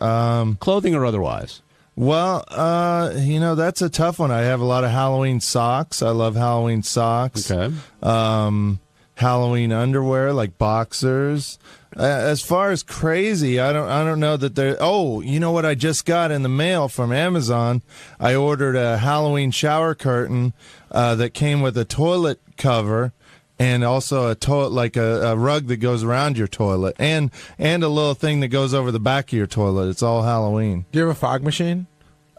H: Clothing or otherwise?
N: Well, that's a tough one. I have a lot of Halloween socks. I love Halloween socks.
H: Okay.
N: Halloween underwear, like boxers. As far as crazy, I don't know that there. Oh, you know what I just got in the mail from Amazon? I ordered a Halloween shower curtain that came with a toilet cover and also a rug that goes around your toilet and a little thing that goes over the back of your toilet. It's all Halloween.
B: Do you have a fog machine?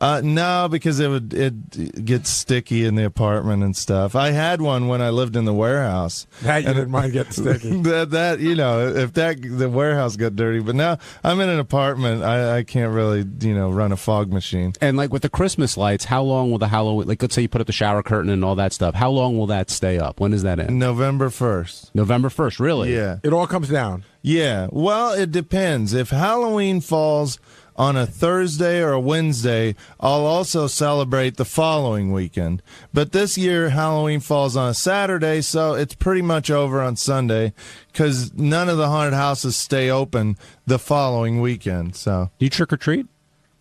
N: No, because it gets sticky in the apartment and stuff. I had one when I lived in the warehouse.
B: That you didn't mind getting sticky.
N: If the warehouse got dirty, but now I'm in an apartment, I can't really run a fog machine.
H: And with the Christmas lights, how long will the Halloween? Let's say you put up the shower curtain and all that stuff. How long will that stay up? When does that end?
N: November 1st.
H: November 1st, really?
N: Yeah.
B: It all comes down.
N: Yeah. Well, it depends. If Halloween falls on a Thursday or a Wednesday, I'll also celebrate the following weekend. But this year, Halloween falls on a Saturday, so it's pretty much over on Sunday because none of the haunted houses stay open the following weekend. So,
H: do you trick or treat?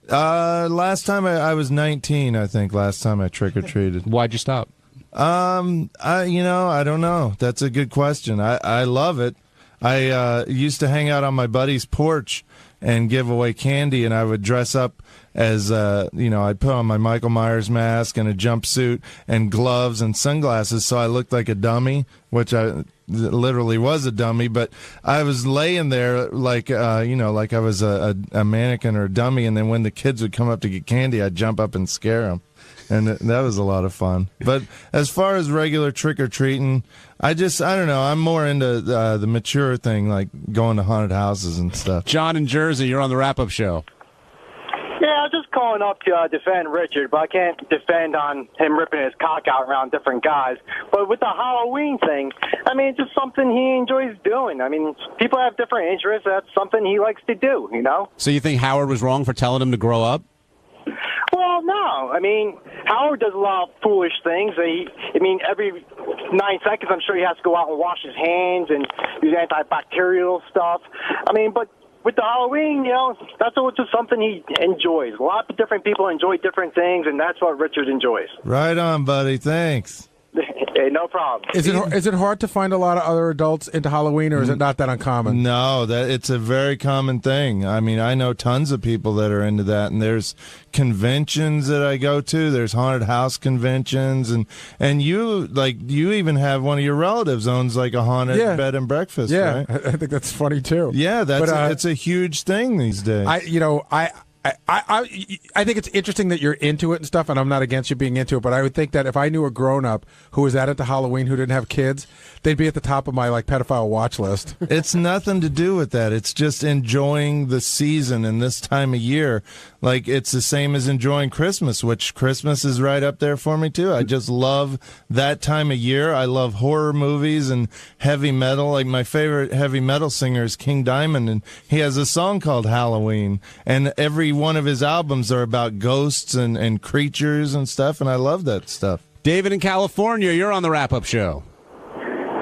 N: Last time I was 19, I think. Last time I trick or treated.
H: Why'd you stop?
N: I don't know. That's a good question. I love it. I used to hang out on my buddy's porch and give away candy, and I would dress up as, I'd put on my Michael Myers mask and a jumpsuit and gloves and sunglasses so I looked like a dummy, which I literally was a dummy, but I was laying there like I was a mannequin or a dummy, and then when the kids would come up to get candy, I'd jump up and scare them. And that was a lot of fun. But as far as regular trick-or-treating, I don't know. I'm more into the mature thing, like going to haunted houses and stuff.
H: John in Jersey, you're on the wrap-up show.
V: Yeah, I was just calling up to defend Richard, but I can't defend on him ripping his cock out around different guys. But with the Halloween thing, I mean, it's just something he enjoys doing. I mean, people have different interests. That's something he likes to do,
H: So you think Howard was wrong for telling him to grow up?
V: Well, no. I mean, Howard does a lot of foolish things. Every 9 seconds, I'm sure he has to go out and wash his hands and use antibacterial stuff. I mean, but with the Halloween, that's just something he enjoys. A lot of different people enjoy different things, and that's what Richard enjoys.
N: Right on, buddy. Thanks.
V: Hey, no problem.
B: Is it hard to find a lot of other adults into Halloween, or is it not that uncommon?
N: No, it's a very common thing. I mean, I know tons of people that are into that, and there's conventions that I go to. There's haunted house conventions, and you even have one of your relatives owns like a haunted bed and breakfast.
B: Yeah,
N: right?
B: I think that's funny too.
N: Yeah, it's a huge thing these days.
B: I think it's interesting that you're into it and stuff, and I'm not against you being into it, but I would think that if I knew a grown-up who was that into Halloween who didn't have kids, they'd be at the top of my pedophile watch list.
N: It's nothing to do with that. It's just enjoying the season and this time of year. Like, it's the same as enjoying Christmas, which Christmas is right up there for me, too. I just love that time of year. I love horror movies and heavy metal. Like, my favorite heavy metal singer is King Diamond, and he has a song called Halloween. And every one of his albums are about ghosts and creatures and stuff, and I love that stuff.
H: David in California, you're on the wrap-up show.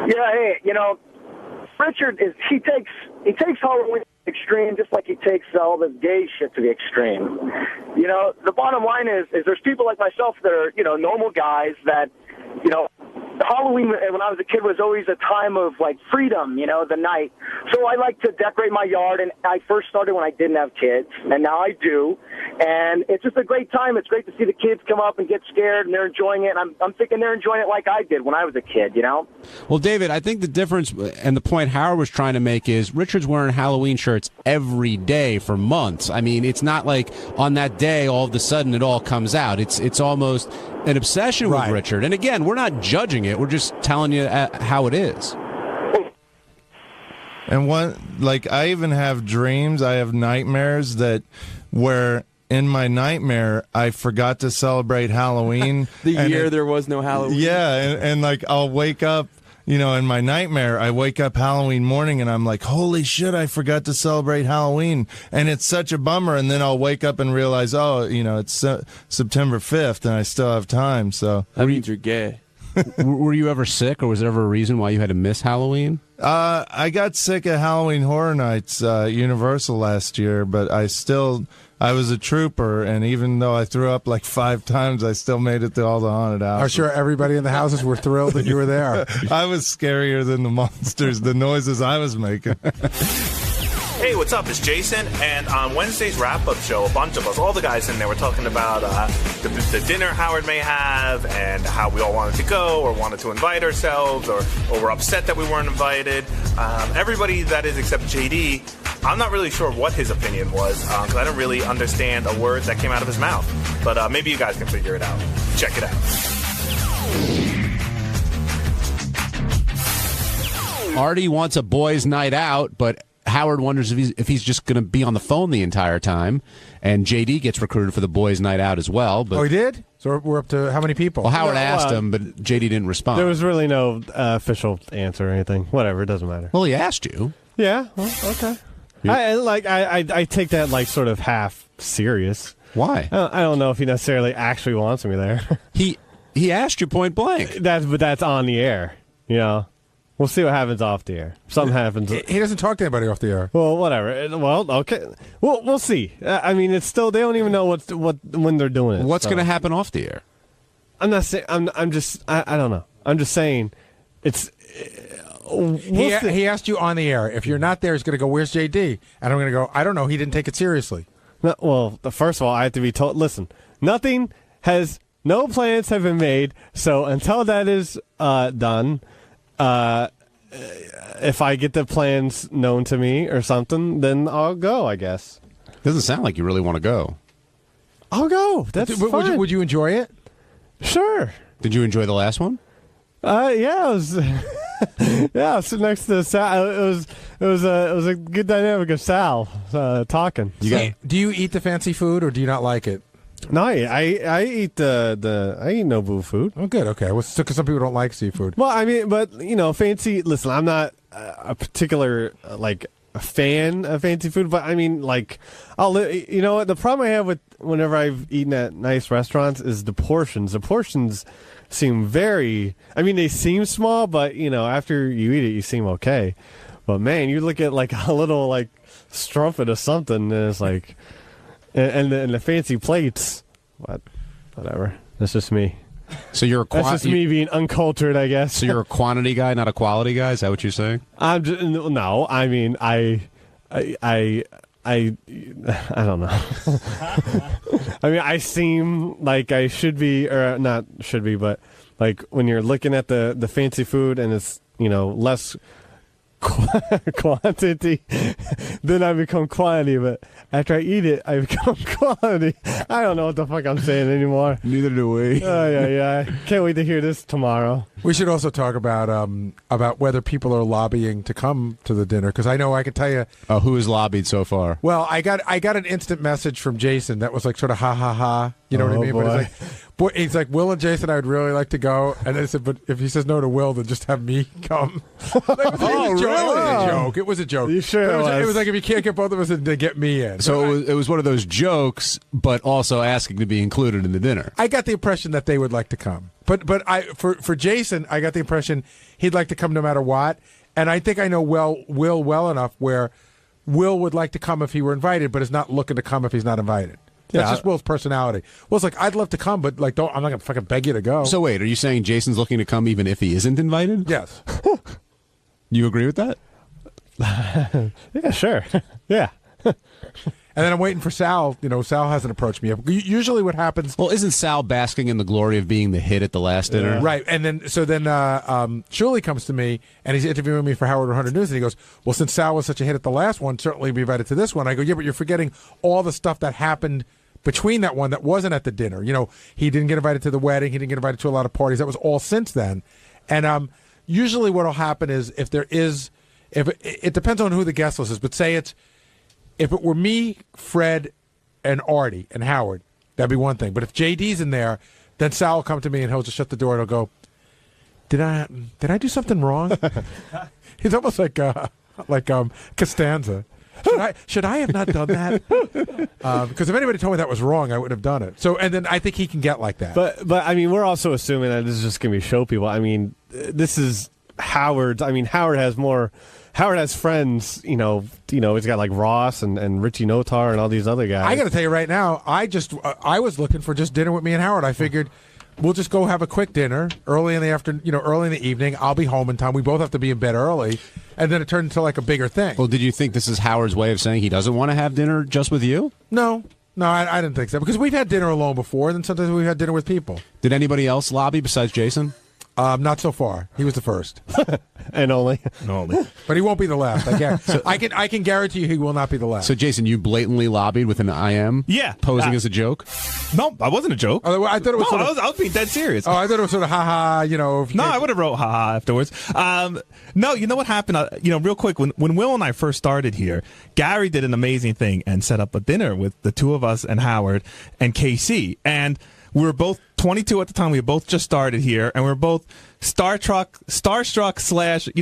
V: Yeah, hey, Richard he takes Halloween to the extreme, just like he takes all the gay shit to the extreme. The bottom line is there's people like myself that are normal guys that Halloween when I was a kid was always a time of freedom, the night. So I like to decorate my yard, and I first started when I didn't have kids, and now I do. And it's just a great time. It's great to see the kids come up and get scared, and they're enjoying it. And I'm thinking they're enjoying it like I did when I was a kid,
H: Well, David, I think the difference and the point Howard was trying to make is Richard's wearing Halloween shirts every day for months. I mean, it's not like on that day all of a sudden it all comes out. It's almost an obsession with Richard. And again, we're not judging it. We're just telling you how it is.
N: And I even have dreams. I have nightmares where in my nightmare I forgot to celebrate Halloween.
O: There was no Halloween.
N: Yeah, and I'll wake up, in my nightmare, I wake up Halloween morning and I'm like, holy shit, I forgot to celebrate Halloween. And it's such a bummer. And then I'll wake up and realize, it's September 5th and I still have time. So
O: that means you're gay.
H: Were you ever sick, or was there ever a reason why you had to miss Halloween?
N: I got sick at Halloween Horror Nights, Universal last year, but I was a trooper, and even though I threw up 5 times, I still made it to all the haunted houses.
B: I'm sure everybody in the houses were thrilled that you were there.
N: I was scarier than the monsters, the noises I was making.
P: Hey, what's up? It's Jason, and on Wednesday's wrap-up show, a bunch of us, all the guys in there, were talking about the dinner Howard may have and how we all wanted to go or wanted to invite ourselves or were upset that we weren't invited. Everybody that is except JD, I'm not really sure what his opinion was because I don't really understand a word that came out of his mouth. But maybe you guys can figure it out. Check it out.
H: Artie wants a boys' night out, but Howard wonders if he's just going to be on the phone the entire time, and JD gets recruited for the boys' night out as well. But
B: he did? So we're up to how many people?
H: Well, Howard asked him, but JD didn't respond.
W: There was really no official answer or anything. Whatever, it doesn't matter.
H: Well, he asked you.
W: Yeah. Well, okay. I take that sort of half serious.
H: Why?
W: I don't know if he necessarily actually wants me there.
H: He asked you point blank.
W: That's on the air. We'll see what happens off the air. Something happens.
B: He doesn't talk to anybody off the air.
W: Well, whatever. Well, okay. We'll see. I mean, it's still they don't even know when they're doing it.
H: What's going to happen off the air?
W: I'm not saying. I'm just. I don't know. I'm just saying. It's.
B: He asked you on the air. If you're not there, he's going to go, "Where's JD?" And I'm going to go, "I don't know. He didn't take it seriously."
W: No, well, first of all, I have to be told. Listen, no plans have been made. So until that is done. If I get the plans known to me or something, then I'll go, I guess.
H: Doesn't sound like you really want to go.
W: I'll go. That's fine.
B: Would you enjoy it?
W: Sure.
H: Did you enjoy the last one?
W: Yeah, it was. Yeah, I was sitting next to Sal. It was a good dynamic of Sal talking.
B: Do you eat the fancy food or do you not like it?
W: No, I eat I eat Nobu food.
B: Oh, good. Okay. Well, because some people don't like seafood.
W: Well, I mean, but fancy. Listen, I'm not a particular a fan of fancy food, but I mean, the problem I have with whenever I've eaten at nice restaurants is the portions. The portions seem they seem small, but after you eat it, you seem okay. But man, you look at like a little like strumpet or something, and it's like, and the fancy plates. Whatever. That's just me.
H: So you're
W: that's just me being uncultured, I guess.
H: So you're a quantity guy, not a quality guy. Is that what you're saying?
W: I'm just, no. I mean, I don't know. I mean, I seem like I should be, or not should be, but like when you're looking at the fancy food and it's less quantity, then I become quantity. But after I eat it, I become quality. I don't know what the fuck I'm saying anymore.
H: Neither do we.
W: Oh yeah. Can't wait to hear this tomorrow.
B: We should also talk about whether people are lobbying to come to the dinner, because I know I can tell you.
H: Who has lobbied so far?
B: Well, I got an instant message from Jason that was like sort of ha ha ha. You know what I mean?
W: Boy.
B: But he's like, Will and Jason, I would really like to go. And I said, but if he says no to Will, then just have me come. Really? It was a joke. It was a joke.
W: You sure
B: it was like, if you can't get both of us, then get me in.
H: So it was one of those jokes, but also asking to be included in the dinner.
B: I got the impression that they would like to come. But for Jason, I got the impression he'd like to come no matter what. And I think I know Will well enough where Will would like to come if he were invited, but is not looking to come if he's not invited. That's just Will's personality. Will's like, I'd love to come, but like, I'm not gonna fucking beg you to go.
H: So wait, are you saying Jason's looking to come even if he isn't invited?
B: Yes.
H: You agree with that?
W: Yeah, sure. Yeah.
B: And then I'm waiting for Sal. Sal hasn't approached me yet. Usually what happens...
H: Well, isn't Sal basking in the glory of being the hit at the last dinner?
B: Right. And then Shirley comes to me, and he's interviewing me for Howard 100 News, and he goes, well, since Sal was such a hit at the last one, certainly be invited to this one. I go, yeah, but you're forgetting all the stuff that happened between that one that wasn't at the dinner. He didn't get invited to the wedding. He didn't get invited to a lot of parties. That was all since then. And usually what will happen is if it depends on who the guest list is, but say if it were me, Fred, and Artie, and Howard, that'd be one thing. But if JD's in there, then Sal will come to me and he'll just shut the door and he'll go, Did I do something wrong? He's almost like Costanza. Should I have not done that? Because if anybody told me that was wrong, I wouldn't have done it. So, and then I think he can get like that.
W: But I mean, we're also assuming that this is just going to be show people. I mean, this is Howard's. I mean, Howard has friends. He's got like Ross and Richie Notar and all these other guys.
B: I got to tell you right now, I was looking for just dinner with me and Howard. I figured we'll just go have a quick dinner early in the afternoon, early in the evening. I'll be home in time. We both have to be in bed early. And then it turned into like a bigger thing.
H: Well, did you think this is Howard's way of saying he doesn't want to have dinner just with you?
B: No, I didn't think so. Because we've had dinner alone before, and then sometimes we've had dinner with people.
H: Did anybody else lobby besides Jason?
B: Not so far. He was the first.
W: And only.
B: But he won't be the last. I can guarantee you he will not be the last.
H: So, Jason, you blatantly lobbied with an IM?
M: Yeah.
H: Posing as a joke?
M: No, I wasn't a joke.
B: Oh, I thought it was
M: I was being dead serious.
B: Oh, I thought it was sort of ha-ha, No,
M: I would have wrote ha-ha afterwards. No, you know what happened? Real quick, when Will and I first started here, Gary did an amazing thing and set up a dinner with the two of us and Howard and KC. And we were both 22 at the time. We had both just started here, and we were both starstruck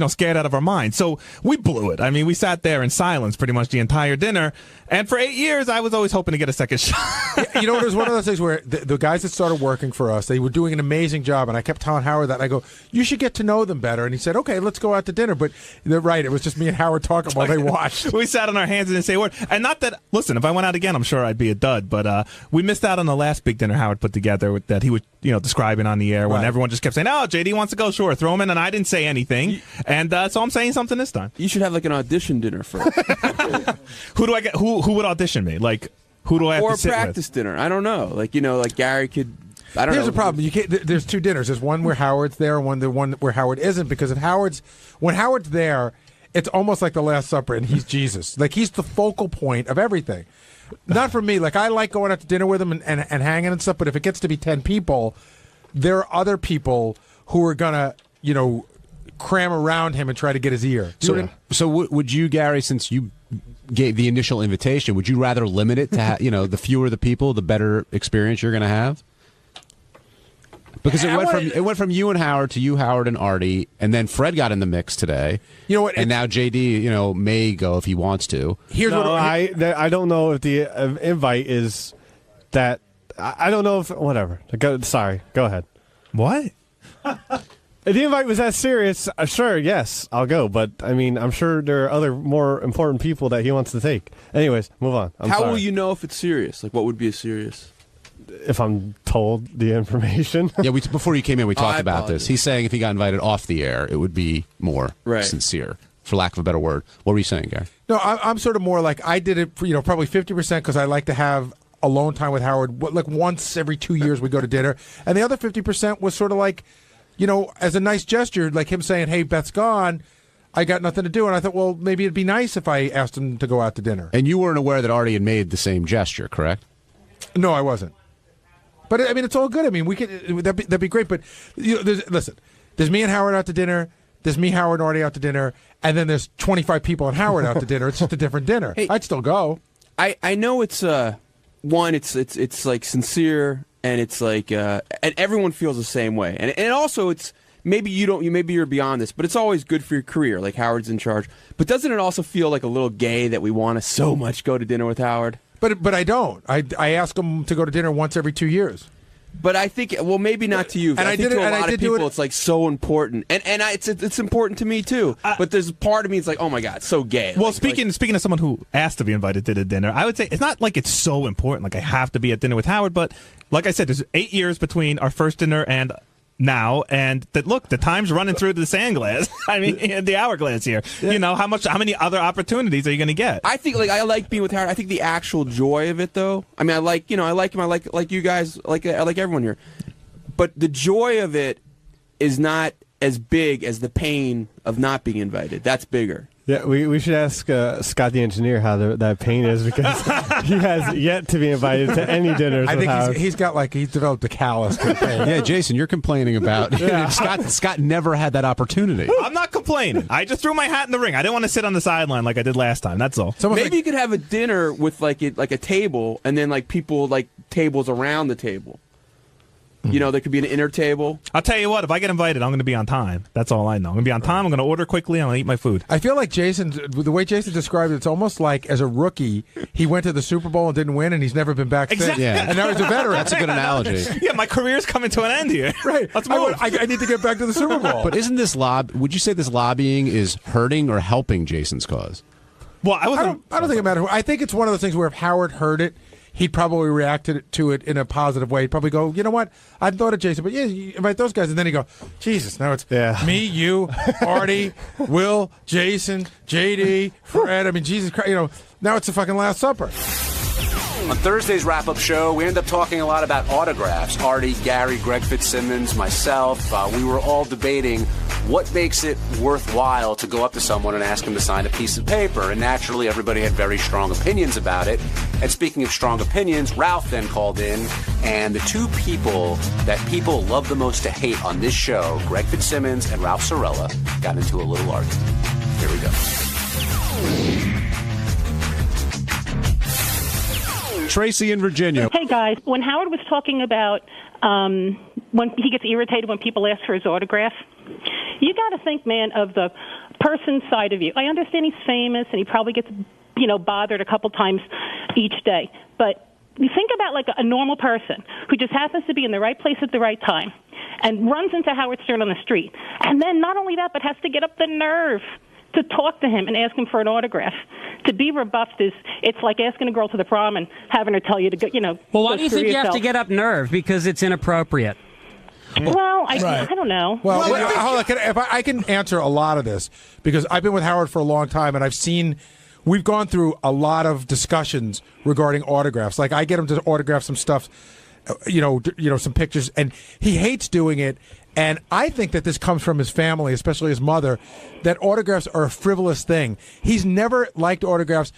M: / scared out of our minds. So we blew it. I mean, we sat there in silence pretty much the entire dinner. And for 8 years, I was always hoping to get a second shot.
B: It was one of those things where the guys that started working for us, they were doing an amazing job. And I kept telling Howard that. And I go, you should get to know them better. And he said, okay, let's go out to dinner. But they're right. It was just me and Howard talking while they watched.
M: We sat on our hands and didn't say a word. And not that, listen, if I went out again, I'm sure I'd be a dud. But we missed out on the last big dinner Howard put together that he was, describing on the air when everyone just kept saying, oh, JD wants to go, sure, throw him in. And I didn't say anything. And so I'm saying something this time.
O: You should have like an audition dinner first.
M: Who do I get? Who would audition me? Like, who do I have
O: or
M: to sit
O: a practice dinner? I don't know. Like, like Gary could. I don't know.
B: Here's the problem. You can't. There's two dinners. There's one where Howard's there, and one where Howard isn't. Because when Howard's there, it's almost like the Last Supper, and he's Jesus. Like he's the focal point of everything. Not for me. Like I like going out to dinner with him and hanging and stuff. But if it gets to be 10 people, there are other people who are gonna cram around him and try to get his ear.
H: So would you, Gary, since you gave the initial invitation, would you rather limit it to the fewer the people, the better experience you're going to have? Because it went from you and Howard to you, Howard, and Artie, and then Fred got in the mix today.
B: You know what?
H: And now JD, may go if he wants to.
W: I don't know if the invite is that. I don't know if whatever. Sorry, go ahead.
M: What?
W: If the invite was that serious, sure, yes, I'll go. But, I mean, I'm sure there are other more important people that he wants to take. Anyways, move on.
O: How will you know if it's serious? Like, what would be a serious?
W: If I'm told the information.
H: Yeah, before you came in, we talked about this. He's saying if he got invited off the air, it would be more sincere, for lack of a better word. What were you saying, Gary?
B: No, I'm sort of more like I did it for, probably 50% because I like to have alone time with Howard. Like once every 2 years we go to dinner. And the other 50% was sort of like, as a nice gesture, like him saying, hey, Beth's gone. I got nothing to do. And I thought, well, maybe it'd be nice if I asked him to go out to dinner.
H: And you weren't aware that Artie had made the same gesture, correct?
B: No, I wasn't. But, I mean, it's all good. I mean, that'd be great. But, listen, there's me and Howard out to dinner. There's me, Howard, and Artie out to dinner. And then there's 25 people and Howard out to dinner. It's just a different dinner.
O: Hey,
B: I'd still go.
O: I know it's, one, it's like sincere, and it's like, and everyone feels the same way. And also it's, maybe you're beyond this, but it's always good for your career. Like Howard's in charge. But doesn't it also feel like a little gay that we want to so much go to dinner with Howard?
B: But I don't. I ask him to go to dinner once every 2 years.
O: But I think, well, maybe not to you.
B: And
O: I think to a lot of people, it's like so important, and it's important to me too. But there's part of me, it's like, oh my god, so gay.
M: Well, speaking of someone who asked to be invited to the dinner, I would say it's not like it's so important. Like I have to be at dinner with Howard, but like I said, there's 8 years between our first dinner and now, and look, the time's running through the sand glass. I mean, the hourglass here. Yeah. How many other opportunities are you going to get?
O: I think I like being with Howard. I think the actual joy of it, though. I mean, I like him. I like you guys. I like everyone here. But the joy of it is not as big as the pain of not being invited. That's bigger.
W: Yeah, we should ask Scott the engineer how that pain is, because he has yet to be invited to any dinners.
B: I think he's developed a callus to pain.
H: Yeah, Jason, you're complaining about Scott never had that opportunity.
M: I'm not complaining. I just threw my hat in the ring. I didn't want to sit on the sideline like I did last time. That's all.
O: Maybe you could have a dinner with like a table, and then like people like tables around the table. There could be an inner table.
M: I'll tell you what, if I get invited, I'm going to be on time. That's all I know. I'm going to be on time. I'm going to order quickly. I'm going to eat my food.
B: I feel like the way Jason described it, it's almost like as a rookie, he went to the Super Bowl and didn't win, and he's never been back since.
H: Yeah.
B: And now he's a veteran.
H: That's a good analogy.
M: Yeah, my career's coming to an end here.
B: Right.
M: Let's move.
B: I need to get back to the Super Bowl.
H: But isn't this would you say this lobbying is hurting or helping Jason's cause?
B: Well, I don't think it matters. I think it's one of those things where if Howard heard it, he'd probably react to it in a positive way. He'd probably go, you know what? I thought of Jason, but yeah, you invite those guys. And then he'd go, Jesus, now it's me, you, Artie, Will, Jason, JD, Fred. I mean, Jesus Christ, now it's the fucking Last Supper.
K: On Thursday's wrap-up show, we ended up talking a lot about autographs. Artie, Gary, Greg Fitzsimmons, myself, we were all debating what makes it worthwhile to go up to someone and ask them to sign a piece of paper. And naturally, everybody had very strong opinions about it. And speaking of strong opinions, Ralph then called in, and the two people that people love the most to hate on this show, Greg Fitzsimmons and Ralph Sorella, got into a little argument. Here we go.
H: Tracy in Virginia.
Q: Hey, guys. When Howard was talking about when he gets irritated when people ask for his autograph, you got to think, man, of the person side of you. I understand he's famous and he probably gets, bothered a couple times each day. But you think about like a normal person who just happens to be in the right place at the right time and runs into Howard Stern on the street. And then not only that, but has to get up the nerve to talk to him and ask him for an autograph. To be rebuffed it's like asking a girl to the prom and having her tell you to go,
S: Well, why
Q: go
S: do you
Q: screw
S: think you have
Q: yourself.
S: to get up nerve? Because it's inappropriate.
Q: Well, I don't know.
B: Well, hold on. If I can answer a lot of this, because I've been with Howard for a long time, and we've gone through a lot of discussions regarding autographs. Like, I get him to autograph some stuff, some pictures, and he hates doing it. And I think that this comes from his family, especially his mother, that autographs are a frivolous thing. He's never liked autographs.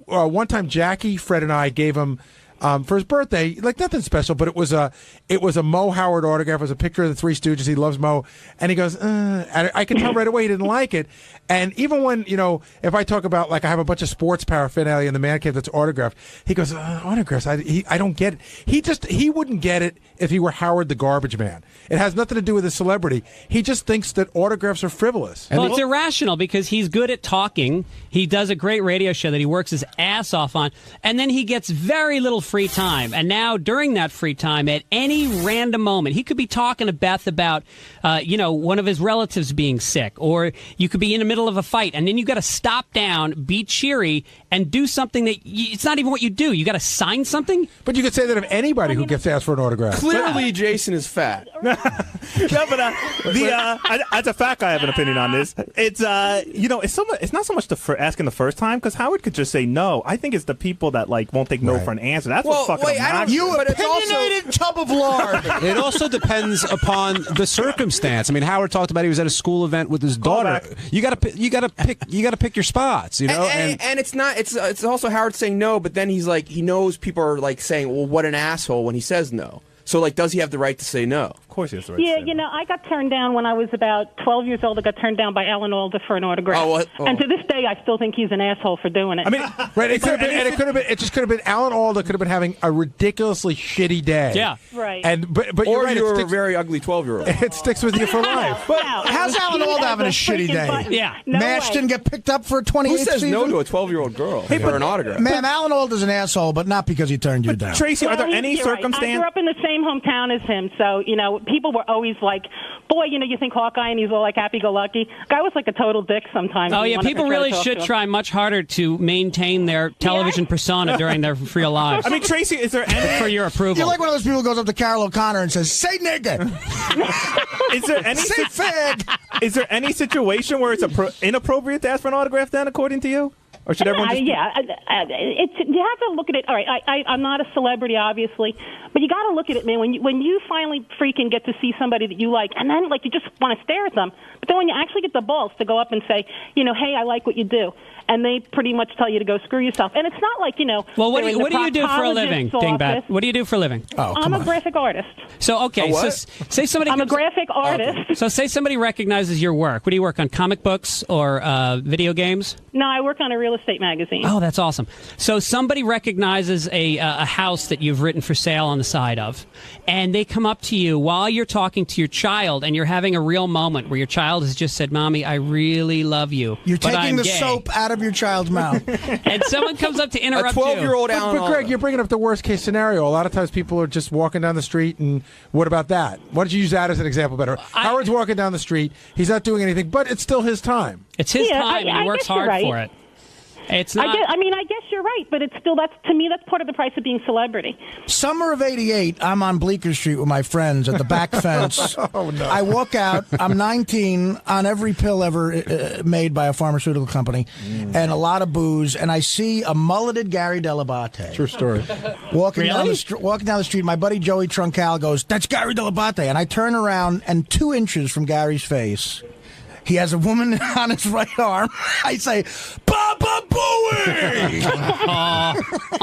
B: One time Jackie, Fred, and I gave him for his birthday, like nothing special, but it was a Mo Howard autograph. It was a picture of the Three Stooges. He loves Mo, and he goes, I can tell right away he didn't like it. And even when if I talk about like I have a bunch of sports paraphernalia in the man cave that's autographed, he goes, autographs. I don't get it. He wouldn't get it if he were Howard the Garbage Man. It has nothing to do with his celebrity. He just thinks that autographs are frivolous.
S: Well, it's irrational because he's good at talking. He does a great radio show that he works his ass off on, and then he gets very little free time. And now, during that free time, at any random moment, he could be talking to Beth about, one of his relatives being sick, or you could be in the middle of a fight, and then you got to stop down, be cheery, and do something that it's not even what you do. You got to sign something.
B: But you could say that of anybody who gets asked for an autograph.
O: Clearly, Jason is fat.
M: No, but as a fat guy, I have an opinion on this. It's it's not so much for asking the first time, because Howard could just say no. I think it's the people that won't take no for an answer. That's what's fucking obnoxious.
E: You opinionated tub of lard.
H: It also depends upon the circumstance. I mean, Howard talked about he was at a school event with his daughter. You got to pick your spots.
O: And it's not. It's also Howard saying no, but then he's like, he knows people are like saying, well, what an asshole when he says no. So, does he have the right to say no?
M: Of course he has the right to say no.
Q: I got turned down when I was about 12 years old. I got turned down by Alan Alda for an autograph. And to this day, I still think he's an asshole for doing it.
B: I mean, right? It could have been. It just could have been. Alan Alda could have been having a ridiculously shitty day.
S: Yeah,
Q: right.
B: But you're right,
O: you were a very ugly 12-year-old.
B: It sticks with you for life.
E: But how's Alan Alda having a shitty day?
S: Yeah,
E: Mash didn't get picked up for a 28th
O: Who says
E: season?
O: no to a 12-year-old girl for an autograph?
E: Ma'am, Alan Alda's an asshole, but not because he turned you down.
M: Tracy, are there any
Q: You're right.
M: circumstances?
Q: I grew up in the same hometown as him, so people were always like, boy, you think Hawkeye and he's all like happy-go-lucky. Guy was like a total dick sometimes.
S: Oh, yeah, people really should try much harder to maintain their television persona during their real lives.
M: I mean, Tracy, is there any...
S: For your approval.
E: You're like one of those people who goes up to Carol O'Connor and says, say nigga!
M: Is there any...
E: Say fag!
M: Is there any situation where it's inappropriate to ask for an autograph then, according to you? Or should everyone just...
Q: you have to look at it. All right, I'm not a celebrity, obviously, but you got to look at it, man. When you finally freaking get to see somebody that you like, and then you just want to stare at them, but then when you actually get the balls to go up and say, hey, I like what you do, and they pretty much tell you to go screw yourself, and it's not like
S: Well, what do you do for a living, Dingbat? What do you do for a living?
E: Oh,
Q: I'm a graphic artist.
S: So okay, so say somebody.
Q: I'm a graphic artist.
S: Okay. So say somebody recognizes your work. What do you work on? Comic books or video games?
Q: No, I work on a real estate magazine.
S: Oh, that's awesome. So somebody recognizes a house that you've written for sale on the side of, and they come up to you while you're talking to your child, and you're having a real moment where your child has just said, "Mommy, I really love you."
E: You're
S: but
E: taking
S: I'm
E: the
S: gay.
E: soap out of your child's mouth.
S: And someone comes up to interrupt
O: a 12-year-old
S: you.
O: Alan
B: But Greg, you're bringing up the worst case scenario. A lot of times people are just walking down the street, and what about that? Why don't you use that as an example better? Howard's walking down the street. He's not doing anything, but it's still his time.
S: It's his time, and he works hard for it. It's not.
Q: I guess you're right, but it's still to me that's part of the price of being celebrity.
E: Summer of '88, I'm on Bleecker Street with my friends at the back fence.
B: Oh no!
E: I walk out. I'm 19, on every pill ever made by a pharmaceutical company, and a lot of booze. And I see a mulleted Gary Dell'Abate.
B: True story.
E: Walking down the street, my buddy Joey Truncal goes, "That's Gary Dell'Abate," and I turn around, and 2 inches from Gary's face, he has a woman on his right arm. I say, "Baba Booey!"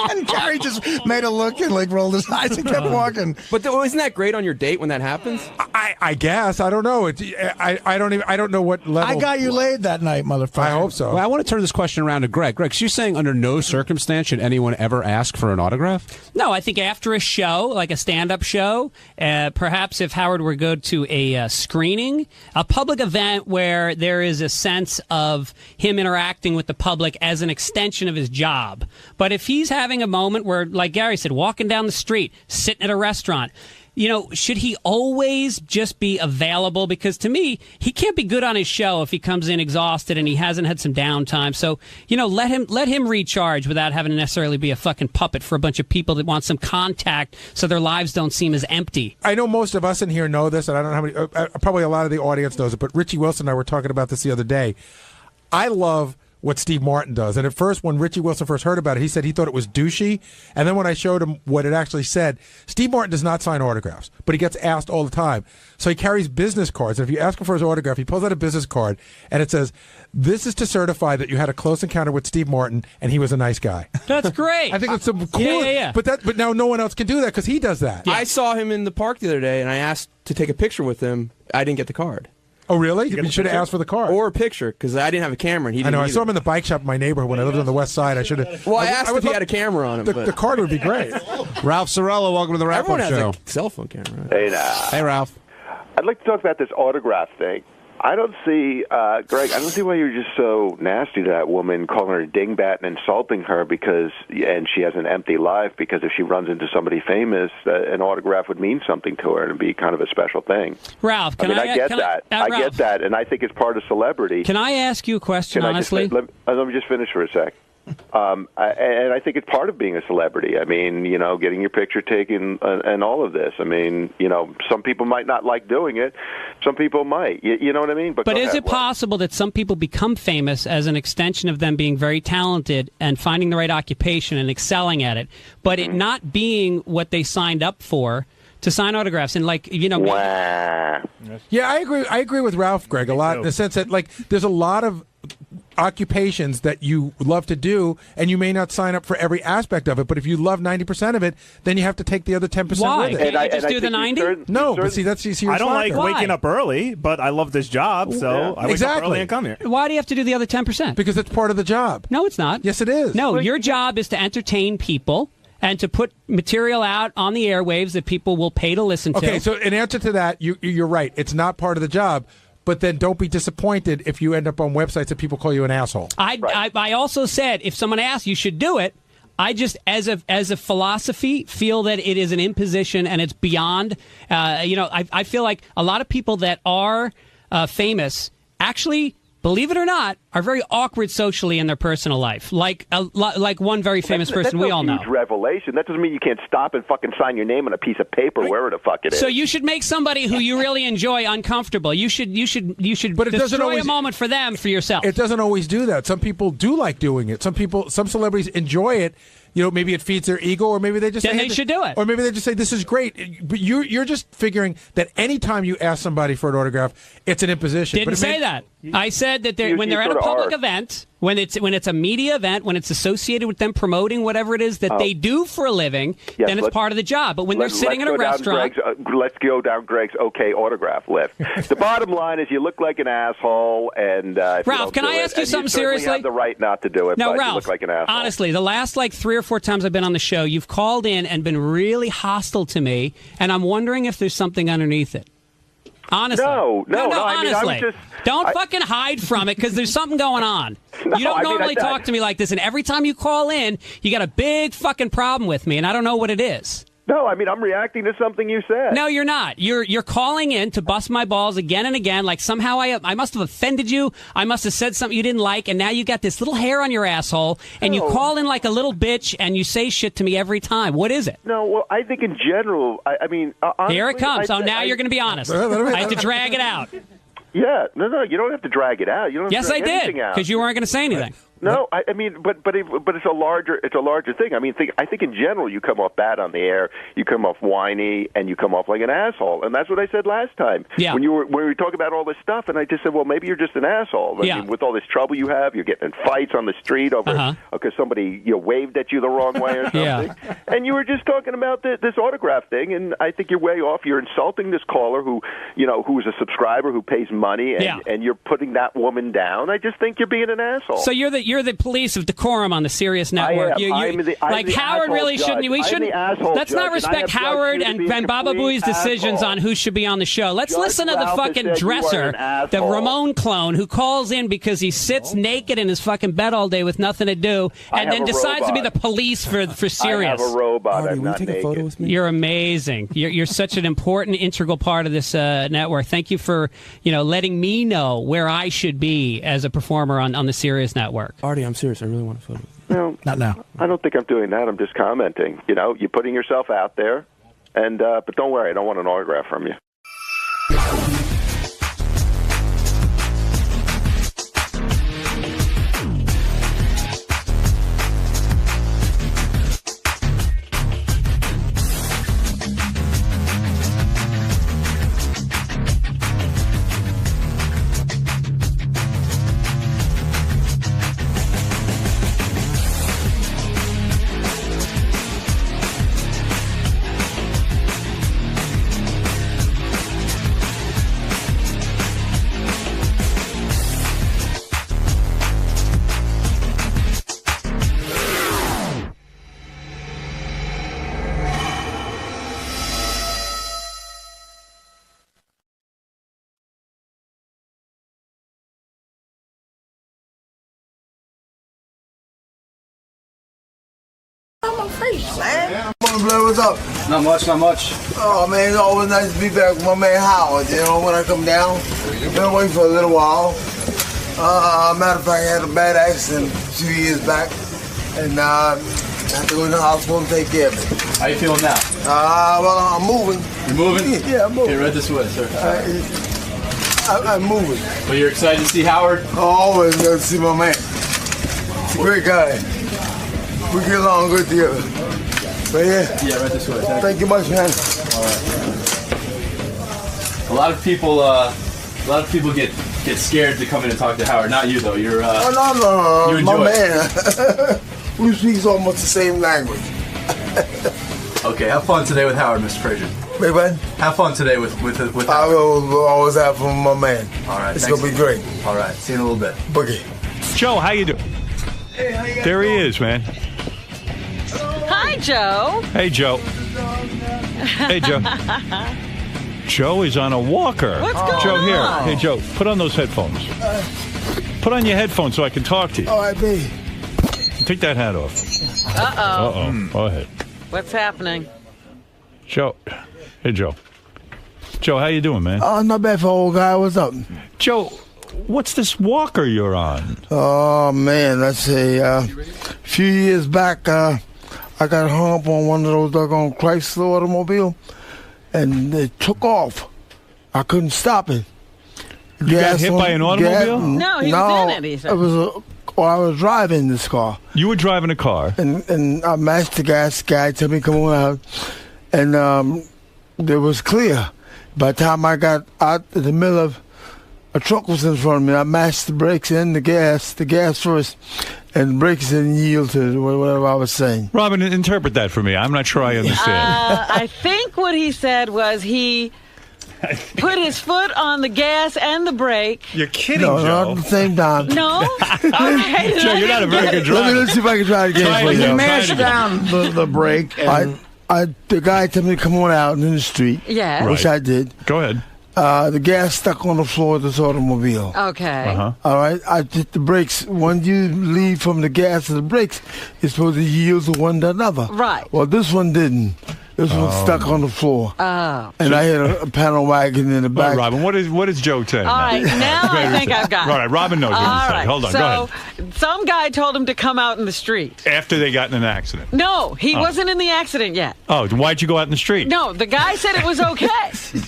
E: And Gary just made a look and rolled his eyes and kept walking.
O: But isn't that great on your date when that happens?
B: I guess. I don't know. I don't know what level.
E: I got you laid that night, motherfucker.
B: I hope so.
H: Well, I want to turn this question around to Greg. Greg, so you're saying under no circumstance should anyone ever ask for an autograph?
S: No, I think after a show, like a stand-up show, perhaps if Howard were to go to a screening, a public event where there is a sense of him interacting with the public as an extension of his job. But if he's having a moment where, like Gary said, walking down the street, sitting at a restaurant, should he always just be available? Because to me, he can't be good on his show if he comes in exhausted and he hasn't had some downtime. So, let him recharge without having to necessarily be a fucking puppet for a bunch of people that want some contact so their lives don't seem as empty.
B: I know most of us in here know this, and I don't know how many, probably a lot of the audience knows it, but Richie Wilson and I were talking about this the other day. I love what Steve Martin does. And at first, when Richie Wilson first heard about it, he said he thought it was douchey. And then when I showed him what it actually said, Steve Martin does not sign autographs, but he gets asked all the time. So he carries business cards. And if you ask him for his autograph, he pulls out a business card, and it says, "This is to certify that you had a close encounter with Steve Martin, and he was a nice guy."
S: That's great.
B: I think it's some cool.
S: Yeah.
B: But now no one else can do that because he does that.
O: Yeah. I saw him in the park the other day, and I asked to take a picture with him. I didn't get the card.
B: Oh, really? You should have asked for the card.
O: Or a picture, because I didn't have a camera, and he didn't
B: I know.
O: either.
B: I saw him in the bike shop in my neighborhood when I lived on the west side. I should have.
O: Well, I asked if he had a camera on him.
B: The card would be great.
H: Ralph Sorello, welcome to the Wrap-Up
O: Everyone has
H: Show.
O: a cell phone camera.
F: Hey, now.
H: Hey, Ralph.
F: I'd like to talk about this autograph thing. I don't see, Greg, I don't see why you're just so nasty to that woman, calling her a dingbat and insulting her and she has an empty life, because if she runs into somebody famous, an autograph would mean something to her and it'd be kind of a special thing.
S: Ralph,
F: I get that. I get that, and I think it's part of celebrity.
S: Can I ask you a question, honestly?
F: Let me just finish for a sec. And I think it's part of being a celebrity. I mean, getting your picture taken and all of this. I mean, some people might not like doing it. Some people might. You know what I mean?
S: But is it possible that some people become famous as an extension of them being very talented and finding the right occupation and excelling at it, but it not being what they signed up for? To sign autographs and
B: Yeah, I agree with Ralph, Greg, a lot in the sense that there's a lot of occupations that you love to do, and you may not sign up for every aspect of it. But if you love 90% of it, then you have to take the other 10%
S: Why?
B: with it.
S: Can't you just do the 90?
B: No, but see, that's easier.
M: I don't like waking up early, but I love this job, so I wake up early and come here.
S: Why do you have to do the other 10%?
B: Because it's part of the job.
S: No, it's not.
B: Yes, it is.
S: No, your job is to entertain people and to put material out on the airwaves that people will pay to listen to.
B: Okay, so in answer to that, you're right. It's not part of the job. But then don't be disappointed if you end up on websites that people call you an asshole.
S: I also said if someone asks, you should do it. I just, as a philosophy, feel that it is an imposition and it's beyond. I feel like a lot of people that are famous actually, believe it or not, are very awkward socially in their personal life. Like one very famous person we all know.
F: That's a huge revelation. That doesn't mean you can't stop and fucking sign your name on a piece of paper, wherever the fuck it is.
S: So you should make somebody who you really enjoy uncomfortable. You should
B: but it doesn't
S: destroy
B: always,
S: a moment for them, for yourself.
B: It doesn't always do that. Some people do like doing it. Some celebrities enjoy it. Maybe it feeds their ego, or maybe they just
S: then they should do it.
B: Or maybe they just say, this is great. But you're just figuring that anytime you ask somebody for an autograph, it's an imposition.
S: Didn't say that. I said that when they're at a public event, when it's a media event, when it's associated with them promoting whatever it is that they do for a living, then it's part of the job. But when they're sitting in a restaurant...
F: let's go down Greg's okay autograph list. The bottom line is you look like an asshole, and
S: Ralph, can I ask you something seriously?
F: You have the right not to do it,
S: no,
F: but
S: Ralph,
F: you look like an asshole.
S: Honestly, the last 3 or 4 times I've been on the show, you've called in and been really hostile to me, and I'm wondering if there's something underneath it. Honestly.
F: No,
S: honestly.
F: I was
S: don't fucking hide from it, because there's something going on. You don't normally talk to me like this, and every time you call in, you got a big fucking problem with me, and I don't know what it is.
F: No, I'm reacting to something you said.
S: No, you're not. You're calling in to bust my balls again and again, like somehow I must have offended you. I must have said something you didn't like, and now you got this little hair on your asshole, and you call in like a little bitch, and you say shit to me every time. What is it?
F: No, well, I think in general, honestly,
S: here it comes. Now you're going to be honest. I have to drag it out.
F: Yeah, no, you don't have to drag it out. You don't have to drag anything out.
S: Because you weren't going to say anything.
F: No, but it's a larger thing. I think in general you come off bad on the air, you come off whiny, and you come off like an asshole, and that's what I said last time.
S: Yeah.
F: When we were talking about all this stuff, and I just said, well, maybe you're just an asshole. I mean, with all this trouble you have, you're getting in fights on the street over because somebody waved at you the wrong way or something, and you were just talking about this autograph thing, and I think you're way off. You're insulting this caller who's a subscriber who pays money, and you're putting that woman down. I just think you're being an asshole.
S: So you're the police of decorum on the Sirius Network.
F: I'm
S: Howard really shouldn't. We shouldn't. Let's not respect Howard and Baba Booey's decisions on who should be on the show. Let's listen to the fucking dresser, the Ramon clone, who calls in because he sits naked in his fucking bed all day with nothing to do, and then decides to be the police for Sirius.
F: I have a robot.
O: Artie,
F: I'm
O: will you
F: not
O: take
F: naked.
O: a photo with me?
S: You're amazing. You're such an important, integral part of this network. Thank you for letting me know where I should be as a performer on the Sirius Network.
O: Artie, I'm serious. I really want a photo with you.
F: No,
E: not now.
F: I don't think I'm doing that. I'm just commenting. You're putting yourself out there, and but don't worry, I don't want an autograph from you.
L: on my face, man. What's up?
R: Not much.
L: Oh, man, it's always nice to be back with my man Howard, you know, when I come down. Been away for a little while. Matter of fact, I had a bad accident 2 years back, and I had to go in the hospital and take care of it.
R: How you feeling now?
L: Well, I'm moving.
R: You're moving?
L: Yeah, I'm moving.
R: Okay, right this way, sir.
L: I'm moving.
R: Well, you're excited to see Howard?
L: Always good to see my man. He's a great guy. We get along good together. But
R: Yeah, right this way.
L: Thank you much, man.
R: All right. A lot of people get scared to come in and talk to Howard. Not you though. You're
L: no.
R: You enjoy
L: my
R: it.
L: man. We speak almost the same language.
R: Okay, have fun today with Howard, Mr. Frazier.
L: Wait, what?
R: Have fun today with Howard.
L: I will always have fun with my man.
R: All right,
L: it's
R: thanks.
L: gonna be great.
R: All right, see you in a little bit.
L: Boogie.
A: Joe, how you doing?
L: Hey, how you guys
A: There he
L: doing?
A: is, man.
C: Hi, Joe.
A: Hey, Joe. Hey, Joe. Joe is on a walker.
C: What's going
A: Joe, here.
C: on?
A: Hey, Joe, put on those headphones. Put on your headphones so I can talk to you.
L: All right, baby.
A: Take that hat off.
C: Uh-oh.
A: Go ahead.
C: What's happening?
A: Joe. Hey, Joe. Joe, how you doing, man?
L: Oh, not bad for old guy. What's up?
A: Joe, what's this walker you're on?
L: Oh, man, let's see. A few years back, I got hung up on one of those doggone Chrysler automobile, and it took off. I couldn't stop it.
A: You got hit by an automobile?
C: No, he was in it, he said.
L: I was driving this car.
A: You were driving a car?
L: And I matched the gas guy, told me come on out, and it was clear. By the time I got out in the middle of a truck was in front of me, I mashed the brakes and the gas first, and the brakes didn't yield to whatever I was saying.
A: Robin, interpret that for me. I'm not sure I understand.
C: I think what he said was he put his foot on the gas and the brake.
A: You're kidding,
L: No,
A: Joe.
L: not at the same time.
C: No? Okay.
A: Joe, you're not a very good driver.
L: Let's see if I can try it again for you.
E: You mashed down the brake. And
L: The guy told me to come on out in the street.
C: Yeah.
L: Which I did.
A: Go ahead.
L: The gas stuck on the floor of this automobile.
C: Okay.
L: All right. I did the brakes. When you leave from the gas to the brakes, it's supposed to yield to one to another.
C: Right.
L: Well, this one didn't. This one stuck on the floor.
C: Oh.
L: And I hit a panel wagon in the
A: All
L: back.
A: right, Robin, what is Joe saying?
C: All right, now I think I've got it.
A: All right, Robin knows what he's
C: All
A: saying.
C: right,
A: Hold on,
C: so
A: go ahead.
C: some guy told him to come out in the street.
A: After they got in an accident.
C: No, he wasn't in the accident yet.
A: Oh, why'd you go out in the street?
C: No, the guy said it was okay.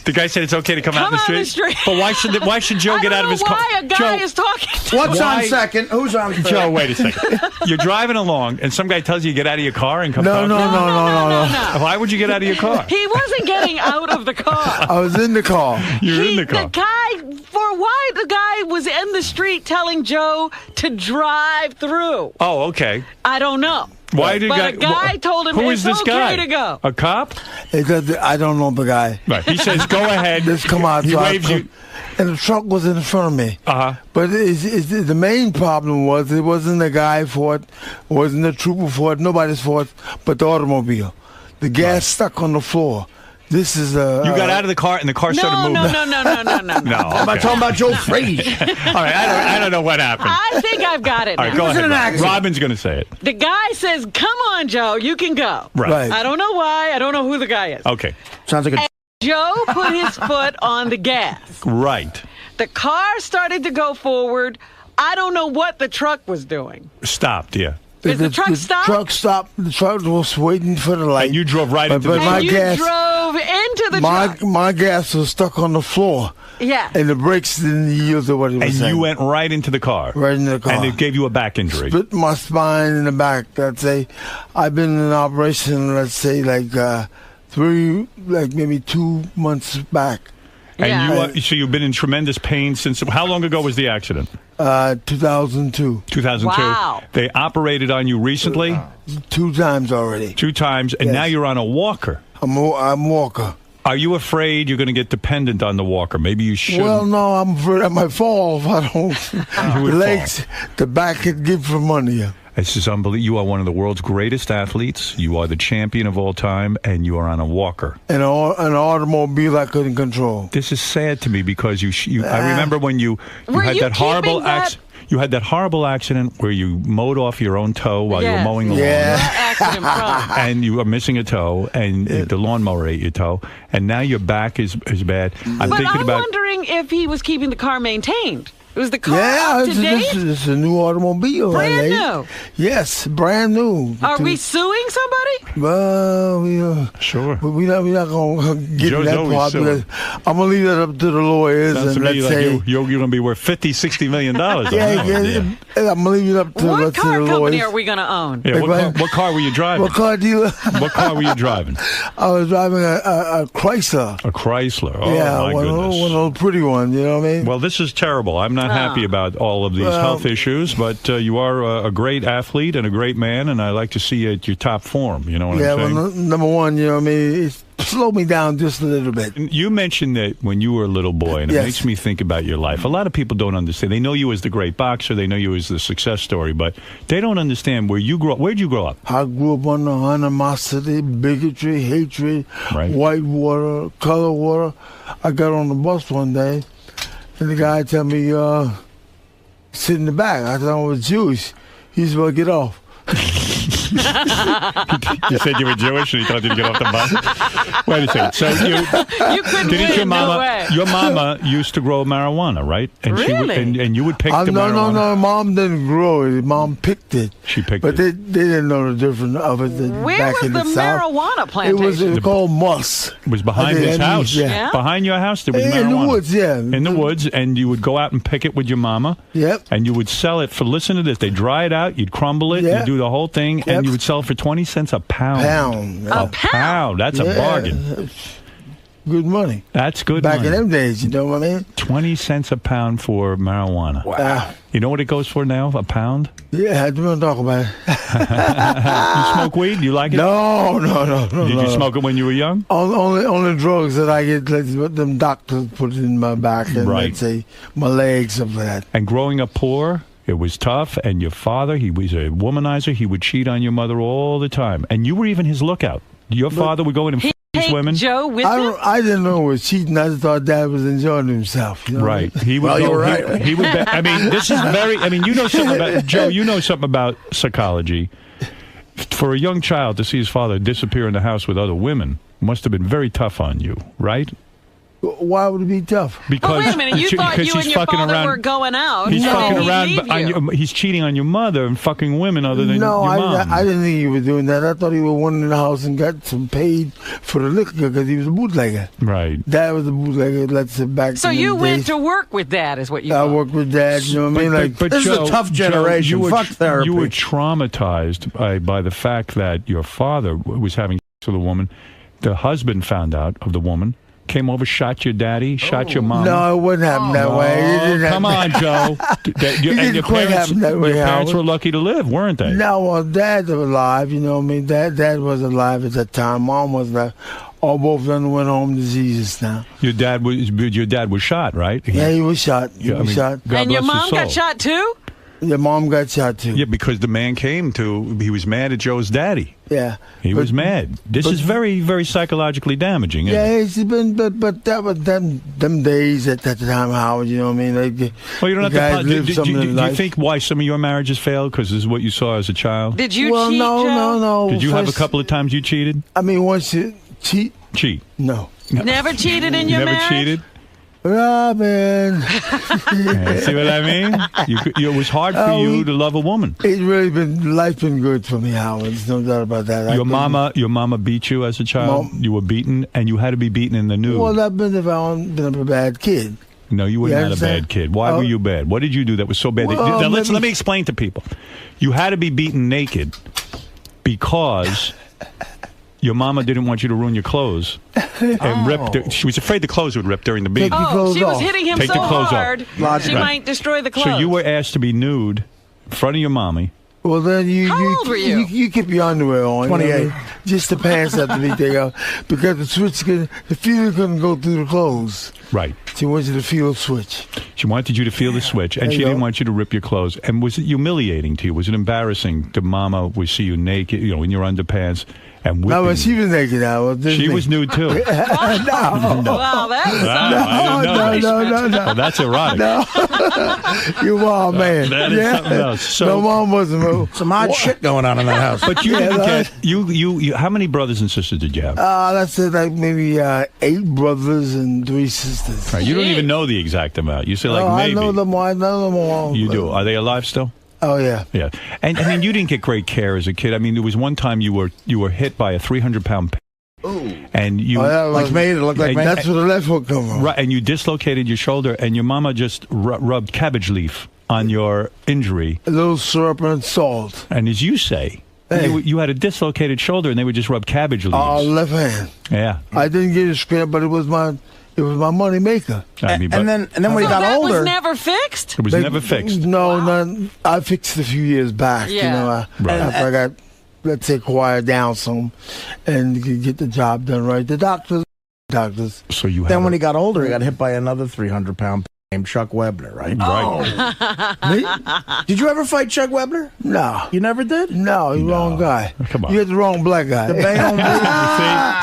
A: The guy said it's okay to come out in the street? But why should Joe get out of his car?
C: Why a guy is talking to
E: What's
C: him.
E: on second? Who's on third?
A: Joe, wait a second. You're driving along, and some guy tells you to get out of your car and come
L: No.
A: Why would you get out of your car?
C: He wasn't getting out of the car.
L: I was in the car.
A: You're in the car.
C: Why the guy was in the street telling Joe to drive through?
A: Oh, okay.
C: I don't know.
A: Why did
C: a guy told him
A: who
C: it's
A: is this
C: okay
A: guy?
C: to go.
A: A cop?
L: I don't know the guy.
A: Right. He says, go ahead.
L: Just come out.
A: He
L: So I
A: waves
L: come-
A: you.
L: And the truck was in front of me.
A: Uh-huh.
L: But the main problem was it wasn't the guy fault, wasn't the trooper fault, nobody's fault, but the automobile. The gas stuck on the floor. This is a...
A: You got out of the car, and the car started moving.
C: No.
A: No,
E: I'm
A: okay.
E: talking about Joe Frazier.
A: All right, I don't know what happened.
C: I think I've got it
A: All
C: now.
A: right, go ahead. Robin's going to say it.
C: The guy says, come on, Joe, you can go.
A: Right.
C: I don't know why. I don't know who the guy is.
A: Okay.
E: Sounds like a...
C: And Joe put his foot on the gas.
A: Right.
C: The car started to go forward. I don't know what the truck was doing.
A: Stopped, yeah.
C: Is the truck stopped?
L: The truck stopped. The truck was waiting for the light.
A: And you drove right into the
L: but
A: truck.
L: my
C: You
L: gas,
C: drove into the truck.
L: My gas was stuck on the floor.
C: Yeah.
L: And the brakes didn't yield to what it was
A: And
L: saying.
A: you went right into the car.
L: Right into the car.
A: And it gave you a back injury.
L: Split my spine in the back. Let's say I've been in an operation, let's say, maybe 2 months back.
A: And so you've been in tremendous pain since. How long ago was the accident?
L: 2002.
A: 2002.
C: Wow.
A: They operated on you recently?
L: 2 times already.
A: 2 times, and
L: Yes.
A: now you're on a walker.
L: I'm walker.
A: Are you afraid you're going to get dependent on the walker? Maybe you shouldn't.
L: Well, no, I'm afraid I might fall if I don't.
A: You would
L: The legs, the back could give from under you.
A: This is unbelievable. You are one of the world's greatest athletes. You are the champion of all time, and you are on a walker.
L: And an automobile I couldn't control.
A: This is sad to me because I remember when you had
C: you
A: that horrible
C: keeping that-
A: accident. You had that horrible accident where you mowed off your own toe while you were
C: Yes.
A: mowing the
L: Yeah.
A: lawn.
C: That lifted him from.
A: And you are missing a toe, and the lawnmower ate your toe, and now your back is bad. I'm
C: wondering if he was keeping the car maintained. Was the car up to date?
L: It's a new automobile.
C: Brand new?
L: Yes, brand new.
C: Are we suing somebody?
L: Well,
A: sure.
L: We're not going to get to that part because I'm going to leave that up to the lawyers.
A: Sounds to me like you're going to be worth $50-60 million.
L: I'm going to leave it up to the lawyers.
C: What car company are we going to own?
A: Yeah, what car were you driving?
L: What car dealer?
A: What car were you driving?
L: I was driving a Chrysler.
A: A Chrysler. Oh,
L: yeah,
A: my goodness.
L: One of those pretty ones, you know what I mean?
A: Well, this is terrible. I'm not happy about all of these health issues, but you are a great athlete and a great man, and I like to see you at your top form. You know what I'm saying?
L: Well, number one, you know what I mean? It slowed me down just a little bit.
A: You mentioned that when you were a little boy, and it makes me think about your life. A lot of people don't understand. They know you as the great boxer. They know you as the success story, but they don't understand where you grew up. Where'd you grow up?
L: I grew up under animosity, bigotry, hatred, white water, color water. I got on the bus one day, and the guy told me, sit in the back. I thought I was Jewish. He said, well, get off.
A: You said you were Jewish and he told you to get off the bus? Wait a second. So
C: you couldn't win, no way.
A: Your mama used to grow marijuana, right? And
C: really?
A: And you would pick the marijuana?
L: No. Mom didn't grow it. Mom picked it.
A: She picked
L: it. But they didn't know the difference of it back in the South.
C: Marijuana plantation?
L: It was called Moss.
A: It was behind his house.
C: Yeah.
A: Behind your house, there was marijuana.
L: In the woods, yeah.
A: In the woods, and you would go out and pick it with your mama.
L: Yep.
A: And you would sell it for, listen to this, they dry it out, you'd crumble it, you'd do the whole thing, and you would sell it for 20 cents a pound.
L: A
A: pound. That's a bargain.
L: Good money.
A: That's good
L: Back
A: money.
L: in them days, you know what I mean?
A: 20 cents a pound for marijuana.
L: Wow.
A: You know what it goes for now, a pound?
L: Yeah, I don't want to talk about it.
A: You smoke weed? You like it?
L: No.
A: Did you smoke it when you were young?
L: Only drugs that I get, like, them doctors put in my back and let's say my legs, something like that.
A: And growing up poor, it was tough, and your father, he was a womanizer. He would cheat on your mother all the time. And you were even his lookout. Your father would go in and f*** these women.
C: Joe with him?
L: I didn't know it was cheating. I just thought Dad was enjoying himself. You know?
A: Right. He would
L: you were right.
A: He would. I mean, this is very. I mean, you know something about Joe. You know something about psychology. For a young child to see his father disappear in the house with other women must have been very tough on you, right?
L: Why would it be tough?
A: Because
C: wait a minute, you thought you and your father were going out.
A: He's fucking
C: around.
A: He's cheating on your mother and fucking women other than your mom.
L: I didn't think he was doing that. I thought he was one in the house and got some paid for the liquor because he was a bootlegger.
A: Right.
L: Dad was a bootlegger. Let's sit back.
C: So you went to work with Dad, is what you thought.
L: I worked with Dad. You know what I mean?
E: This is a tough generation. Fuck therapy.
A: You were traumatized by the fact that your father was having sex with a woman. The husband found out of the woman. Came over, shot your daddy, shot your mom.
L: No, it wouldn't happen that way.
A: Come on, Joe. Your parents were lucky to live, weren't they?
L: No, well, Dad was alive. You know what I mean? Dad was alive at that time. Mom was alive. All both of them went home to Jesus now.
A: Your dad was shot, right?
L: Yeah, he was shot. He was shot.
C: And your mom got shot too?
L: Your mom got shot too.
A: Yeah, because the man he was mad at Joe's daddy.
L: Yeah.
A: He was mad. This is very, very psychologically damaging, isn't it?
L: It's been, but that was them days at that time, Howard, you know what I mean?
A: Well, you don't have to. Do you think why some of your marriages failed? Because this is what you saw as a child?
C: Did you cheat, Joe?
L: No.
A: Did you have a couple of times you cheated?
L: I mean, once you cheat?
A: Cheat.
L: No.
C: Never cheated in your marriage?
A: Never cheated?
L: Robin.
A: See what I mean? It was hard for you to love a woman.
L: It's really life been good for me, Howard. There's no doubt about that.
A: Your mama beat you as a child? You were beaten, and you had to be beaten in the nude.
L: Well, I've been a bad kid.
A: No, you were not a bad kid. Why were you bad? What did you do that was so bad? Now, let me explain to people. You had to be beaten naked because your mama didn't want you to ruin your clothes and rip. She was afraid the clothes would rip during the beating.
C: She was hitting him so hard she might destroy the clothes.
A: So you were asked to be nude in front of your mommy.
L: Well, then
C: How old were you?
L: You keep your underwear on.
E: 28.
L: You know, just the pants have to be taken out because the feeler couldn't go through the clothes.
A: Right.
L: She wanted you to feel the switch.
A: She wanted you to feel the switch, and she didn't want you to rip your clothes. And was it humiliating to you? Was it embarrassing? The mama would see you naked, in your underpants. And
L: no, but she was naked.
A: She was nude too.
L: No.
C: Wow, that's
A: no. That's erotic.
L: No. You wild man.
A: That is something else. So,
L: no, Mom wasn't
E: Some odd shit going on in that house.
A: But you didn't get you. How many brothers and sisters did you have?
L: Let's say like maybe 8 brothers and 3 sisters.
A: Right, you don't even know the exact amount. You say like maybe.
L: I know them all. I know them all.
A: You do. Are they alive still?
L: Oh yeah.
A: Yeah. And I mean, you didn't get great care as a kid. I mean, there was one time you were hit by a 300-pound.
L: Ooh.
A: And you
L: like me. It looked like me. That's where the left hook come from.
A: Right, and you dislocated your shoulder, and your mama just rubbed cabbage leaf on your injury.
L: A little syrup and salt.
A: And as you say, you had a dislocated shoulder, and they would just rub cabbage leaves.
L: Left hand.
A: Yeah.
L: I didn't get a scrap, but it was my money maker.
A: I mean,
E: and then when he got older,
C: was never fixed.
A: It was never fixed.
L: No, I fixed it a few years back.
C: Yeah.
L: You know, after I got, let's say, quiet down some, and get the job done right. The doctors.
A: So you.
E: Then when he got older, he got hit by another 300-pound named Chuck Webner, right?
L: Right.
E: Did you ever fight Chuck Webner?
L: No.
E: You never did?
L: No, you're the wrong guy.
A: Come on.
L: You had the wrong black guy.
E: The Bayonne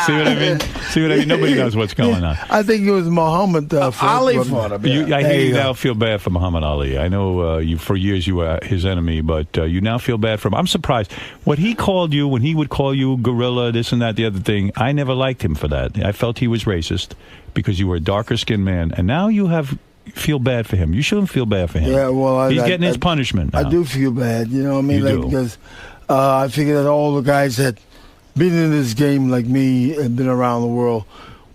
A: See what I mean? See what I mean? Nobody knows what's going on.
L: I think it was Muhammad.
E: Ali fought him.
A: I hear you now feel bad for Muhammad Ali. I know you for years you were his enemy, but you now feel bad for him. I'm surprised. What he called you, when he would call you gorilla, this and that, the other thing, I never liked him for that. I felt he was racist because you were a darker-skinned man, and now you feel bad for him. You shouldn't feel bad for him.
L: Yeah, well,
A: he's getting his punishment now.
L: I do feel bad, you know what I mean?
A: You do.
L: Because I figure that all the guys that been in this game like me and been around the world,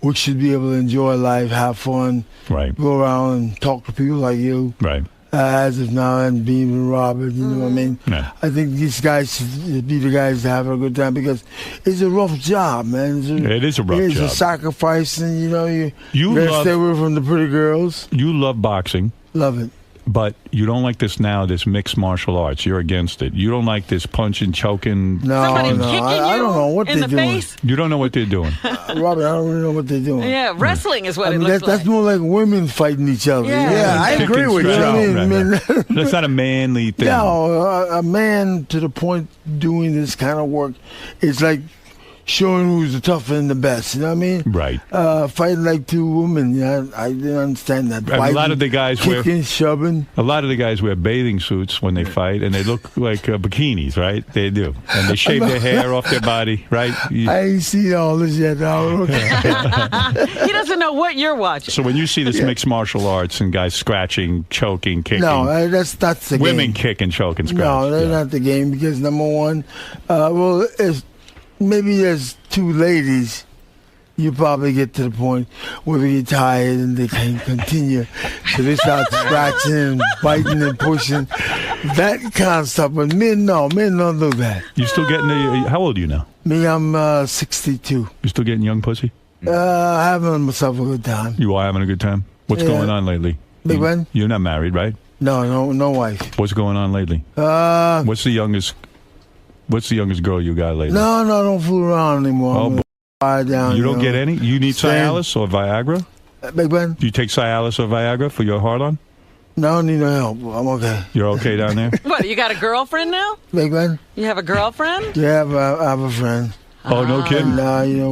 L: we should be able to enjoy life, have fun,
A: right?
L: Go around and talk to people like you,
A: right?
L: As if now and Beaver and Robert, you know what I mean?
A: Yeah.
L: I think these guys should be the guys to have a good time because it's a rough job, man.
A: It is a rough job.
L: It's a sacrifice, and you know you
A: love,
L: stay away from the pretty girls.
A: You love boxing.
L: Love it.
A: But you don't like this mixed martial arts. You're against it. You don't like this punching, choking.
L: No, I don't know what they're doing.
C: Face?
A: You don't know what they're doing.
L: Robert, I don't really know what they're doing.
C: Yeah, wrestling is what it looks like.
L: That's more like women fighting each other.
C: Yeah,
L: I agree with you.
A: That's not a manly thing.
L: No, a man to the point doing this kind of work, it's like showing who's the tougher and the best. You know what I mean?
A: Right.
L: Fighting like 2 women. Yeah, I didn't understand that.
A: A lot of the guys
L: shoving.
A: A lot of the guys wear bathing suits when they fight, and they look like bikinis, right? They do, and they shave their hair off their body, right?
L: I ain't seen all this yet.
C: He doesn't know what you're watching.
A: So when you see this mixed martial arts and guys scratching, choking, kicking,
L: no, that's the
A: women
L: game.
A: kicking, choking, scratching.
L: No, that's not the game because number one, well, it's. Maybe there's 2 ladies, you probably get to the point where they get tired and they can't continue. So they start scratching and biting and pushing. That kind of stuff. But men don't do that.
A: You still getting how old are you now?
L: Me, I'm 62.
A: You still getting young pussy?
L: Having myself a good time.
A: You are having a good time? What's going on lately?
L: Big Ben?
A: You're not married, right?
L: No wife.
A: What's going on lately? What's the youngest girl you got lately?
L: No, don't fool around anymore. Down,
A: you don't get any? You need Cialis or Viagra?
L: Big Ben?
A: Do you take Cialis or Viagra for your hard-on?
L: No, I need no help. I'm okay.
A: You're okay down there?
C: What, you got a girlfriend now?
L: Big Ben?
C: You have a girlfriend?
L: Yeah, I have a friend.
A: Oh, no kidding?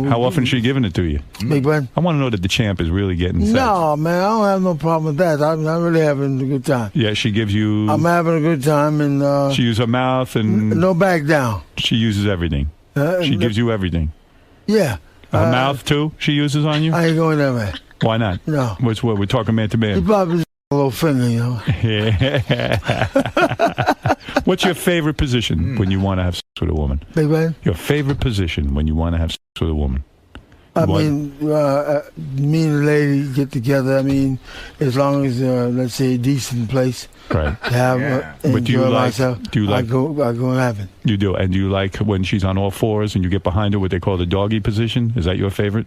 A: How often is she giving it to you?
L: Big Ben?
A: I want to know that the champ is really getting sex.
L: No, man, I don't have no problem with that. I'm really having a good time.
A: Yeah, she gives you...
L: I'm having a good time, and...
A: she uses her mouth and...
L: No back down.
A: She uses everything. She gives you everything.
L: Yeah.
A: Her mouth, too, she uses on you?
L: I ain't going that way.
A: Why not?
L: No.
A: What, we're talking man to man?
L: You probably a little finger, you know.
A: Yeah. What's your favorite position when you want to have sex with a woman?
L: Big Ben?
A: Your favorite position when you want to have sex with a woman?
L: I mean, me and the lady get together. I mean, as long as, let's say, a decent place.
A: Right.
L: To have,
A: but do you like?
L: Myself,
A: do you like?
L: I go and have it.
A: You do, and do you like when she's on all fours and you get behind her, what they call the doggy position? Is that your favorite?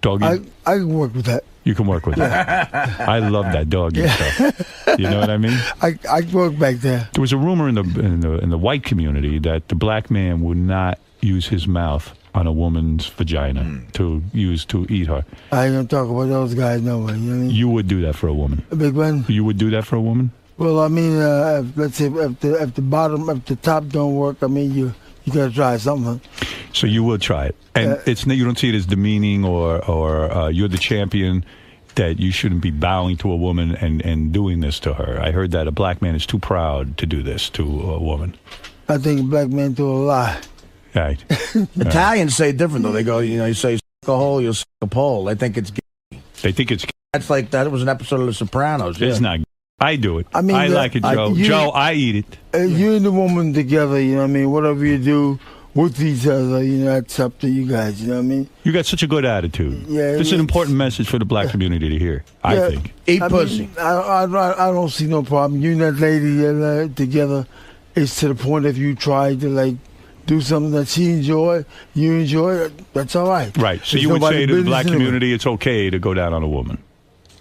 A: Doggy.
L: I can work with that.
A: You can work with that. I love that doggy stuff. You know what I mean?
L: I work back there.
A: There was a rumor in the white community that the black man would not use his mouth on a woman's vagina to eat her.
L: I ain't gonna talk about those guys no way. You know what I mean?
A: You would do that for a woman.
L: Big Ben?
A: You would do that for a woman?
L: Well, I mean, let's say if the top don't work, I mean, you gotta try something.
A: So you will try it, and you don't see it as demeaning or you're the champion. that you shouldn't be bowing to a woman and doing this to her. I heard that a black man is too proud to do this to a woman.
L: I think a black man do a lot.
A: Right.
E: Italians say different, though. They go, you say, suck a hole, you suck a pole. They think it's gay.
A: They think it's gay.
E: That's like, that was an episode of The Sopranos. Yeah.
A: It's not gay. I do it.
L: I mean,
A: I like it, Joe. Joe, I eat it.
L: You and the woman together, you know what I mean? Whatever you do with each other, that's up to you guys, you know what I mean?
A: You got such a good attitude.
L: Yeah,
A: this is an important message for the black community to hear, I think.
E: Eat pussy.
L: I don't see no problem. You and that lady together, it's to the point if you try to, do something that she enjoy, you enjoy, that's all right.
A: Right. So you would say to the black community it's okay to go down on a woman?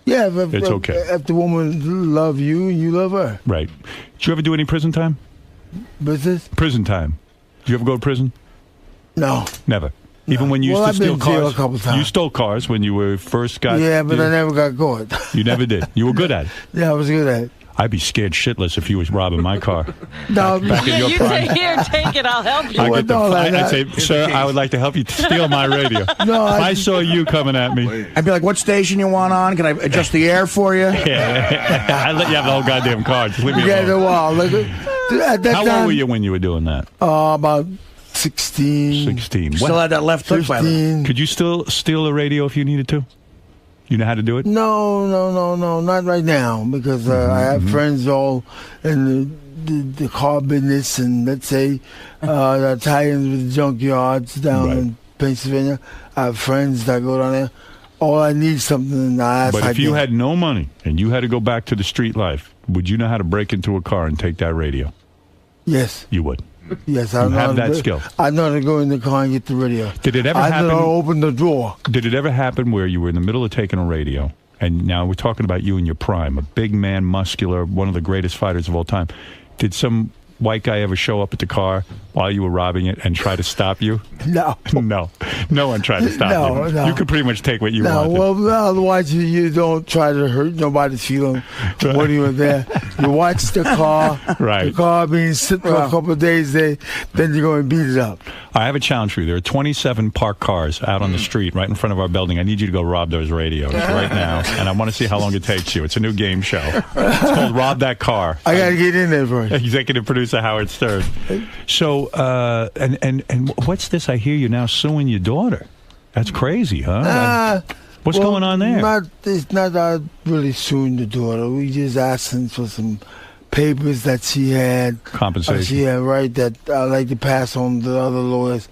L: Yeah,
A: it's okay.
L: If the woman love you, you love her.
A: Right. Did you ever do any prison time?
L: Business?
A: Prison time. Did you ever go to prison?
L: No.
A: Never. Even when you used to
L: I've
A: steal
L: been in jail
A: cars?
L: a couple times.
A: You stole cars when you were first got...
L: Yeah, but I never got caught.
A: You never did. You were good at it.
L: Yeah, I was good at it.
A: I'd be scared shitless if you was robbing my car.
L: No,
A: back in your
C: you
A: prime.
C: say, here, take it, I'll help you.
A: I'd say, sir, I would like to help you steal my radio.
E: No,
A: if I saw you coming at me.
E: I'd be like, what station you want on? Can I adjust the air for you?
A: Yeah. I'd let you have the whole goddamn car. Just leave me alone.
L: At that
A: How
L: time,
A: old were you when you were doing that?
L: About 16.
A: 16.
E: Still had that left hook by the way.
A: Could you still steal a radio if you needed to? You know how to do it?
L: No, not right now because I have friends all in the car business and let's say the Italians with junkyards down in Pennsylvania. I have friends that go down there. All I need something.
A: But if you had no money and you had to go back to the street life, would you know how to break into a car and take that radio?
L: Yes.
A: You would.
L: Yes, I
A: You
L: know
A: have
L: how to
A: that
L: do-
A: skill.
L: I know how to go in the car and get the radio.
A: Did it ever
L: I
A: happen?
L: know how to open the door.
A: Did it ever happen where you were in the middle of taking a radio, and now we're talking about you in your prime, a big man, muscular, one of the greatest fighters of all time. Did some white guy ever show up at the car while you were robbing it and try to stop you?
L: No.
A: No one tried to stop you.
L: No.
A: You could pretty much take what you
L: No,
A: wanted.
L: well, otherwise you don't try to hurt nobody's feeling when you were there. You watch the car, the car being sit for a couple of days, then you're going to beat it up.
A: I have a challenge for you. There are 27 parked cars out on the street right in front of our building. I need you to go rob those radios right now, and I want to see how long it takes you. It's a new game show. It's called Rob That Car.
L: I got to get in there first.
A: Executive producer Howard Stern. So, and what's this? I hear you now suing your daughter. That's crazy, huh? What's going on there?
L: It's not really suing the daughter. We just asking for some papers that she had.
A: Compensation.
L: She had right that I like to pass on to the other lawyers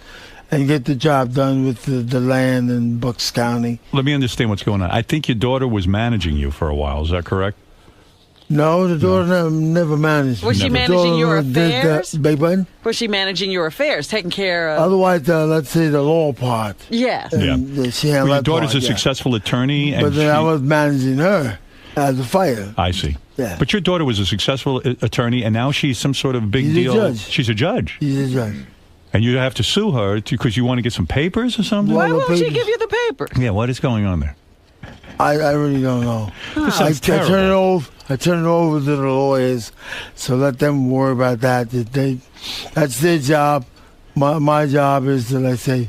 L: and get the job done with the land in Bucks County.
A: Let me understand what's going on. I think your daughter was managing you for a while. Is that correct?
L: No, the daughter never managed.
C: Was she managing your affairs?
L: Big button?
C: Was she managing your affairs, taking care of...
L: Otherwise, let's say the law part.
C: Yes.
L: And she had
A: Well, your
L: that
A: daughter's
L: part,
A: a successful attorney, and
L: But then I was managing her as a fighter.
A: I see.
L: Yeah.
A: But your daughter was a successful attorney, and now she's some sort of big deal.
L: Judge.
A: She's a judge.
L: She's a judge.
A: And you have to sue her because you want to get some papers or something?
C: Why won't she give you the paper?
A: Yeah, what is going on there?
L: I really don't know.
A: This
L: I
A: sounds terrible.
L: turn it over to the lawyers, so let them worry about that. That's their job. My job is to, let's say,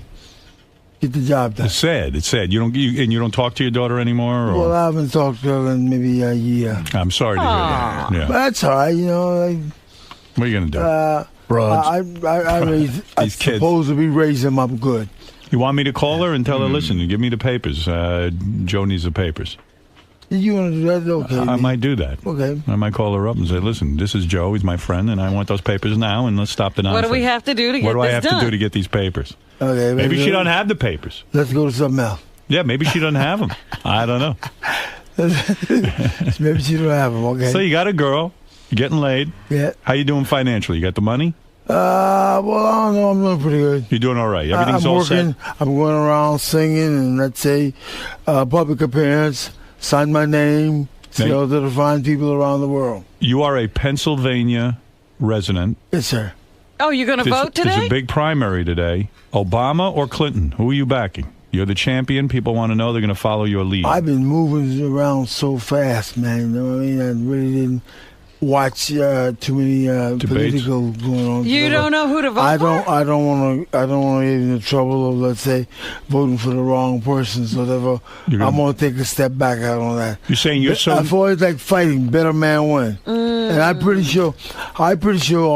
L: get the job done.
A: It's sad. It's sad. You don't talk to your daughter anymore? Or?
L: Well, I haven't talked to her in maybe a year.
A: I'm sorry to hear that. Yeah.
L: But that's all right,
A: What are you going to do?
L: I supposed to be raising them up good.
A: You want me to call her and tell her, listen, give me the papers. Joe needs the papers.
L: You want to do that? Okay.
A: I might do that.
L: Okay.
A: I might call her up and say, listen, this is Joe. He's my friend, and I want those papers now, and let's stop the
C: What
A: nonsense.
C: do we have to do to get
A: What do I
C: this
A: have
C: done?
A: to do to get these papers?
L: Okay.
A: Maybe she doesn't have the papers.
L: Let's go to something else.
A: Yeah, maybe she doesn't have them. I don't know.
L: Maybe she don't have them. Okay.
A: So you got a girl. You're getting laid.
L: Yeah.
A: How you doing financially? You got the money?
L: Well, I don't know. I'm doing pretty good.
A: You're doing all right. Everything's
L: I'm
A: all
L: working.
A: set?
L: I'm going around singing and, let's say, public appearance, sign my name, sell to the fine people around the world.
A: You are a Pennsylvania resident.
L: Yes, sir.
C: Oh, you're going to vote today?
A: There's a big primary today. Obama or Clinton? Who are you backing? You're the champion. People want to know. They're going to follow your lead.
L: I've been moving around so fast, man. You know what I mean? I really didn't watch too many political going on.
C: You don't know who to vote for?
L: I don't want to get into trouble of, let's say, voting for the wrong persons or whatever. I'm going to take a step back out on that.
A: You're saying you're so...
L: I've always like fighting, better man win. And I'm pretty sure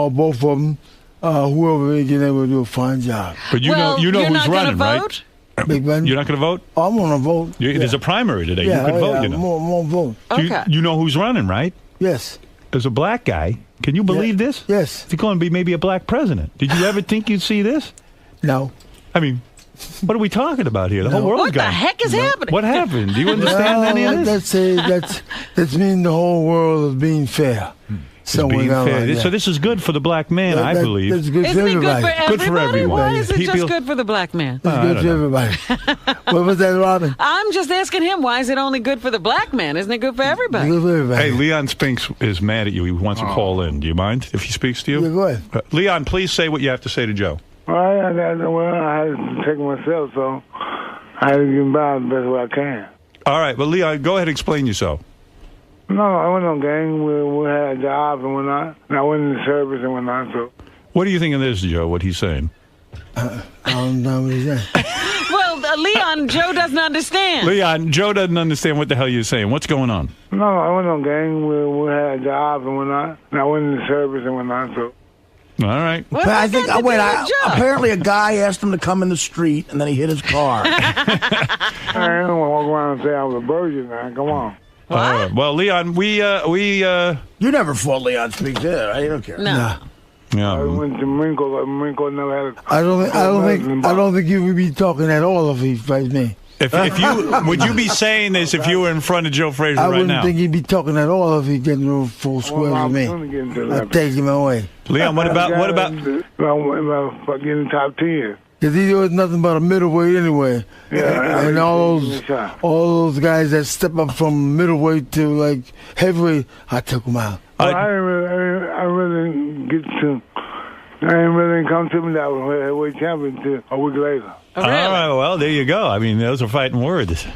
L: both of them, whoever they get, they will do a fine job.
A: But you know who's running, right?
L: Big Ben.
A: You're not going to vote?
L: I'm going to vote.
A: There's a primary today.
L: Yeah,
A: you could vote,
L: yeah,
A: you know.
L: More vote.
C: Okay.
A: You know who's running, right?
L: Yes.
A: There's a black guy. Can you believe this?
L: Yes.
A: He's going to be maybe a black president. Did you ever think you'd see this?
L: No.
A: I mean, what are we talking about here? The whole world's
C: What the heck is happening?
A: What happened? Do you understand any of this?
L: That's mean the whole world is being fair.
A: So this is good for the black man, I believe.
L: That's good for everybody.
C: Good for everyone. Why is it just good for the black man?
L: It's good for everybody. What was that, Robin?
C: I'm just asking him, why is it only good for the black man? Isn't it good for everybody?
L: Good for everybody.
A: Hey, Leon Spinks is mad at you. He wants to call in. Do you mind if he speaks to you?
L: Yeah, go ahead.
A: Leon, please say what you have to say to Joe.
G: Well, I had to take myself, so I had to get by the best way I can.
A: All right, well, Leon, go ahead and explain yourself.
G: No, I went on gang. We had jobs and whatnot. And I went in the service and whatnot. So,
A: what do you think of this, Joe? What he's saying?
L: I don't know what he's saying.
C: Well, Leon, Joe doesn't understand.
A: Leon, Joe doesn't understand what the hell you're saying. What's going on?
G: No, I went on gang. We had jobs and whatnot. And I went in the service and whatnot. So.
A: All right.
E: But I think apparently a guy asked him to come in the street, and then he hit his car.
G: I don't want to walk around and say I was a virgin, man. Come on.
A: Well, Leon, we
E: You never fought Leon Speaks, did I don't care.
C: No.
A: Yeah.
G: I went to Minko never had
L: I don't think you would be talking at all if he fights me.
A: If you would you be saying this if you were in front of Joe Frazier
L: I
A: right
L: wouldn't
A: now?
L: think he'd be talking at all if he get into full square with me. I'd take him away.
A: Leon, what about
G: getting top 10?
L: Because he was nothing but a middleweight anyway.
G: Yeah,
L: and all those guys that step up from middleweight to like heavyweight, I took them out.
G: I really didn't come to me that was heavyweight champion until a week later.
C: Oh, really?
A: All right, well, there you go. I mean, those are fighting words.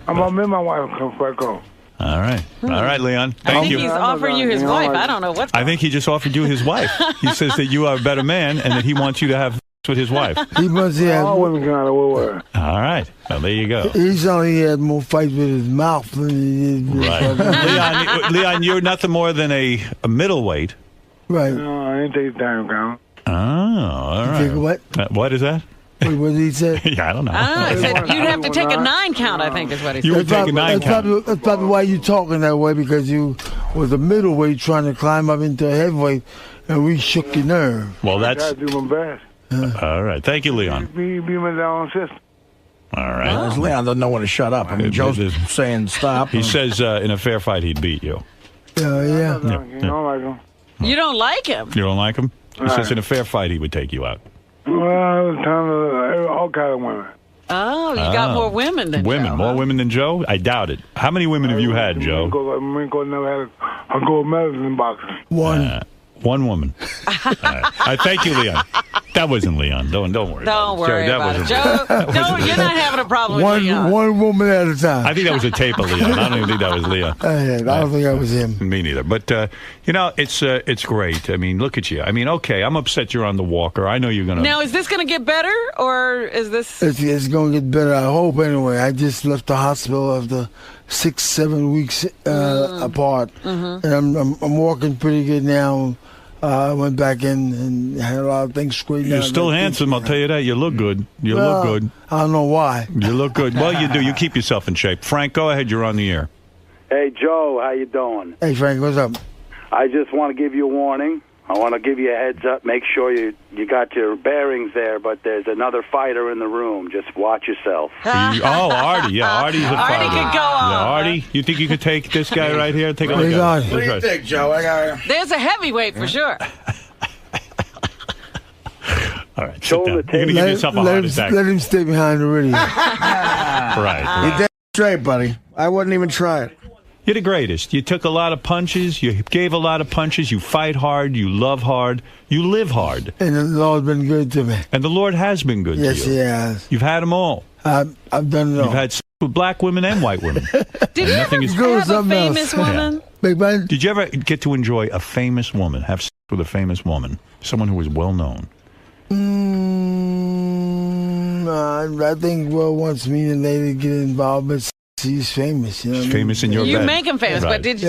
G: I'm going to meet my wife back home.
A: All right. All right, Leon.
C: I
A: Thank
C: think
A: you.
C: he's offering you his wife. I don't know what's
A: I think he just offered you his wife. He says that you are a better man and that he wants you to have with his wife.
L: He must have.
G: All women come out of woodwork.
A: All right. Well, there you go.
L: He's only had more fights with his mouth than he did with
A: Leon, you're nothing more than a middleweight.
L: Right.
G: No, I ain't take time count.
A: Oh, all right.
L: Take a what?
A: What is that?
L: What did he say?
A: Yeah, I don't know.
C: I said you'd have to take a 9 count, I think is what he said.
A: You would take a 9 count.
L: That's probably why you're talking that way, because you was a middleweight trying to climb up into a heavyweight, and we shook your nerve.
A: Well, that's...
G: I do my best.
A: All right. Thank you, Leon.
G: Be my down sister.
A: All right.
E: Leon doesn't know when to shut up. I mean, Joe's saying stop.
A: He says in a fair fight he'd beat you.
L: Yeah.
G: You don't like him.
C: You don't like him?
A: You don't like him? He says in a fair fight he would take you out.
G: Well, it was time to all kind of women.
C: Oh, you got more women than Joe.
A: More women than Joe? I doubt it. How many women have you had, Joe?
G: Minko never had a gold medal in boxing.
A: One woman. I thank you, Leon. That wasn't Leon. Don't worry.
C: Don't worry about it, Joe. You're not having a problem with Leon.
L: One woman at a time.
A: I think that was a tape of Leon. I don't even think that was Leon.
L: I don't think that was him.
A: Me neither. But it's great. I mean, look at you. I mean, okay, I'm upset you're on the walker. I know you're gonna.
C: Now, is this gonna get better, or is this?
L: It's gonna get better. I hope. Anyway, I just left the hospital after 6-7 weeks apart, and I'm walking pretty good now. I went back in and had a lot of things straightened out.
A: You're still handsome, I'll tell you that. You look good. You look good.
L: I don't know why.
A: You look good. Well, you do. You keep yourself in shape. Frank, go ahead. You're on the air.
T: Hey, Joe, how you doing?
L: Hey, Frank, what's up?
T: I just want to give you a warning. I want to give you a heads up. Make sure you got your bearings there, but there's another fighter in the room. Just watch yourself.
A: Artie. Yeah, Artie's a fighter.
C: Artie could go on.
A: Yeah, Artie, you think you could take this guy right here? Take a look
E: What
A: at him.
E: do you think, Joe?
C: There's a heavyweight for sure.
A: All right, sit down. You're going to give yourself a heart attack.
L: Let him stay behind the radio.
A: Right.
E: You're dead straight, buddy. I wouldn't even try it.
A: You're the greatest. You took a lot of punches. You gave a lot of punches. You fight hard. You love hard. You live hard.
L: And the Lord's been good to me.
A: And the Lord has been good to you.
L: Yes, He has.
A: You've had them all.
L: I've done it all.
A: You've had sex with black women and white women.
C: Did you ever have a famous woman
L: Big man.
A: Did you ever get to enjoy a famous woman, have sex with a famous woman, someone who was well known?
L: I think Will wants me and they to get involved, but she's famous. You know
A: She's famous in your bed.
C: You make him famous,
A: Right.
C: but did you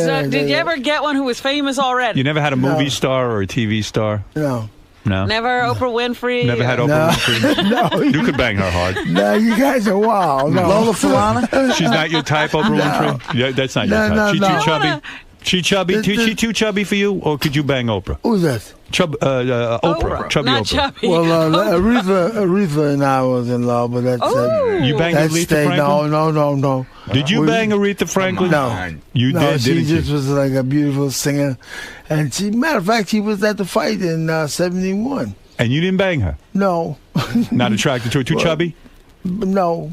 C: ever get one who was famous already?
A: You never had a movie star or a TV star?
L: No.
A: No?
C: Never Oprah Winfrey?
A: Never had Oprah Winfrey?
L: No.
A: You could bang her hard.
L: No, you guys are wild. No.
E: Lola Falana?
A: She's not your type, Oprah Winfrey? Yeah, that's not your type. She too chubby? She chubby? She too chubby for you, or could you bang Oprah?
L: Who's that?
A: Oprah. Chubby
C: not
A: Oprah.
C: Chubby.
L: Well, Aretha and I was in love, but that's
A: You banged Aretha Franklin?
L: No.
A: Did you bang Aretha Franklin?
L: No.
A: You did,
L: she
A: didn't
L: just
A: you?
L: was like a beautiful singer. And matter of fact, she was at the fight in 71.
A: And you didn't bang her?
L: No.
A: Not attracted to her? Too chubby?
L: No.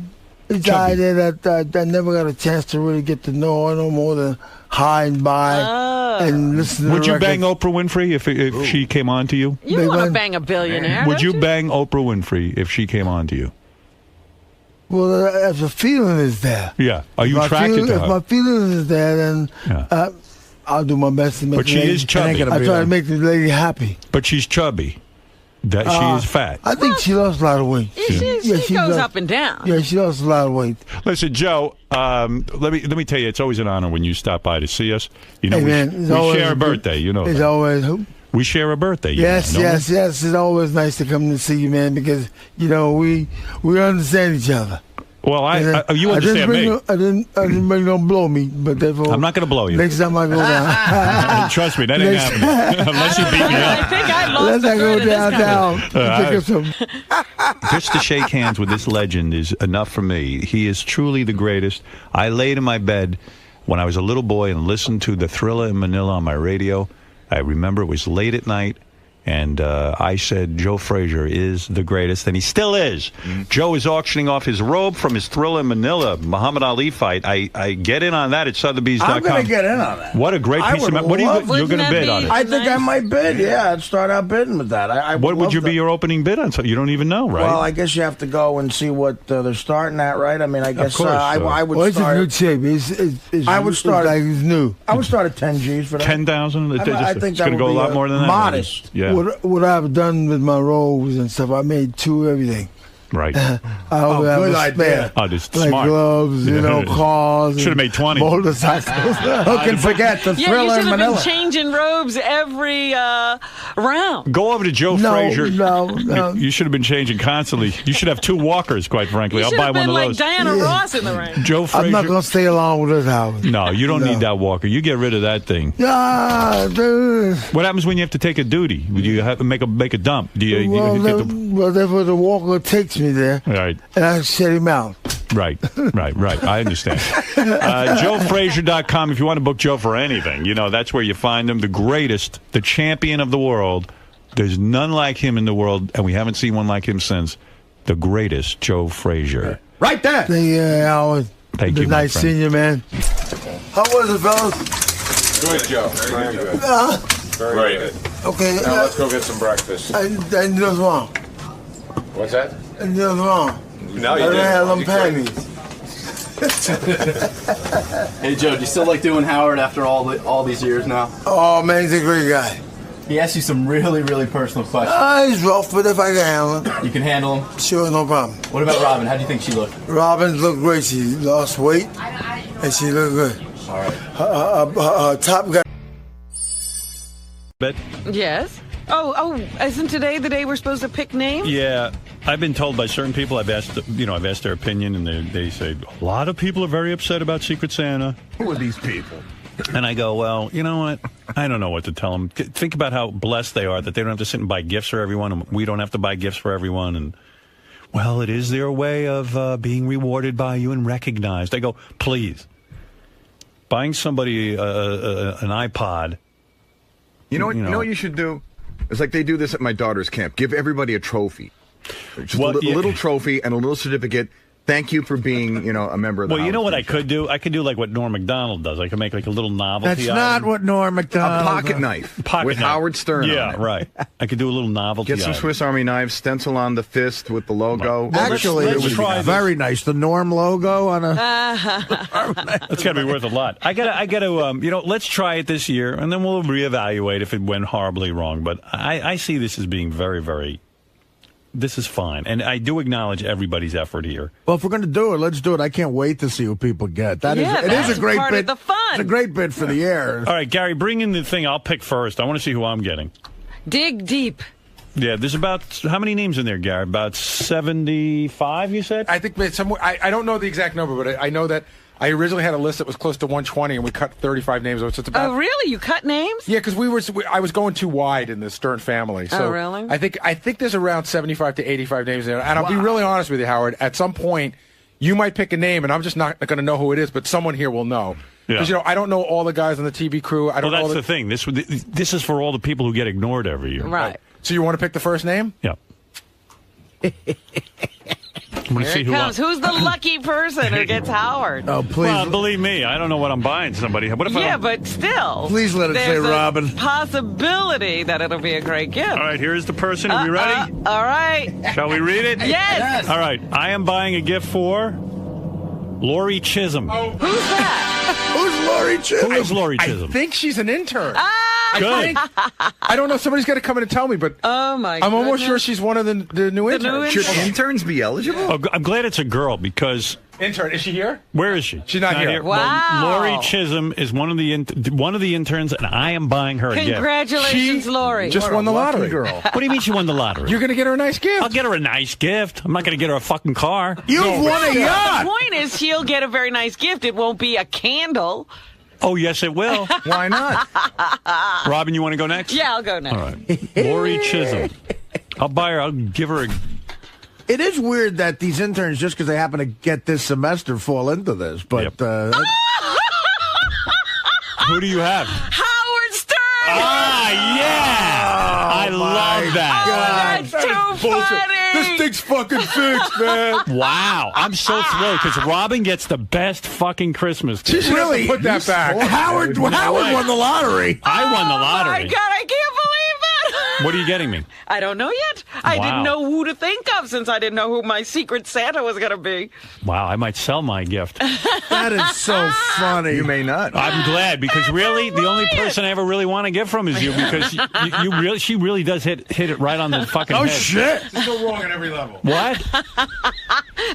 L: It's the idea that I never got a chance to really get to know her no more than hi and bye and listen to
A: Would
L: the
A: you
L: records.
A: bang Oprah Winfrey if she came on to you?
C: You want to bang a billionaire?
A: Would
C: don't
A: you bang Oprah Winfrey if she came on to you?
L: Well, if the feeling is there.
A: Yeah. Are you
L: If my
A: attracted
L: feeling-
A: to
L: If
A: her?
L: my feeling is there, then I'll do my best to make
A: But
L: the
A: she
L: lady,
A: is chubby.
L: I try to make the lady happy.
A: But she's chubby. That she is fat.
L: I think she lost a lot of weight.
C: She goes up and down.
L: Yeah, she lost a lot of weight.
A: Listen, Joe. Let me tell you, it's always an honor when you stop by to see us. You know,
L: Hey, man, it's
A: we
L: always
A: share a
L: good-
A: birthday. You know,
L: It's
A: that.
L: always who?
A: We share a birthday. you
L: Yes,
A: know, don't we?
L: yes. It's always nice to come to see you, man, because we understand each other.
A: Well, you
L: I
A: understand me.
L: I didn't bring no blow meat, but therefore
A: I'm not going to blow you.
L: next time I go down.
A: Trust me, that ain't happening. Unless you beat me up.
C: I think I lost
L: Unless I go downtown.
A: Uh,
L: Pick up some.
A: Just to shake hands with this legend is enough for me. He is truly the greatest. I laid in my bed when I was a little boy and listened to the Thriller in Manila on my radio. I remember it was late at night, and I said Joe Frazier is the greatest, and he still is. Joe is auctioning off his robe from his Thriller in Manila Muhammad Ali fight. I get in on that at Sotheby's.com.
E: I'm going to get in on that.
A: What a great piece of money. What are you're going to bid on it?
E: I think I might bid, yeah. I'd start out bidding with that.
A: What would be your opening bid on? So you don't even know, right?
E: Well, I guess you have to go and see what they're starting at, right? I mean, I guess
A: course,
E: I would
L: Well, it's
E: start.
L: in good shape. It's
E: I would start
L: like it's new.
E: I would start at 10 G's for that.
A: 10,000?
E: I think
A: it's
E: that
A: going to
E: would
A: go a
E: be
A: lot more than that.
E: modest.
A: Yeah.
L: What I've done with my robes and stuff, I made two everything.
A: Right.
L: I always have
E: good
L: a
E: idea.
L: spare.
A: Oh, this
L: Like
A: smart.
L: gloves, cars.
A: Should have made 20.
L: Motorcycles.
E: Who can forget the
C: Yeah, you
E: Thriller
C: should
E: in
C: have
E: Manila?
C: been changing robes every round.
A: Go over to Joe
L: No,
A: Frazier.
L: no.
A: You should have been changing constantly. You should have two walkers, quite frankly.
C: You
A: I'll
C: should
A: buy
C: have
A: one
C: been
A: of
C: like
A: those.
C: Diana Ross in the ring.
A: Joe Frazier.
L: I'm not going to stay along with this house.
A: No, you don't need that walker. You get rid of that thing.
L: Yeah, dude.
A: What happens when you have to take a duty? Do you have to make a dump? Do you
L: Well,
A: get the,
L: well, therefore the walker takes me there,
A: right?
L: and I shut him out.
A: Right. I understand. JoeFrazier.com if you want to book Joe for anything. You know, that's where you find him. The greatest, the champion of the world. There's none like him in the world, and we haven't seen one like him since. The greatest, Joe Frazier.
E: Right there.
L: Thank you, Howard.
A: Thank you, my
L: Nice
A: friend.
L: seeing you, man. How was it, fellas?
D: Good, Joe. Very good. Very good.
L: Okay.
D: Now let's go get some breakfast.
L: I did nothing wrong.
D: What's that?
L: I did nothing wrong.
D: No, you
L: I
D: didn't.
L: had them
D: You
L: panties.
R: Hey, Joe, do you still like doing Howard after all these years now?
L: Oh, man, he's a great guy.
R: He asked you some really, really personal questions.
L: He's rough, but if I can handle him.
R: You can handle him?
L: Sure, no problem.
R: What about Robin? How do you think she looked?
L: Robin looked great. She lost weight, and she looked good.
R: All right.
L: Her top guy.
C: Yes. Oh, isn't today the day we're supposed to pick names?
A: Yeah, I've been told by certain people. I've asked their opinion, and they say a lot of people are very upset about Secret Santa.
D: Who are these people?
A: And I go, well, you know what? I don't know what to tell them. Think about how blessed they are that they don't have to sit and buy gifts for everyone, and we don't have to buy gifts for everyone. And well, it is their way of being rewarded by you and recognized. I go, please, buying somebody an iPod.
D: You know what you should do? It's like they do this at my daughter's camp. Give everybody a trophy. Just a little trophy and a little certificate. Thank you for being, a member of the
A: Well, you know
D: Howard
A: what I could do? I could do like what Norm Macdonald does. I could make like a little novelty.
E: That's not what Norm Macdonald.
D: A pocket knife with Howard Stern
A: Yeah,
D: on it.
A: right. I could do a little novelty.
D: Get some
A: item.
D: Swiss Army knives, stencil on the fist with the logo.
E: Well, actually, it was very nice. The Norm logo on a.
A: That's got to be worth a lot. I gotta. Let's try it this year, and then we'll reevaluate if it went horribly wrong. But I see this as being very, very. This is fine, and I do acknowledge everybody's effort here.
E: Well, if we're going to do it, let's do it. I can't wait to see who people get. It is a great
C: part
E: bit.
C: of the fun.
E: It's a great bit for the air.
A: All right, Gary, bring in the thing. I'll pick first. I want to see who I'm getting.
C: Dig deep.
A: Yeah, there's about how many names in there, Gary? About 75, you said?
B: I think somewhere. I don't know the exact number, but I know that I originally had a list that was close to 120, and we cut 35 names. So it's about.
C: Oh, really? You cut names?
B: Yeah, because I was going too wide in the Stern family. So
C: really?
B: I think there's around 75 to 85 names there. And I'll be really honest with you, Howard. At some point, you might pick a name, and I'm just not going to know who it is, but someone here will know. Because I don't know all the guys on the TV crew. I don't know.
A: That's the thing. This is for all the people who get ignored every year.
C: Right.
B: So you want to pick the first name?
A: Yeah. I'm going to see
C: Here it comes. Who's the lucky person who gets Howard?
E: Oh, please.
A: Well, believe me, I don't know what I'm buying somebody. What if
C: but still.
E: Please let it say
C: there's a
E: Robin.
C: Possibility that it'll be a great gift.
A: All right, here's the person. Are we ready?
C: All right.
A: Shall we read it?
C: Yes.
A: All right. I am buying a gift for Lori Chisholm.
B: Oh.
C: Who's that?
E: Who's Lori Chisholm?
A: Who is Lori
B: I
A: Chisholm?
B: think she's an intern.
A: Good.
B: I don't know. Somebody's got to come in and tell me, but
C: oh my!
B: I'm almost sure she's one of the new interns.
D: Should interns be eligible?
A: Oh, I'm glad it's a girl because.
B: Intern, is she here?
A: Where is she?
B: She's not here.
C: Wow.
A: Well, Lori Chisholm is one of the interns, and I am buying her a gift.
C: Congratulations, Lori.
B: Just won the lottery.
D: Girl.
A: What do you mean she won the lottery?
B: You're going to get her a nice gift.
A: I'll get her a nice gift. I'm not going to get her a fucking car.
E: You've won a yacht.
C: The point is, she'll get a very nice gift. It won't be a candle.
A: Oh, yes, it will.
D: Why not?
A: Robin, you want to go next?
C: Yeah, I'll go next.
A: All right. Lori Chisholm. I'll give her a...
E: It is weird that these interns, just because they happen to get this semester, fall into this. But
A: who do you have?
C: Howard Stern.
A: I love that.
C: Oh, that's too funny.
B: This thing's fucking fixed, man.
A: Wow. I'm so thrilled because Robin gets the best fucking Christmas gift.
B: She really put that back.
E: Howard won the lottery.
A: I won the
C: Oh
A: lottery.
C: my God, I can't believe it.
A: What are you getting me?
C: I don't know yet. I didn't know who to think of since I didn't know who my secret Santa was going to be.
A: Wow, I might sell my gift.
E: That is so funny.
D: You may not.
A: I'm glad because really the only person I ever really want to get from is you because she really does hit it right on the fucking head.
E: Shit.
B: This is so wrong at every level.
A: What?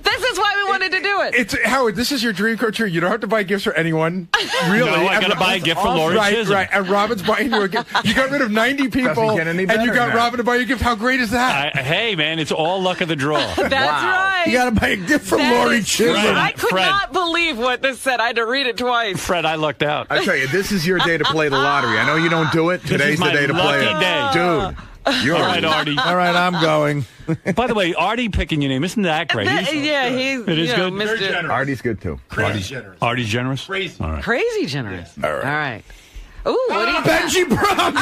C: This is why we wanted to do it.
B: It's Howard, this is your dream come true. You don't have to buy gifts for anyone. Really.
A: No, I got to buy a gift for Lori Chisholm.
B: Right, and Robin's buying you a gift. You got rid of 90 people,
D: get any
B: and
D: better
B: you got
D: than
B: Robin to buy you a gift. How great is that?
A: Hey, man, it's all luck of the draw.
C: That's right.
E: You got to buy a gift from
C: That
E: Lori
C: is
E: Chisholm.
C: true. I could
A: Fred.
C: not believe what this said. I had to read it twice.
A: Fred, I lucked out.
D: I tell you, this is your day to play the lottery. I know you don't do it. Today's the
A: my
D: day to play
A: lucky
D: it.
A: day.
D: Dude. You're
A: All right, Artie.
E: All right, I'm going.
A: By the way, Artie picking your name, isn't that great?
C: He's
A: It is good.
C: Mr.
D: Artie's good, too.
A: Artie's generous?
B: Crazy.
A: All right.
C: Crazy generous. All right. Ooh, what do you
E: Benji Brooks.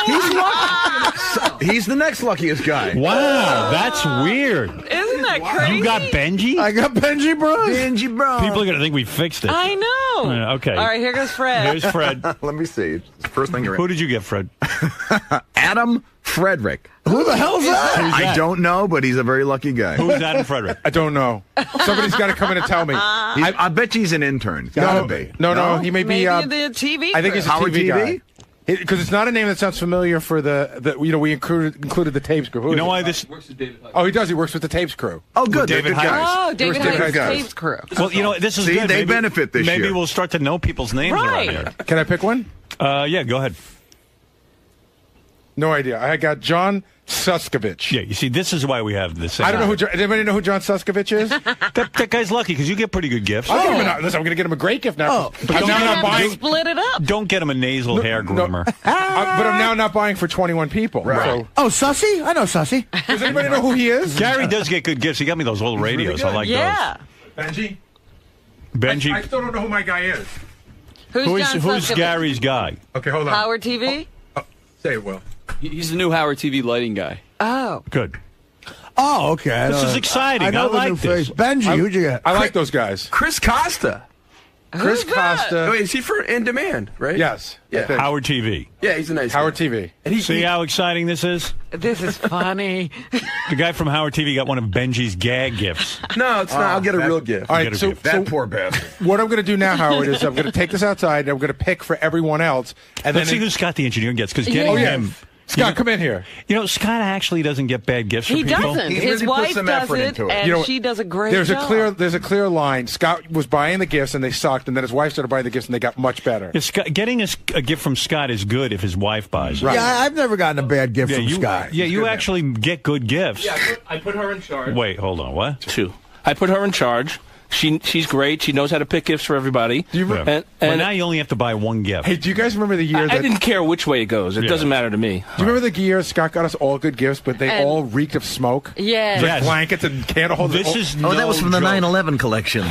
D: He's lucky. He's the next luckiest guy.
A: Wow, that's weird.
C: Isn't that crazy?
A: You got Benji?
E: I got Benji Brooks.
D: Benji Brooks.
A: People are going to think we fixed it.
C: I know.
A: Yeah, okay.
C: All right, here goes Fred.
A: Here's Fred.
D: Let me see. It's the first thing you're in.
A: Who did you get, Fred?
D: Adam Frederick.
E: Who the hell's that?
D: I don't know, but he's a very lucky guy.
A: Who's Adam Frederick?
B: I don't know. Somebody's got to come in and tell me.
D: I bet you he's an intern. Gotta be.
B: No, he may be.
C: Maybe the TV.
B: I think he's a
D: Howard
B: TV
D: TV?
B: guy. Because it's not a name that sounds familiar for the we included the tapes crew. Who
A: You
B: is
A: know
B: it?
A: why this?
B: Oh, he does. He works with the tapes crew.
D: Oh, good.
A: David
D: They're good
A: Hyde.
D: guys.
C: Oh, David
D: David
C: Hyde's
D: Hyde.
C: tapes crew.
A: Well, you know, this is
D: See,
A: good.
D: they
A: Maybe-
D: benefit this
A: Maybe
D: year.
A: we'll start to know people's names
C: Right.
A: around here.
B: Can I pick one?
A: Yeah, go ahead.
B: No idea. I got John Suskovich.
A: Yeah, you see, this is why we have this.
B: I don't know who. Does anybody know who John Suskovich is?
A: that guy's lucky because you get pretty good gifts.
B: I'll give him listen, I'm going to get him a great gift now.
E: Oh,
B: But I'm now not buying.
C: Split it up.
A: Don't get him a nasal hair groomer.
B: But I'm now not buying for 21 people.
D: Right.
B: So,
E: Sussy? I know Sussy.
B: does anybody know who he is?
A: Gary does get good gifts. He got me those old radios. I like
C: Yeah.
B: Benji.
A: those. Benji.
B: I still don't know who my guy is.
C: Who's John
A: Who's
C: Suskovich?
A: Gary's guy?
B: Okay, hold on.
C: Howard TV?
B: Say it, Will.
R: He's the new Howard TV lighting guy.
C: Oh.
A: Good.
E: Oh, okay.
A: This is exciting.
E: I know the
A: like
E: new
A: this.
E: face. Benji, who'd you get?
B: I like those guys.
D: Chris Costa.
B: Chris Costa.
O: Oh, is he for In Demand, right?
B: Yes.
O: Yeah.
A: Howard TV.
O: Yeah, he's a nice
B: Howard
O: guy.
B: TV.
O: And
A: See how exciting this is?
C: This is funny.
A: The guy from Howard TV got one of Benji's gag gifts.
D: No, it's not. I'll get a real gift.
B: All right, so
D: that poor bastard.
B: What I'm going to do now, Howard, is I'm going to take this outside and I'm going to pick for everyone else. And
A: Let's
B: then
A: see who Scott the engineer gets, because getting him...
B: Scott, come in here.
A: You know, Scott actually doesn't get bad gifts for
C: He
A: people.
C: doesn't. His wife does it, and she does a great job.
B: There's a clear line. Scott was buying the gifts and they sucked, and then his wife started buying the gifts and they got much better.
A: Yeah, Scott, getting a gift from Scott is good if his wife buys it.
E: Right. Yeah, I've never gotten a bad gift from Scott.
A: Yeah, you actually get good gifts.
R: Yeah, I put her in charge.
A: Wait, hold on. What?
R: Two. I put her in charge. She's great. She knows how to pick gifts for everybody.
A: But now you only have to buy one gift.
B: Hey, do you guys remember the year
R: I didn't care which way it goes. It doesn't matter to me.
B: Do you remember the year Scott got us all good gifts, but they all reeked of smoke?
C: Yeah.
B: Like blankets and candle holders.
I: that was from the 9/11 collection.
A: All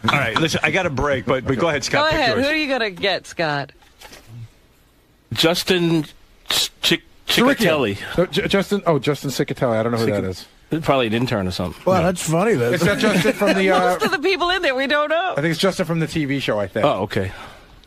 A: right, listen, I got a break, but go ahead, Scott.
C: Go
A: pick
C: ahead.
A: yours.
C: Who are you going to get, Scott?
R: Justin Ciccatelli.
B: Justin Ciccatelli. I don't know who that is.
R: Probably an intern or something.
E: Well, that's funny.
B: It's not Justin from the...
C: Most of the people in there, we don't know.
B: I think it's Justin from the TV show, I think.
R: Oh, okay.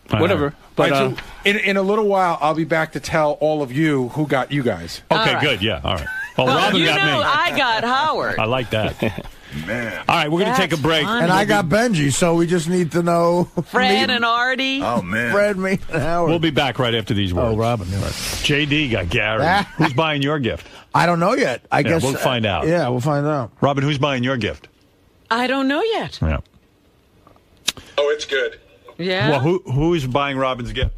R: Whatever. But
B: all right, so in a little while, I'll be back to tell all of you who got you guys.
A: Okay, good. Yeah, all right. Well, Robin got me.
C: I got Howard.
A: I like that. Man. All right, we're going to take a break.
E: And I got Benji, so we just need to know.
C: Fred and Artie.
D: Oh, man.
E: Fred, me, and Howard.
A: We'll be back right after these words.
E: Oh, Robin. Yeah.
A: JD got Gary. Who's buying your gift?
E: I don't know yet. I guess
A: we'll find out.
E: Yeah, we'll find out.
A: Robin, who's buying your gift?
C: I don't know yet.
A: Yeah.
B: Oh, it's good.
C: Yeah.
A: Well, who's buying Robin's gift?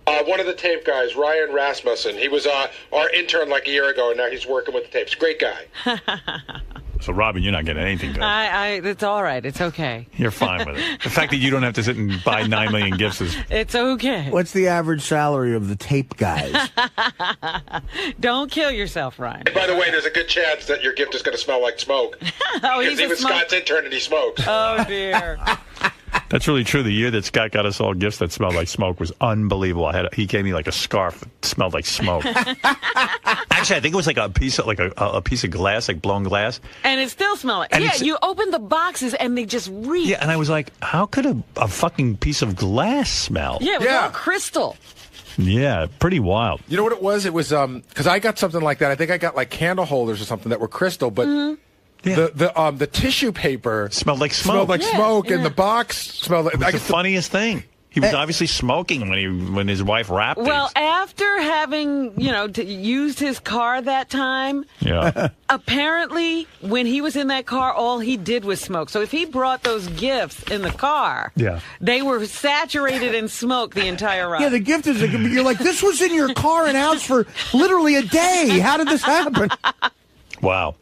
B: One of the tape guys, Ryan Rasmussen. He was our intern like a year ago, and now he's working with the tapes. Great guy.
A: So, Robin, you're not getting anything good.
C: It's all right. It's okay.
A: You're fine with it. The fact that you don't have to sit and buy 9 million gifts is...
C: It's okay.
E: What's the average salary of the tape guys?
C: Don't kill yourself, Ryan.
B: And by the way, there's a good chance that your gift is going to smell like smoke.
C: Oh,
B: because he was Scott's intern and he smokes.
C: Oh, dear.
A: That's really true. The year that Scott got us all gifts that smelled like smoke was unbelievable. He gave me like a scarf that smelled like smoke. Actually, I think it was like a piece of glass, like blown glass.
C: And it still smelled like. Yeah, you open the boxes and they just reek.
A: Yeah, and I was like, how could a fucking piece of glass smell?
C: Yeah, it was all crystal.
A: Yeah, pretty wild.
B: You know what it was? It was because I got something like that. I think I got like candle holders or something that were crystal, but. Mm-hmm. Yeah. The tissue paper
A: smelled like smoke.
B: And the box smelled like.
A: That's the funniest thing. He was obviously smoking when his wife wrapped these.
C: Well, after having used his car that time, apparently when he was in that car, all he did was smoke. So if he brought those gifts in the car, they were saturated in smoke the entire ride.
E: Yeah, the gift is you're like, this was in your car and house for literally a day. How did this happen?
A: Wow.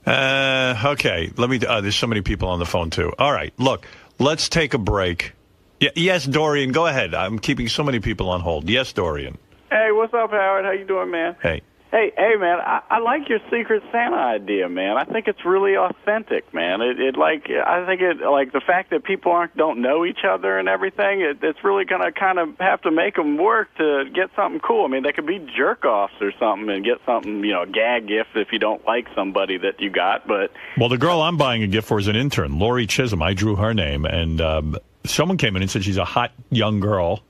A: Okay, let me. There's so many people on the phone too. All right, look, let's take a break. Yes, Dorian, go ahead. I'm keeping so many people on hold. Yes, Dorian.
J: Hey, what's up, Howard? How you doing, man?
A: Hey.
J: Hey, man, I like your Secret Santa idea, man. I think it's really authentic, man. I think the fact that people don't know each other and everything, it's really going to kind of have to make them work to get something cool. I mean, they could be jerk-offs or something and get something, a gag gift if you don't like somebody that you got, but...
A: Well, the girl I'm buying a gift for is an intern, Lori Chisholm. I drew her name, and someone came in and said she's a hot young girl.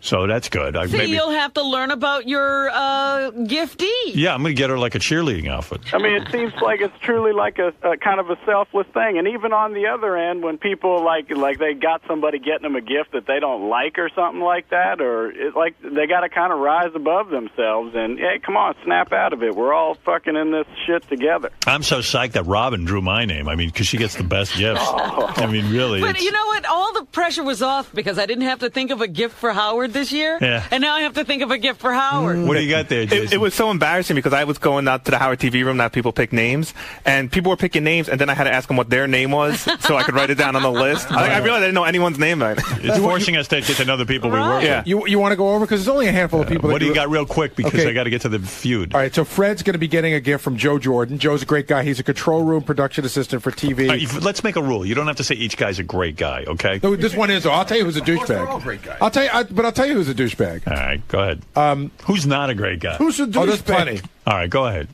A: So that's good.
C: You'll have to learn about your giftee.
A: Yeah, I'm going to get her like a cheerleading outfit.
J: I mean, it seems like it's truly like a kind of a selfless thing. And even on the other end, when people like they got somebody getting them a gift that they don't like or something like that, or they got to kind of rise above themselves and, hey, come on, snap out of it. We're all fucking in this shit together.
A: I'm so psyched that Robin drew my name. I mean, because she gets the best gifts. I mean, really.
C: But you know what? All the pressure was off because I didn't have to think of a gift for Howard this year.
A: Yeah.
C: And now I have to think of a gift for Howard.
A: What do you got there, Jason?
M: It was so embarrassing because I was going out to the Howard TV room, not people pick names, and people were picking names, and then I had to ask them what their name was so I could write it down on the list. I realized I didn't know anyone's name.
A: It's forcing us to get to know the people we work with.
B: You want to go over? Because there's only a handful of people.
A: What do you got real quick? Because I got to get to the feud.
B: All right, so Fred's going to be getting a gift from Joe Jordan. Joe's a great guy. He's a control room production assistant for TV.
A: Right, let's make a rule. You don't have to say each guy's a great guy, okay?
B: No, this one is. I'll tell you who's a douchebag.
D: They're all great guys.
B: I'll tell you tell you who's a douchebag.
A: All right, go ahead. Who's not a great guy?
B: Who's a douchebag? Oh, there's plenty.
A: All right, go ahead.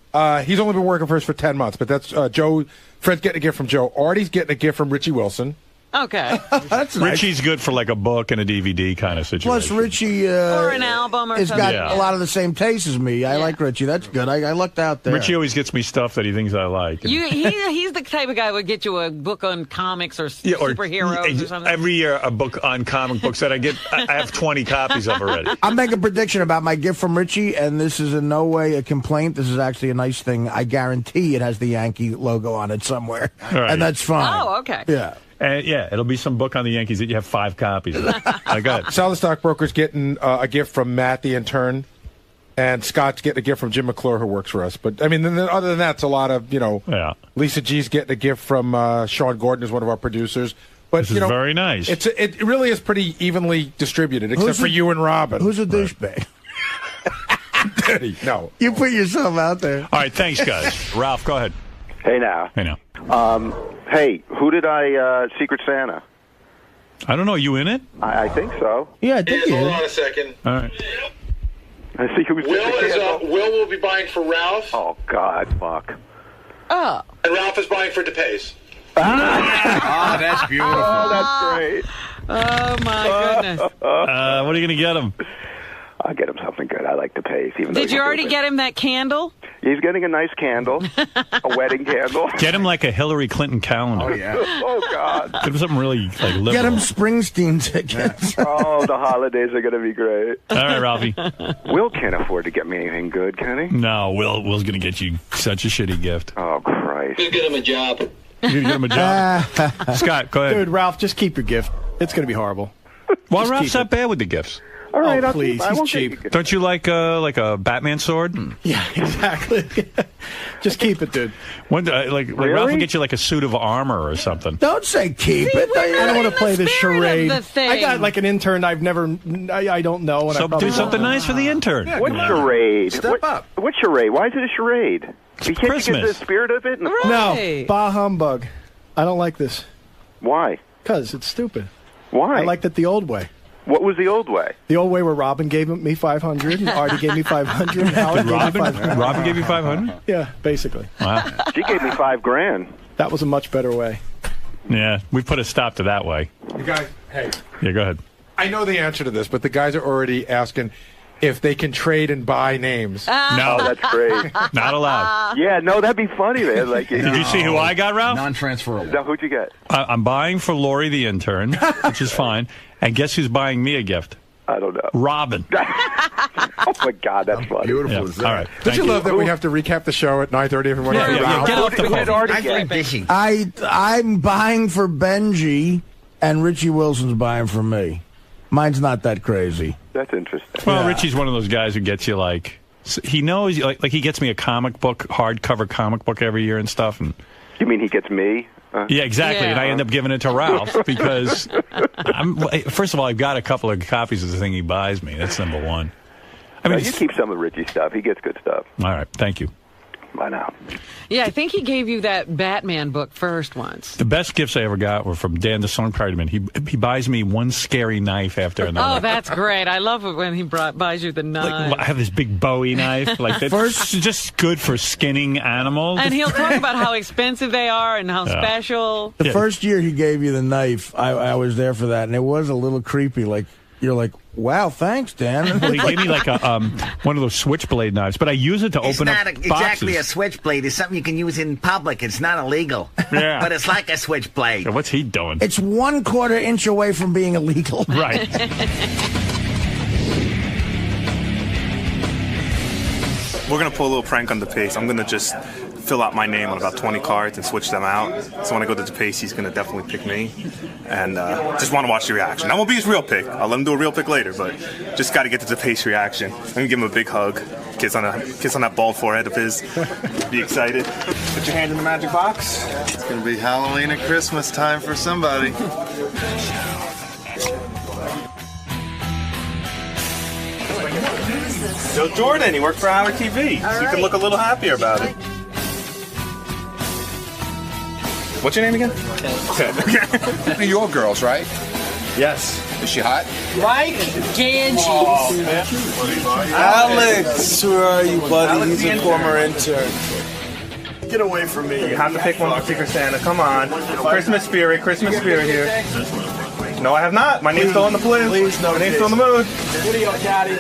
B: He's only been working for us for 10 months, but that's Joe. Fred's getting a gift from Joe. Artie's getting a gift from Richie Wilson.
C: Okay.
E: That's nice.
A: Richie's good for like a book and a DVD kind of situation.
E: Plus, Richie
C: or an album or
E: has
C: something.
E: got a lot of the same taste as me. I like Richie. That's good. I lucked out there.
A: Richie always gets me stuff that he thinks I like.
C: He's the type of guy who would get you a book on comics or superheroes or something.
A: Every year, a book on comic books that I get, I have 20 copies of already.
E: I'll make a prediction about my gift from Richie, and this is in no way a complaint. This is actually a nice thing. I guarantee it has the Yankee logo on it somewhere, and that's fine.
C: Oh, okay.
E: Yeah.
A: Yeah, it'll be some book on the Yankees that you have 5 copies of. I got it.
B: Sal the Stockbroker's getting a gift from Matt, the intern, and Scott's getting a gift from Jim McClure, who works for us. But, I mean, other than that, it's a lot of, Lisa G's getting a gift from Sean Gordon, who's one of our producers. But,
A: this is very nice.
B: It really is pretty evenly distributed, except for you and Robin.
E: Who's a douchebag?
B: No.
E: You put yourself out there.
A: All right, thanks, guys. Ralph, go ahead.
F: Hey, now.
A: Hey, now.
F: Hey, who did I Secret Santa?
A: I don't know. You in it?
F: I think so.
E: Yeah, I think
N: Hold on a second.
A: All right.
F: I think it was
N: Will will be buying for Ralph.
F: Oh, God, fuck.
C: Oh.
N: And Ralph is buying for DePace.
D: Oh, that's beautiful.
F: Oh, that's great.
C: Oh, my goodness.
A: What are you going to get him?
F: I'll get him something good. I like DePace.
C: Did you already get him that candle?
F: He's getting a nice candle, a wedding candle.
A: Get him like a Hillary Clinton calendar.
F: Oh, yeah. Oh, God.
A: Give him something really like liberal.
E: Get him Springsteen tickets.
F: Oh, the holidays are going to be great.
A: All right, Ralphie.
F: Will can't afford to get me anything good, can he?
A: No, Will's going to get you such a shitty gift.
F: Oh, Christ.
N: Just get him a job.
A: You're going to get him a job? Scott, go ahead.
W: Dude, Ralph, just keep your gift. It's going to be horrible.
A: Well, Ralph's not bad with the gifts.
F: All right,
W: please, he's cheap.
A: Don't you like a Batman sword?
W: Yeah, exactly. Just keep it, dude.
A: When, like Ralph will get you like a suit of armor or something.
E: Don't say keep it.
W: I don't want to play this charade.
C: I
W: got like an intern I don't know. And
A: So do something nice for the intern.
F: What charade?
W: Step up.
F: What charade? Why is it a charade? You can't
A: Christmas.
F: you get the spirit of it?
W: No, bah humbug. I don't like this.
F: Why?
W: Because it's stupid.
F: Why?
W: I liked it the old way.
F: What was the old way?
W: The old way where Robin gave me 500 and Artie gave me 500 and Howard gave me 500.
A: Robin gave you 500?
W: Yeah, basically.
A: Wow.
F: She gave me $5,000.
W: That was a much better way.
A: Yeah, we put a stop to that way.
B: You guys, hey.
A: Yeah, go ahead.
B: I know the answer to this, but the guys are already asking if they can trade and buy names.
A: No.
F: Oh, that's great.
A: Not allowed.
F: Yeah, no, that'd be funny, man. Like,
A: Did you see who I got, Ralph?
D: Non-transferable.
F: No, who'd you get?
A: I'm buying for Lori the intern, which is fine. And guess who's buying me a gift?
F: I don't know.
A: Robin.
F: Oh, my God, that's funny.
D: Beautiful is that?
A: All right.
B: Don't you love that we have to recap the show at 9:30 every morning?
A: Yeah, get off the
F: Who did
A: phone.
F: Artie get?
E: I'm buying for Benji, and Richie Wilson's buying for me. Mine's not that crazy.
F: That's interesting.
A: Well, Richie's one of those guys who gets you like, he knows, like he gets me a comic book, hardcover comic book every year and stuff. And
F: You mean he gets me?
A: yeah, exactly.
C: Yeah.
A: And I end up giving it to Ralph because, first of all, I've got a couple of copies of the thing he buys me. That's number one. I mean,
F: You keep some of Richie's stuff. He gets good stuff.
A: All right. Thank you.
F: Bye now.
C: Yeah, I think he gave you that Batman book first once.
A: The best gifts I ever got were from Dan the Songwriter Man. He buys me one scary knife after another.
C: Oh, that's great. I love it when he buys you the knife.
A: Like, I have this big Bowie knife. Like that's just good for skinning animals.
C: And he'll talk about how expensive they are and how special.
E: The first year he gave you the knife, I was there for that, and it was a little creepy. Like, you're like, wow, thanks, Dan.
A: Well, he gave me like a one of those switchblade knives, but I use it to open up boxes.
I: It's not exactly a switchblade. It's something you can use in public. It's not illegal.
A: Yeah.
I: But it's like a switchblade.
A: So what's he doing?
E: It's 1/4 inch away from being illegal.
A: Right.
P: We're going to pull a little prank on DePace. I'm going to just fill out my name on about 20 cards and switch them out. So when I go to DePace, he's going to definitely pick me. And just want to watch the reaction. I won't be his real pick. I'll let him do a real pick later, but just got to get the DePace reaction. I'm going to give him a big hug. Kiss on that bald forehead of his. Be excited. Put your hand in the magic box.
U: It's going to be Halloween and Christmas time for somebody.
P: Joe Jordan, he worked for Howard TV, so you can look a little happier about it. What's your name again? Ted.
U: You're girls, right?
P: Yes.
K: Is she hot?
Q: Mike Ganges.
K: Alex, where are you, buddy? He's a former intern. Get away from me.
P: You have to pick one for Secret Santa. Come on. Christmas spirit here. No, I have not. My name's still on the list.
K: Please, no.
P: My name's still on the mood.
Q: Video, Daddy.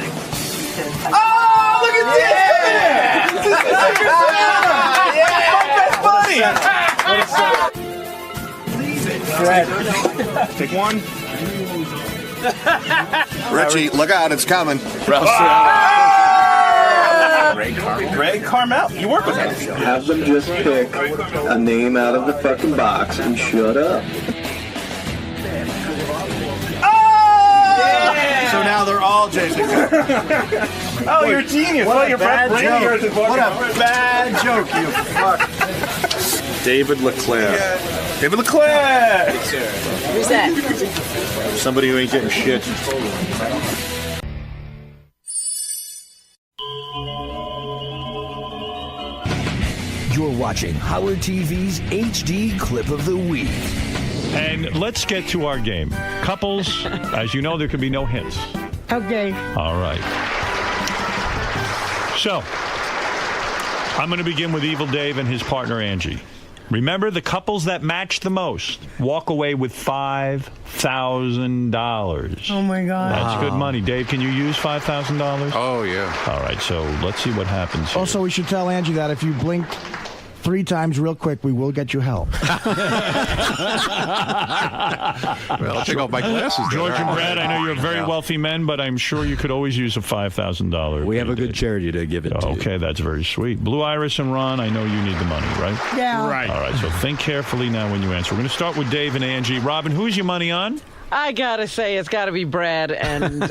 P: Oh, look at this! This is Secret Santa! My best buddy! Pick one.
U: Richie, look out, it's coming.
P: Ray Carmel. You work with him.
F: Have them just pick a name out of the fucking box and shut up.
K: So now they're all Jason.
P: Oh, you're a genius.
K: What a
P: your
K: bad
P: joke.
K: What a bad joke, you fuck.
U: David LeClaire.
P: David LeClaire.
Q: Who's that?
U: Somebody who ain't getting shit.
V: You're watching Howard TV's HD Clip of the Week.
A: And let's get to our game. Couples, as you know, there can be no hints.
Q: Okay.
A: All right. So, I'm going to begin with Evil Dave and his partner, Angie. Remember, the couples that match the most walk away with $5,000.
Q: Oh, my God.
A: That's good money. Dave, can you use $5,000?
B: Oh, yeah.
A: All right, so let's see what happens here.
E: Also, we should tell Angie that if you blink 3 times real quick, we will get you help.
B: Well, I'll take off my glasses.
A: George and Brad, I know you're very wealthy men, but I'm sure you could always use a $5,000.
X: We have a good charity to give it to.
A: Okay, that's very sweet. Blue Iris and Ron, I know you need the money, right?
Q: Yeah.
B: Right.
A: All right, so think carefully now when you answer. We're going to start with Dave and Angie. Robin, who's your money on?
C: I gotta say, it's gotta be Brad and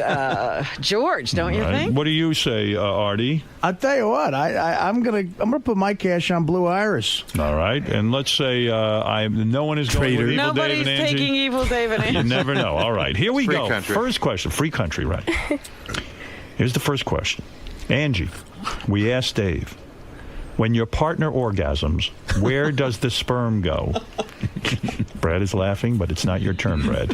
C: George, don't you think?
A: What do you say, Artie?
E: I'll tell you what, I'm gonna put my cash on Blue Iris.
A: All right, and let's say no one is going with Evil
C: Nobody's
A: Dave and Angie.
C: taking Evil Dave and Angie.
A: You never know. All right, here we go.
B: Country.
A: First question, free country, right? Here's the first question. Angie, we asked Dave, when your partner orgasms, where does the sperm go? Brad is laughing, but it's not your turn, Brad.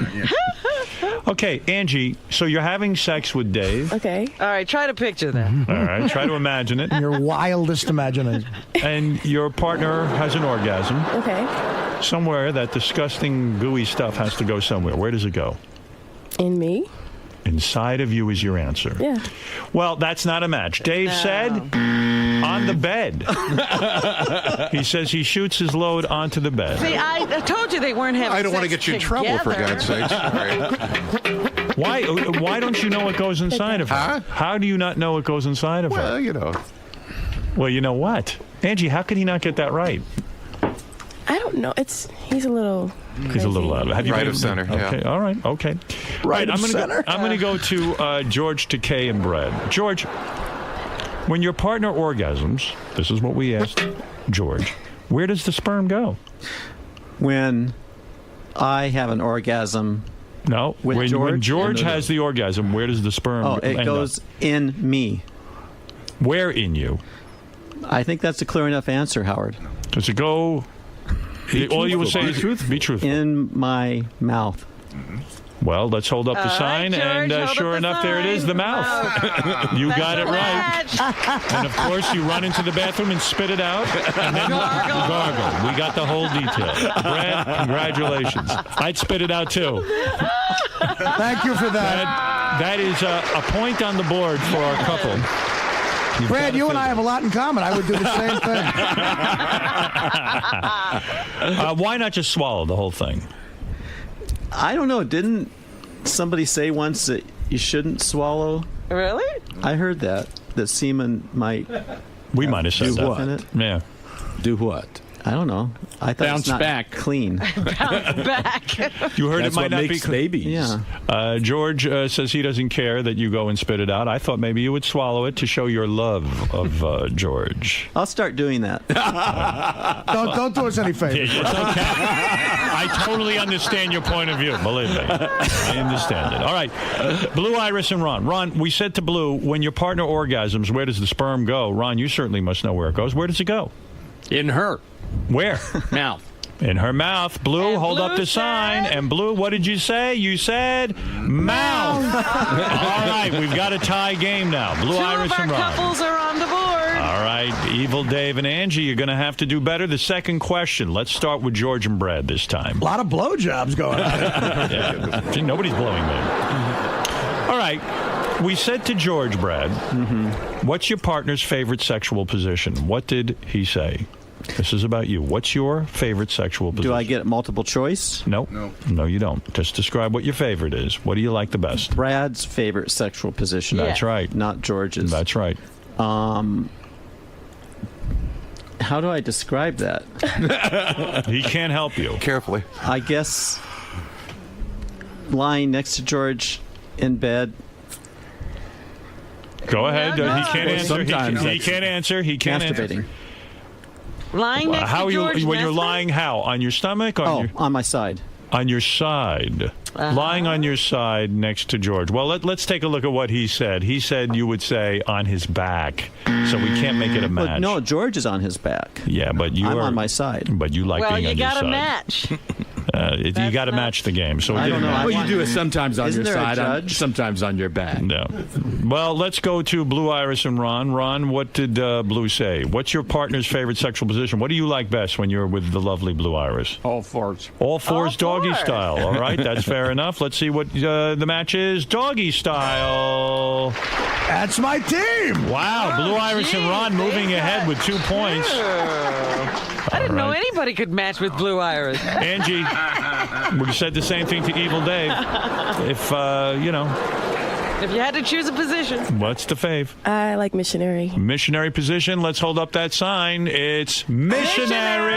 A: Okay, Angie, so you're having sex with Dave.
Q: Okay.
C: All right, try to picture that.
A: All right, try to imagine it.
E: Your wildest imagination.
A: And your partner has an orgasm.
Q: Okay.
A: Somewhere that disgusting, gooey stuff has to go somewhere. Where does it go?
Q: In me?
A: Inside of you is your answer.
Q: Yeah.
A: Well, that's not a match. Dave said on the bed. He says he shoots his load onto the bed.
C: See, I told you they weren't having
B: I don't want to get you in trouble, for God's sakes.
A: Why don't you know what goes inside of her?
B: Huh?
A: How do you not know what goes inside of her?
B: Well, you know.
A: Well, you know what? Angie, how could he not get that right?
Q: I don't know. He's a little...
A: He's a little out of it. Have you
B: Right
A: been-
B: of center,
A: Okay,
B: yeah.
A: all right, okay.
E: Right
A: I'm
E: of center.
A: I'm going to go to George, Takei, and Brad. George, when your partner orgasms, this is what we asked George, where does the sperm go?
Y: When I have an orgasm.
A: No,
Y: with
A: when
Y: George.
A: George has the orgasm, where does the sperm
Y: it
A: end
Y: goes
A: up?
Y: in me.
A: Where in you?
Y: I think that's a clear enough answer, Howard.
A: Does it go... all you will say is be truthful.
Y: In my mouth.
A: Well, let's hold up the
Y: All
A: sign,
Y: right, George,
A: and
Y: hold up
A: sure
Y: the
A: enough, there it is, the mouth. You got it right. And of course, you run into the bathroom and spit it out, and then gargle. We got the whole detail. Brad, congratulations. I'd spit it out too.
E: Thank you for that.
A: That is a point on the board for our couple.
E: Brad, you and I have a lot in common. I would do the same thing.
A: Why not just swallow the whole thing?
Y: I don't know. Didn't somebody say once that you shouldn't swallow?
C: Really?
Y: I heard that semen might.
A: We might have said
Y: do
A: that.
Y: what? In it.
A: Yeah.
Y: Do what? I don't know. I thought
X: Bounce
Y: it's not
X: back.
Y: clean.
C: Bounce back.
A: You heard
X: That's
A: it might
X: what
A: not
X: makes
A: be
X: babies.
Y: Yeah.
A: George says he doesn't care that you go and spit it out. I thought maybe you would swallow it to show your love of George.
Y: I'll start doing that.
E: Don't do us any favors.
A: It's okay. I totally understand your point of view. Believe me, I understand it. All right, Blue, Iris, and Ron. Ron, we said to Blue, when your partner orgasms, where does the sperm go? Ron, you certainly must know where it goes. Where does it go?
X: In her.
A: Where?
X: Mouth.
A: In her mouth. Blue,
C: And
A: hold
C: Blue
A: up the sign.
C: said-
A: And Blue, what did you say? You said mouth. All right, we've got a tie game now. Blue,
C: Two
A: Iris,
C: of our
A: and Ron.
C: couples are on the board.
A: All right, Evil Dave and Angie, you're going to have to do better. The second question. Let's start with George and Brad this time.
E: A lot of blowjobs going on.
A: Yeah. Gee, nobody's blowing me. All right. We said to George, Brad, what's your partner's favorite sexual position? What did he say? This is about you. What's your favorite sexual position?
Y: Do I get multiple choice?
A: Nope. No, you don't. Just describe what your favorite is. What do you like the best?
Y: Brad's favorite sexual position.
A: That's right.
Y: Not George's.
A: That's right.
Y: How do I describe that?
A: He can't help you.
U: Carefully.
Y: I guess lying next to George in bed.
A: Go ahead. He can't answer.
Y: Sometimes
A: He can't answer. He can't
Y: masturbating.
A: answer.
C: Lying next
A: How
C: to George
A: when you're
C: masturbating?
A: lying? How on your stomach? On
Y: on my side.
A: On your side. Lying on your side next to George. Well, let's take a look at what he said. He said you would say on his back, so we can't make it a match.
Y: But no, George is on his back.
A: Yeah, but
Y: I'm on my side.
A: But you like being on your side.
C: Well, you got a match.
A: You got to match the game. So
Y: I don't know.
G: Well, you do it sometimes on
Y: Isn't
G: your
Y: there a
G: side,
Y: judge?
G: sometimes on your back.
A: No. Well, let's go to Blue, Iris, and Ron. Ron, what did Blue say? What's your partner's favorite sexual position? What do you like best when you're with the lovely Blue Iris?
G: All fours.
A: All fours, doggy style. All right, that's fair enough. Let's see what the match is. Doggy style.
E: That's my team.
A: Wow, Blue, Iris, and Ron moving ahead with 2 points.
C: I didn't know anybody could match with Blue Iris.
A: Angie, we said the same thing to Evil Dave. If,
C: If you had to choose a position.
A: What's the fave?
Q: I like missionary.
A: Missionary position. Let's hold up that sign. It's missionary.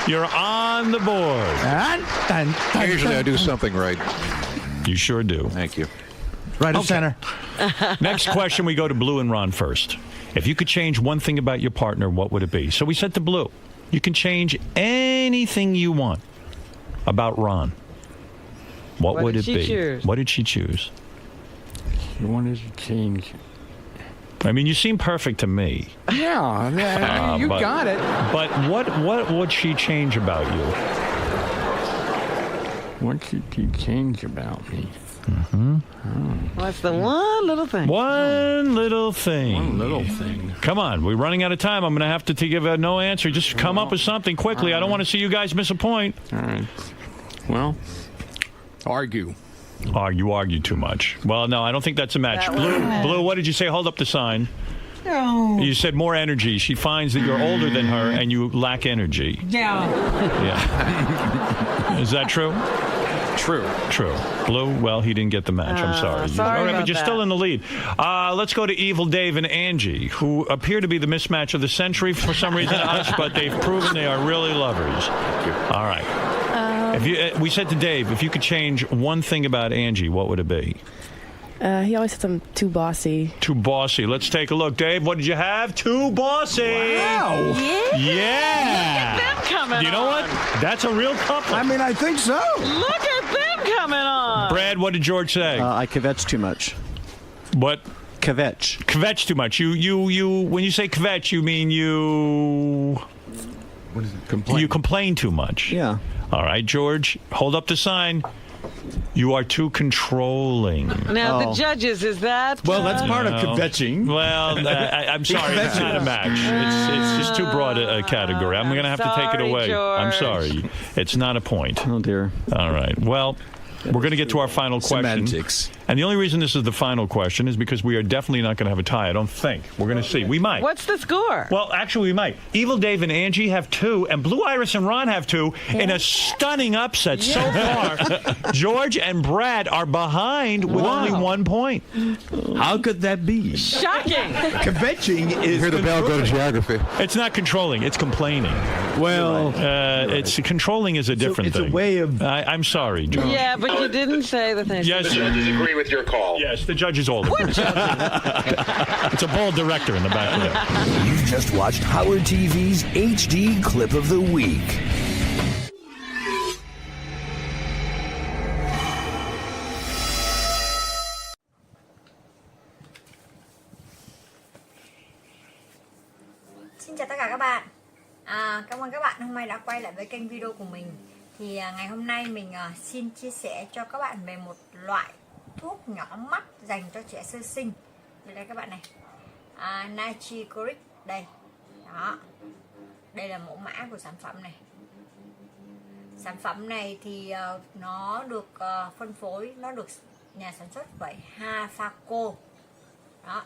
A: You're on the board.
U: Usually I do something right.
A: You sure do.
U: Thank you.
E: Right of center.
A: Next question, we go to Blue and Ron first. If you could change one thing about your partner, what would it be? So we said to Blue, you can change anything you want about Ron. What would it be?
C: Choose?
A: What did she choose?
G: She wanted to change.
A: I mean, you seem perfect to me.
G: Yeah, you got it.
A: But what would she change about you?
G: What should she change about me?
C: What's the one little thing?
A: One little thing.
G: One little thing.
A: Come on, we're running out of time. I'm going to have to give a no answer. Just come up with something quickly. I don't want to see you guys miss a point.
G: All right. Well, argue.
A: You argue too much. Well, no, I don't think that's a match. Blue, what did you say? Hold up the sign.
C: No.
A: You said more energy. She finds that you're older than her and you lack energy.
C: Yeah.
A: Is that true? True. Blue, well, he didn't get the match. I'm sorry.
C: Sorry
A: All right,
C: about
A: but you're still in the lead. Let's go to Evil Dave and Angie, who appear to be the mismatch of the century for some reason to us, but they've proven they are really lovers. All right. We said to Dave, if you could change one thing about Angie, what would it be?
Q: He always says I'm too bossy.
A: Too bossy. Let's take a look. Dave, what did you have? Too bossy.
E: Wow.
A: Yeah.
C: Look at them coming
A: You know what? That's a real couple.
E: I mean, I think so.
C: Look at them coming on.
A: Brad, what did George say?
Y: I kvetch too much.
A: What?
Y: Kvetch.
A: Kvetch too much. You. When you say kvetch, you mean you.
U: What is it?
A: Complain. You complain too much.
Y: Yeah.
A: All right, George, hold up the sign. You are too controlling.
C: Now, the judges, is that...
G: Well, that's part of kvetching.
A: Well, I'm sorry, it's not a match. It's just too broad a category. I'm going to have to take it away.
C: George.
A: I'm sorry. It's not a point.
Y: Oh, dear.
A: All right. Well, we're going to get to our final question.
G: Semantics.
A: And the only reason this is the final question is because we are definitely not going to have a tie. I don't think. We're going to see. We might.
C: What's the score?
A: Well, actually, we might. Evil Dave and Angie have 2, and Blue Iris and Ron have 2 in a stunning upset so far. George and Brad are behind with only 1 point.
G: How could that be?
C: Shocking.
G: Kvetching is.
U: Hear the bell go to geography.
A: It's not controlling. It's complaining.
G: Well,
A: it's controlling is a different
G: it's
A: thing.
G: a way of.
A: I'm sorry, George.
C: Yeah, but you didn't say the thing.
A: Yes.
N: The judges agree with your call.
A: Yes, the judge is older. It's a bald director in the back there.
V: You've just watched Howard TV's HD Clip of the Week.
H: Xin chào tất cả các bạn. Cảm ơn các bạn hôm nay đã quay lại với kênh video của mình. Thì ngày hôm nay mình xin chia sẻ cho các bạn về một loại thuốc nhỏ mắt dành cho trẻ sơ sinh. Đây các bạn này, Newlyweird đây. Đó, đây là mẫu mã của sản phẩm này. Sản phẩm này thì nó được phân phối, nó được nhà sản xuất bởi Hafaco. Đó.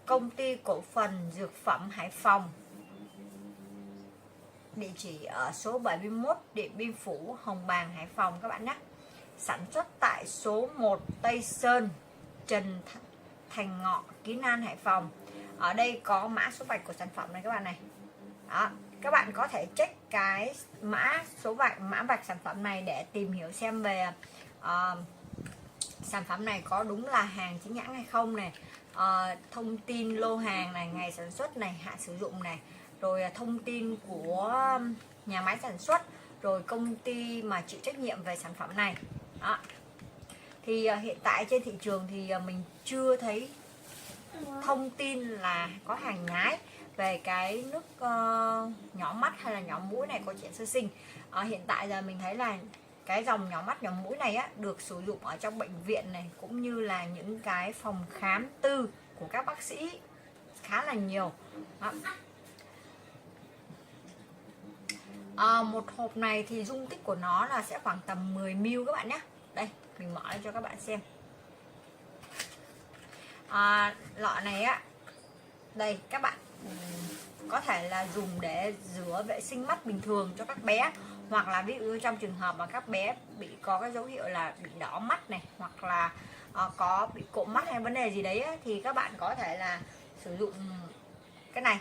H: Công ty cổ phần dược phẩm Hải Phòng. Địa chỉ ở số 71 Điện Biên Phủ, Hồng Bàng, Hải Phòng các bạn nhé. Sản xuất tại số 1 Tây Sơn, Trần Thành Ngọ, Kiến An, Hải Phòng. Ở đây có mã số vạch của sản phẩm này các bạn này. Đó, các bạn có thể check cái mã số vạch, mã vạch sản phẩm này để tìm hiểu xem về sản phẩm này có đúng là hàng chính hãng hay không này. Thông tin lô hàng này, ngày sản xuất này, hạn sử dụng này, rồi thông tin của nhà máy sản xuất, rồi công ty mà chịu trách nhiệm về sản phẩm này. Đó. Thì hiện tại trên thị trường thì mình chưa thấy thông tin là có hàng nhái về cái nước nhỏ mắt hay là nhỏ mũi này của trẻ sơ sinh. Hiện tại giờ mình thấy là cái dòng nhỏ mắt nhỏ mũi này á, được sử dụng ở trong bệnh viện này, cũng như là những cái phòng khám tư của các bác sĩ khá là nhiều. Một hộp này thì dung tích của nó là sẽ khoảng tầm 10ml các bạn nhé. Đây, mình mở lên cho các bạn xem. Lọ này á, đây các bạn có thể là dùng để rửa vệ sinh mắt bình thường cho các bé, hoặc là ví dụ trong trường hợp mà các bé bị có cái dấu hiệu là bị đỏ mắt này, hoặc là có bị cộm mắt hay vấn đề gì đấy á, thì các bạn có thể là sử dụng cái này.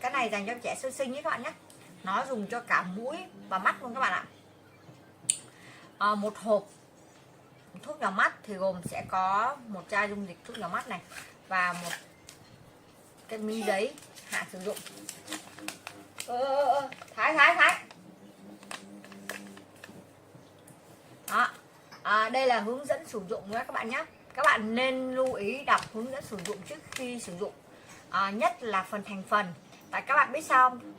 H: Cái này dành cho trẻ sơ sinh nhé các bạn nhé. Nó dùng cho cả mũi và mắt luôn các bạn ạ. Một hộp thuốc nhỏ mắt thì gồm sẽ có một chai dung dịch thuốc nhỏ mắt này và một cái miếng giấy hạn sử dụng. Thái. Đó. Đây là hướng dẫn sử dụng nhé các bạn nhé. Các bạn nên lưu ý đọc hướng dẫn sử dụng trước khi sử dụng, nhất là phần thành phần. Tại các bạn biết sao không?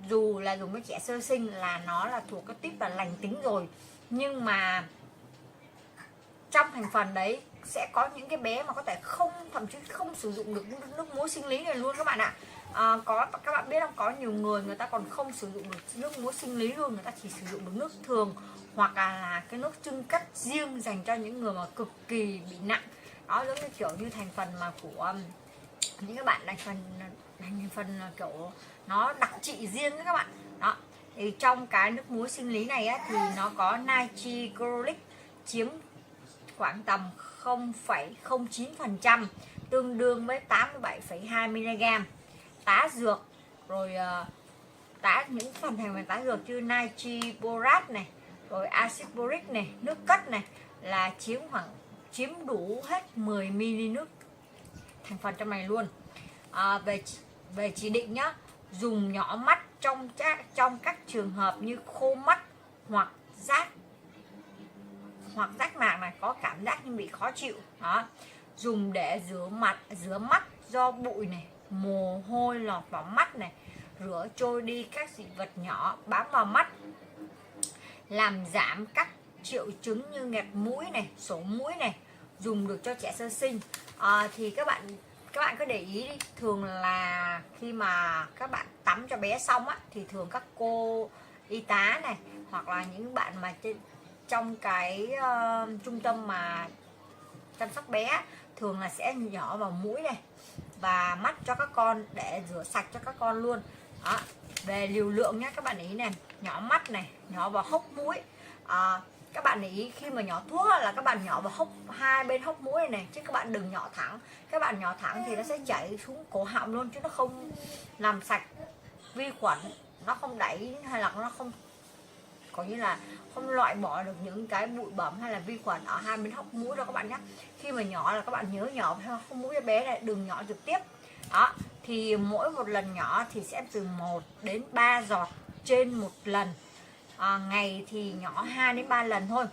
H: Dù là dùng với trẻ sơ sinh là nó là thuộc cái típ là lành tính rồi, nhưng mà trong thành phần đấy sẽ có những cái bé mà có thể thậm chí không sử dụng được nước muối sinh lý này luôn các bạn ạ. Các bạn biết không, có nhiều người ta còn không sử dụng được nước muối sinh lý luôn, người ta chỉ sử dụng được nước thường, hoặc là cái nước chưng cất riêng dành cho những người mà cực kỳ bị nặng. Đó, giống như kiểu như thành phần mà của những các bạn thành phần kiểu nó đặc trị riêng đó các bạn. Đó, thì trong cái nước muối sinh lý này á, thì nó có Newlyweird chiếm khoảng tầm 0,09%, tương đương với 87,2mg. Tá dược, rồi những phần thành phần tá dược như Nitri-borat này, rồi axit boric này, nước cất này là chiếm đủ hết 10ml nước thành phần trong này luôn. Về chỉ định nhá, dùng nhỏ mắt trong các trường hợp như khô mắt hoặc rách mạc này, có cảm giác nhưng bị khó chịu. Đó, dùng để rửa mắt do bụi này, mồ hôi lọt vào mắt này, rửa trôi đi các dị vật nhỏ bám vào mắt, làm giảm các triệu chứng như nghẹt mũi này, sổ mũi này, dùng được cho trẻ sơ sinh. Thì các bạn cứ để ý đi, thường là khi mà các bạn tắm cho bé xong á, thì thường các cô y tá này, hoặc là những bạn mà trong cái trung tâm mà chăm sóc bé, thường là sẽ nhỏ vào mũi này và mắt cho các con để rửa sạch cho các con luôn. Đó. Về liều lượng nhé, các bạn ý này, nhỏ mắt này, nhỏ vào hốc mũi. Các bạn ý khi mà nhỏ thuốc là các bạn nhỏ vào hai bên hốc mũi này, chứ các bạn đừng nhỏ thẳng. Các bạn nhỏ thẳng thì nó sẽ chảy xuống cổ họng luôn, chứ nó không làm sạch vi khuẩn, nó không đẩy, hay là nó không có như là không loại bỏ được những cái bụi bẩn hay là vi khuẩn ở hai bên hốc mũi đâu các bạn nhé. Khi mà nhỏ là các bạn nhớ nhỏ vào hốc mũi cho bé này, đừng nhỏ trực tiếp. Đó, thì mỗi một lần nhỏ thì sẽ từ 1 đến 3 giọt trên một lần. Ngày thì nhỏ 2 đến 3 lần thôi.